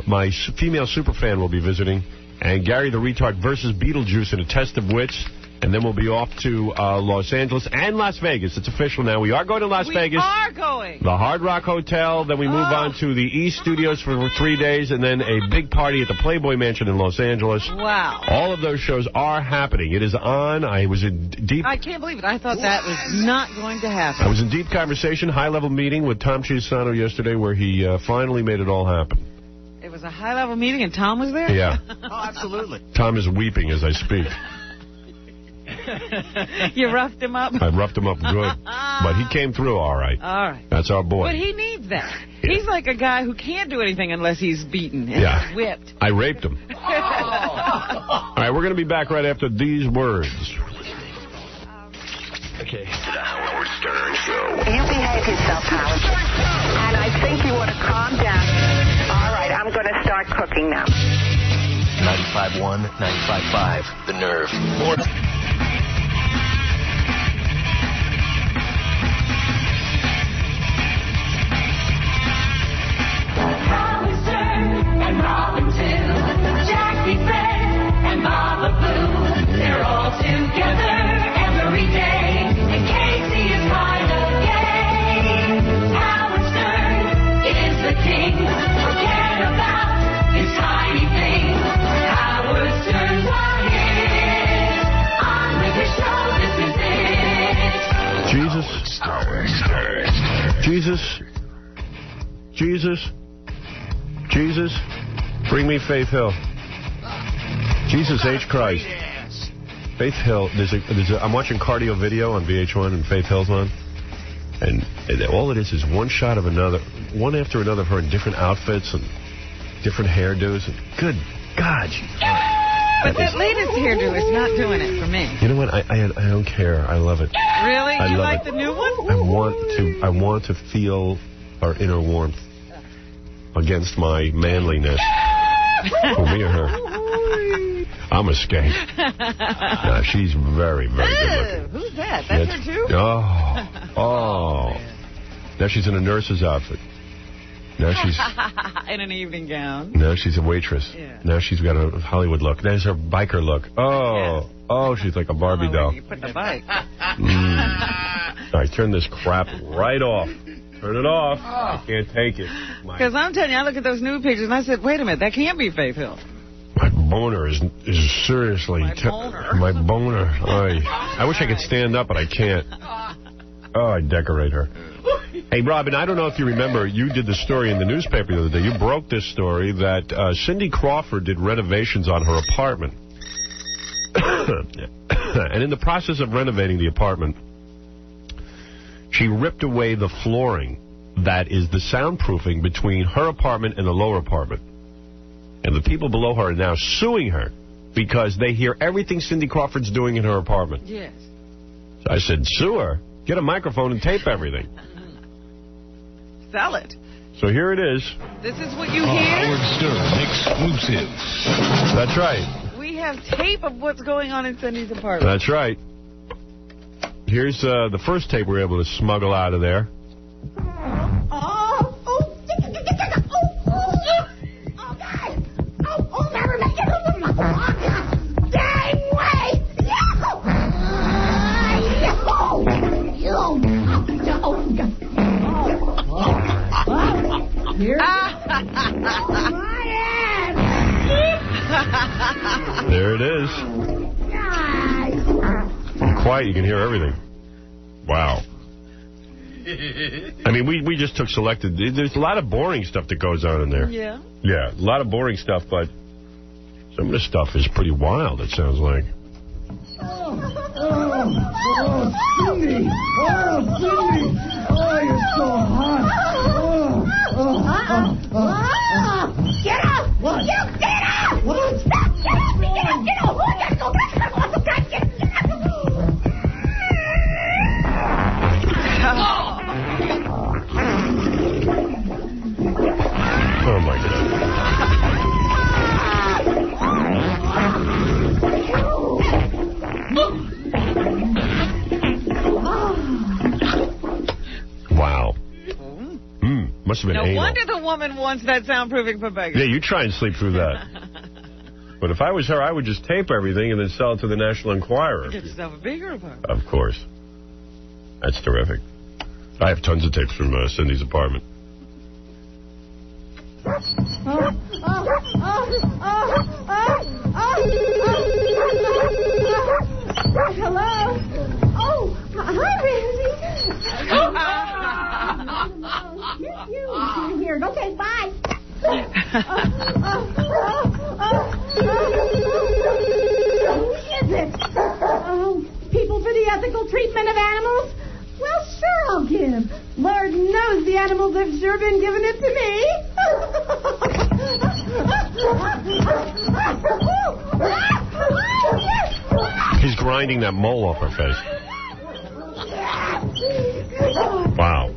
my female superfan will be visiting. And Gary the Retard versus Beetlejuice in a test of wits. And then we'll be off to Los Angeles and Las Vegas. It's official now. We are going to Las Vegas. We are going. The Hard Rock Hotel. Then we move on to the East Studios for 3 days. And then a big party at the Playboy Mansion in Los Angeles. Wow. All of those shows are happening. It is on. I was in deep... I can't believe it. I thought that was not going to happen. I was in deep conversation, high-level meeting with 𝗦𝗵cie𝘄𝗿𝗍 yesterday where he finally made it all happen. It was a high-level meeting and Tom was there? Yeah. Oh, absolutely. Tom is weeping as I speak. You roughed him up? I roughed him up good. But he came through all right. All right. That's our boy. But he needs that. Yeah. He's like a guy who can't do anything unless he's beaten and whipped. I raped him. All right, we're going to be back right after these words. Okay. The Howard Stern Show. You behave yourself, Howard. And I think you ought to calm down. All right, I'm going to start cooking now. 95.1, 95.5, The Nerve. More. Howard Stern and Robin too. Jackie Fred and Mama Boo. They're all together every day. And Casey is kind of gay. Howard Stern is the king. Forget about his tiny things. Howard Stern's our hit. On with his show, this is it. Jesus. Howard Stern. Jesus. Jesus. Jesus. Bring me Faith Hill. Jesus H. Christ. Faith Hill. I'm watching Cardio Video on VH1 and Faith Hill's on. And all it is one shot of another, one after another of her in different outfits and different hairdos. And good God. But that latest hairdo is not doing it for me. You know what? I don't care. I love it. Really? I you love like it. the new one? I want to feel her inner warmth against my manliness. For me or her? I'm a skank. No, she's very, very good looking. Who's that? That's her too? Oh. Now she's in a nurse's outfit. Now she's... in an evening gown. Now she's a waitress. Yeah. Now she's got a Hollywood look. There's her biker look. Oh. Yeah. Oh, she's like a Barbie doll. You put the bike. All right, turn this crap right off. Turn it off. I can't take it. Because I'm telling you, I look at those new pictures and I said, wait a minute, that can't be Faith Hill. My boner is seriously... My boner. I wish I could stand up, but I can't. Oh, I decorate her. Hey, Robin, I don't know if you remember, you did the story in the newspaper the other day. You broke this story that Cindy Crawford did renovations on her apartment. And in the process of renovating the apartment, she ripped away the flooring that is the soundproofing between her apartment and the lower apartment. And the people below her are now suing her because they hear everything Cindy Crawford's doing in her apartment. Yes. So I said, sue her. Get a microphone and tape everything. Sell it. So here it is. This is what you hear? Howard Stern exclusive. That's right. We have tape of what's going on in Cindy's apartment. That's right. Here's the first tape we were able to smuggle out of there. Here. There it is. I'm quiet, you can hear everything. Wow. I mean, we just took selected. There's a lot of boring stuff that goes on in there. Yeah. Yeah, a lot of boring stuff, but some of the stuff is pretty wild, it sounds like. Cindy! Cindy! Oh, you're so hot! Get up! What? You get up! What? Stop! Get up! Get up! Get up! Oh, my God. Wow. Must have been anal. No wonder the woman wants that soundproofing for beggars. Yeah, you try and sleep through that. But if I was her, I would just tape everything and then sell it to the National Enquirer. Get yourself a bigger apartment. Of course. That's terrific. I have tons of tapes from Cindy's apartment. Hello? Oh, hi, Ramsey. You're here. Okay, bye. Who is it? People for the ethical treatment of animals? Well, sure I'll give. Lord knows the animals have sure been giving it to me. He's grinding that mole off her face. Wow.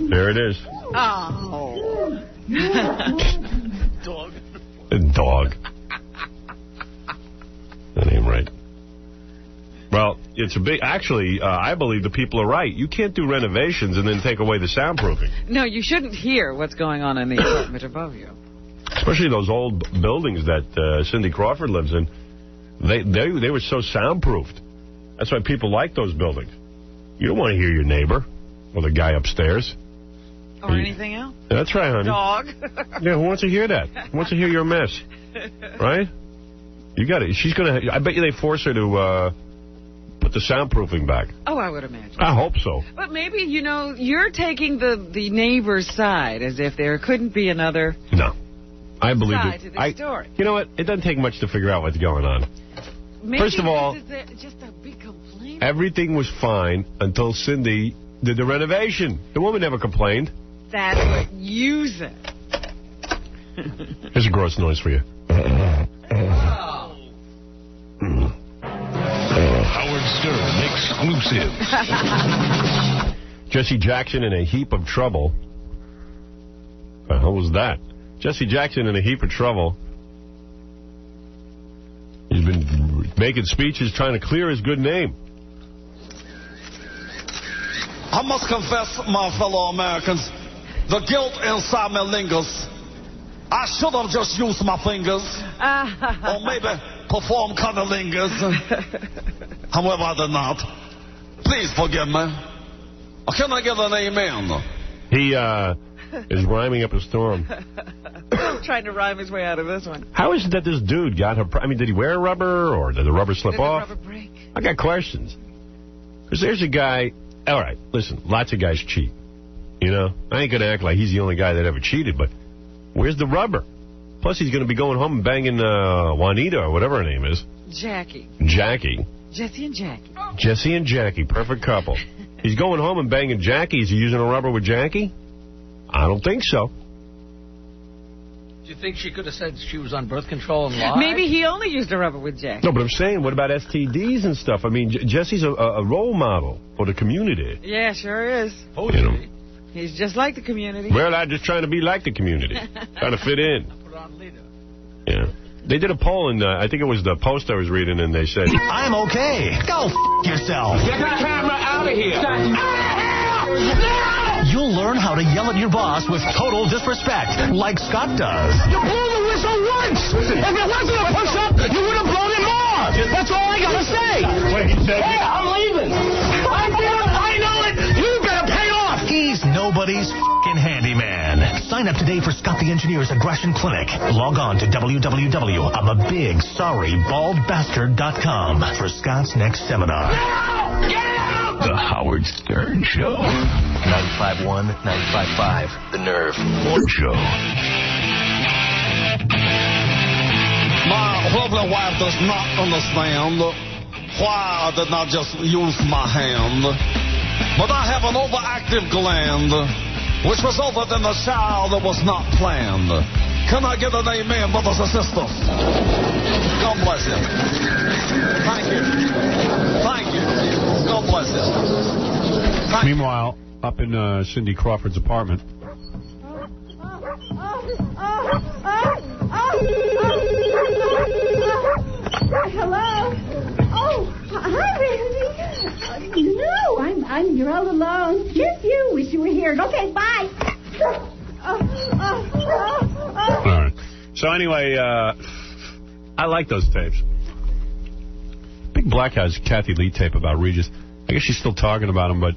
There it is. Oh. Dog. Dog. That ain't right. Well, it's a big... Actually, I believe the people are right. You can't do renovations and then take away the soundproofing. No, you shouldn't hear what's going on in the apartment above you. Especially those old buildings that Cindy Crawford lives in. They were so soundproofed. That's why people like those buildings. You don't want to hear your neighbor or the guy upstairs. Or anything else. That's right, honey. Dog. Yeah, who wants to hear that? Who wants to hear your mess? Right? You got it. She's going to... I bet you they force her to put the soundproofing back. Oh, I would imagine. I hope so. But maybe, you know, you're taking the neighbor's side as if there couldn't be another... No. I believe side to the story. You know what? It doesn't take much to figure out what's going on. Maybe First of all, just a big complaint. everything was fine until Cindy did the renovation. The woman never complained. That's what you said. Here's a gross noise for you. Howard Stern exclusive. Jesse Jackson in a heap of trouble. What the hell was that? Jesse Jackson in a heap of trouble. He's been making speeches trying to clear his good name. I must confess, my fellow Americans, the guilt inside me lingers. I should have just used my fingers. Or maybe perform cunnilingus. However, I did not. Please forgive me. Or can I get an amen? He is rhyming up a storm. Trying to rhyme his way out of this one. How is it that this dude got her... I mean, did he wear a rubber, or did the rubber slip off? Did the rubber break? I got questions. Because there's a guy... All right, listen, lots of guys cheat. You know? I ain't going to act like he's the only guy that ever cheated, but where's the rubber? Plus, he's going to be going home and banging Juanita, or whatever her name is. Jackie. Jackie. Jesse and Jackie. Jesse and Jackie, perfect couple. He's going home and banging Jackie. Is he using a rubber with Jackie? I don't think so. Do you think she could have said she was on birth control and lied? Maybe he only used a rubber with Jackie. No, but I'm saying, what about STDs and stuff? I mean, Jesse's a role model for the community. Yeah, sure is. You know. He's just like the community. Well, I'm just trying to be like the community. Trying to fit in. Put on leader. Yeah. They did a poll, and I think it was the Post I was reading, and they said... I'm okay. Go yourself. Get the camera out of here. You'll learn how to yell at your boss with total disrespect, like Scott does. You blew the whistle once. If it wasn't a push-up, you would have blown it more. That's all I got to say. Wait, he said... Hey, I'm leaving. I know it. You better pay off. He's no nobody's f***ing handyman. Sign up today for Scott the Engineer's Aggression Clinic. Log on to www.I'mABigSorryBaldBastard.com for Scott's next seminar. No! Get out! The Howard Stern Show. 95.1, 95.5, The Nerve. Show. My lovely wife does not understand why I did not just use my hand. But I have an overactive gland, which resulted in a child that was not planned. Can I get an amen, brothers and sisters? God bless you. Thank you. Thank you. God bless you. Meanwhile, up in Cindy Crawford's apartment. Hello. Oh, hi, Randy. No, you're all alone. Miss you. Wish you were here. Okay, bye. All right. So anyway, I like those tapes. Big Black has Kathy Lee tape about Regis. I guess she's still talking about him, but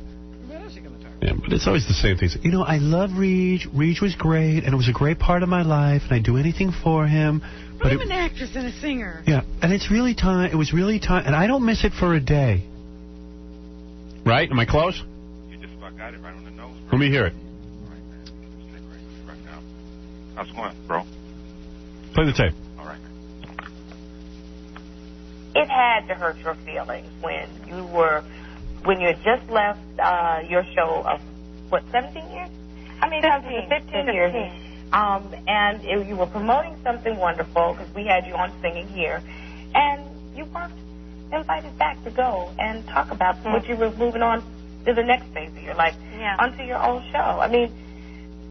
yeah, but it's always the same things. You know, I love Reg. Reg was great, and it was a great part of my life, and I'd do anything for him. But I'm an actress and a singer. Yeah, and it's really time. It was really time, and I don't miss it for a day. Right? Am I close? You just about got it right on the nose. Let me hear it. Right now. How's it going, bro? Play the tape. All right. It had to hurt your feelings when you had just left your show of, what, 17 years? I mean, 15 years. And you were promoting something wonderful because we had you on singing here. And you weren't invited back to go and talk about what you were moving on to the next phase of your life, onto your own show. I mean,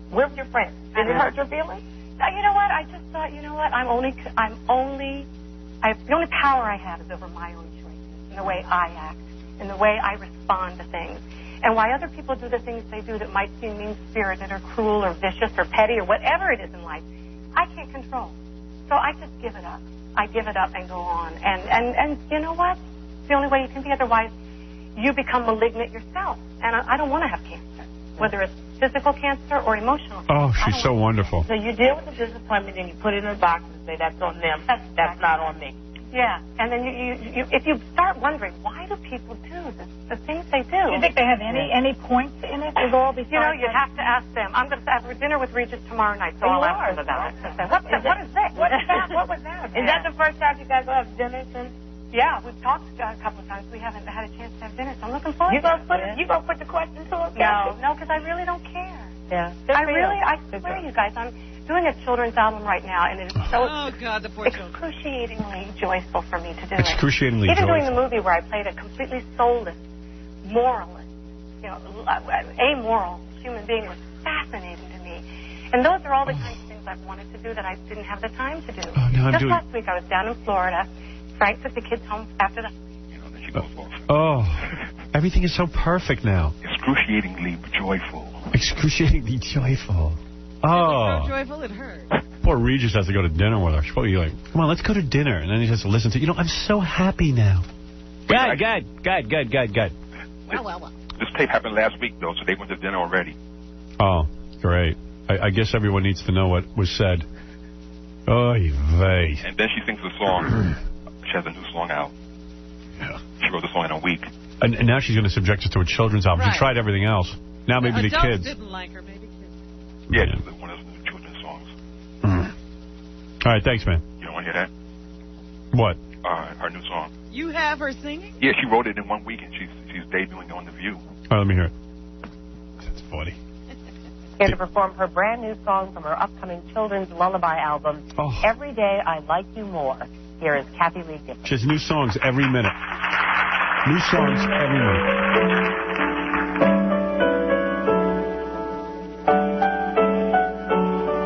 where's your friends? Did it hurt your feelings? You know what? I just thought, the only power I have is over my own choices, and the way I act, and the way I respond to things. And why other people do the things they do that might seem mean-spirited or cruel or vicious or petty or whatever it is in life, I can't control. So I just give it up. I give it up and go on. And you know what? It's the only way you can be. Otherwise, you become malignant yourself. And I don't want to have cancer, whether it's physical cancer or emotional cancer. Oh, she's so wonderful. So you deal with the disappointment and you put it in a box and say, that's on them. That's not on me. Yeah, and then if you start wondering, why do people do the things they do? Do you think they have any points in it? With all these you'd have to ask them. I'm going to have dinner with Regis tomorrow night, so I'll ask them about it. What is that? What was that? Is that the first time you guys will have dinner since? Yeah, we've talked a couple of times. We haven't had a chance to have dinner, so I'm looking forward to it. You gonna put the question to us? No, because I really don't care. Yeah. I swear, you guys, I'm doing a children's album right now, and it is so God, the poor excruciatingly joyful for me to do it. Excruciatingly Even joyful. doing the movie where I played a completely soulless, moralist, amoral human being was fascinating to me. And those are all the kinds of things I've wanted to do that I didn't have the time to do. Just last week I was down in Florida. Frank took the kids home after the... Oh, everything is so perfect now. Excruciatingly joyful. Excruciatingly joyful. Oh. So joyful it hurt. Poor Regis has to go to dinner with her. She's probably like, come on, let's go to dinner. And then he has to listen to, I'm so happy now. Good. Well. This tape happened last week, though, so they went to dinner already. Oh, great. I guess everyone needs to know what was said. Oy vey. And then she sings the song. She has a new song out. Yeah. She wrote the song in a week. And now she's going to subject us to a children's album. Right. She tried everything else. Now maybe the kids. Didn't like her, maybe kids. Yeah, one of those new children's songs. All right, thanks, man. You don't want to hear that? What? Her new song. You have her singing? Yeah, she wrote it in 1 week, and she's debuting on The View. All right, let me hear it. That's funny. Here to perform her brand new song from her upcoming children's lullaby album, Every Day I Like You More. Here is Kathy Lee Gifford. She has new songs every minute. New songs every minute.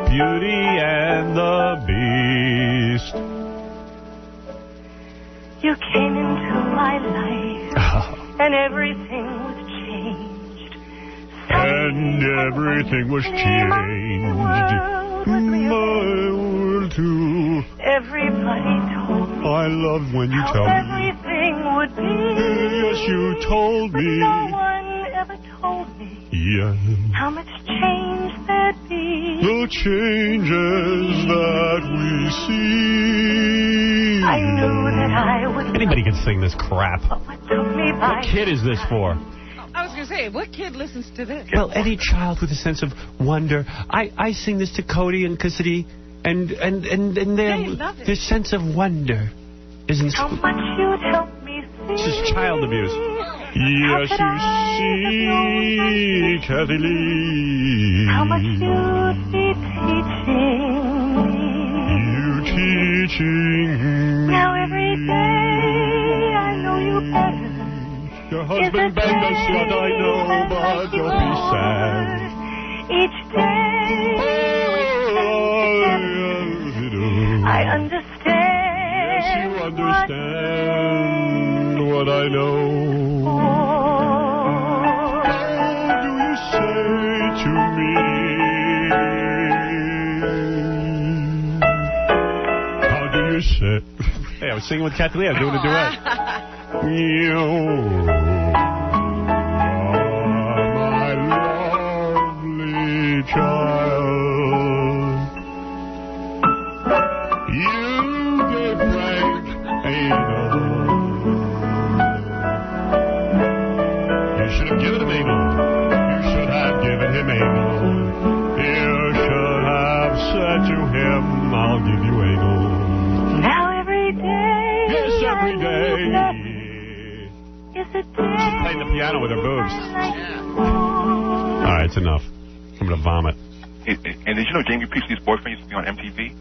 Beauty and the Beast. You came into my life, and everything was changed. And everything was changed. My world too. Everybody told me. I love when you tell me. Everything would be. Yes, you told me. No one ever told me. how much change there'd be. The changes that we see. I knew that I would. Anybody can sing this crap. What took me by What kid is this for? I was going to say, what kid listens to this? Well, any child with a sense of wonder. I sing this to Cody and Cassidy, and their sense of wonder isn't. How much you'd help me see. This is child abuse. Yes, you see, Kathy Lee. How much you'd be teaching me. You teaching me. Now every day I know you better. Your husband banged us, what I know, but don't be sad. Each day I understand. Yes, you understand what I know. How do you say to me? How do you say? Hey, I was singing with Kathy Lee. I was doing a duet. You are my lovely child. You gave Frank anal. You should have given him anal. You should have given him anal. You should have said to him, I'll give you anal. Now every day. Yes, every day. Is a day. She's playing the piano with her boobs. All right, it's enough. I'm going to vomit. And did you know Jamie Priestley's boyfriend used to be on MTV?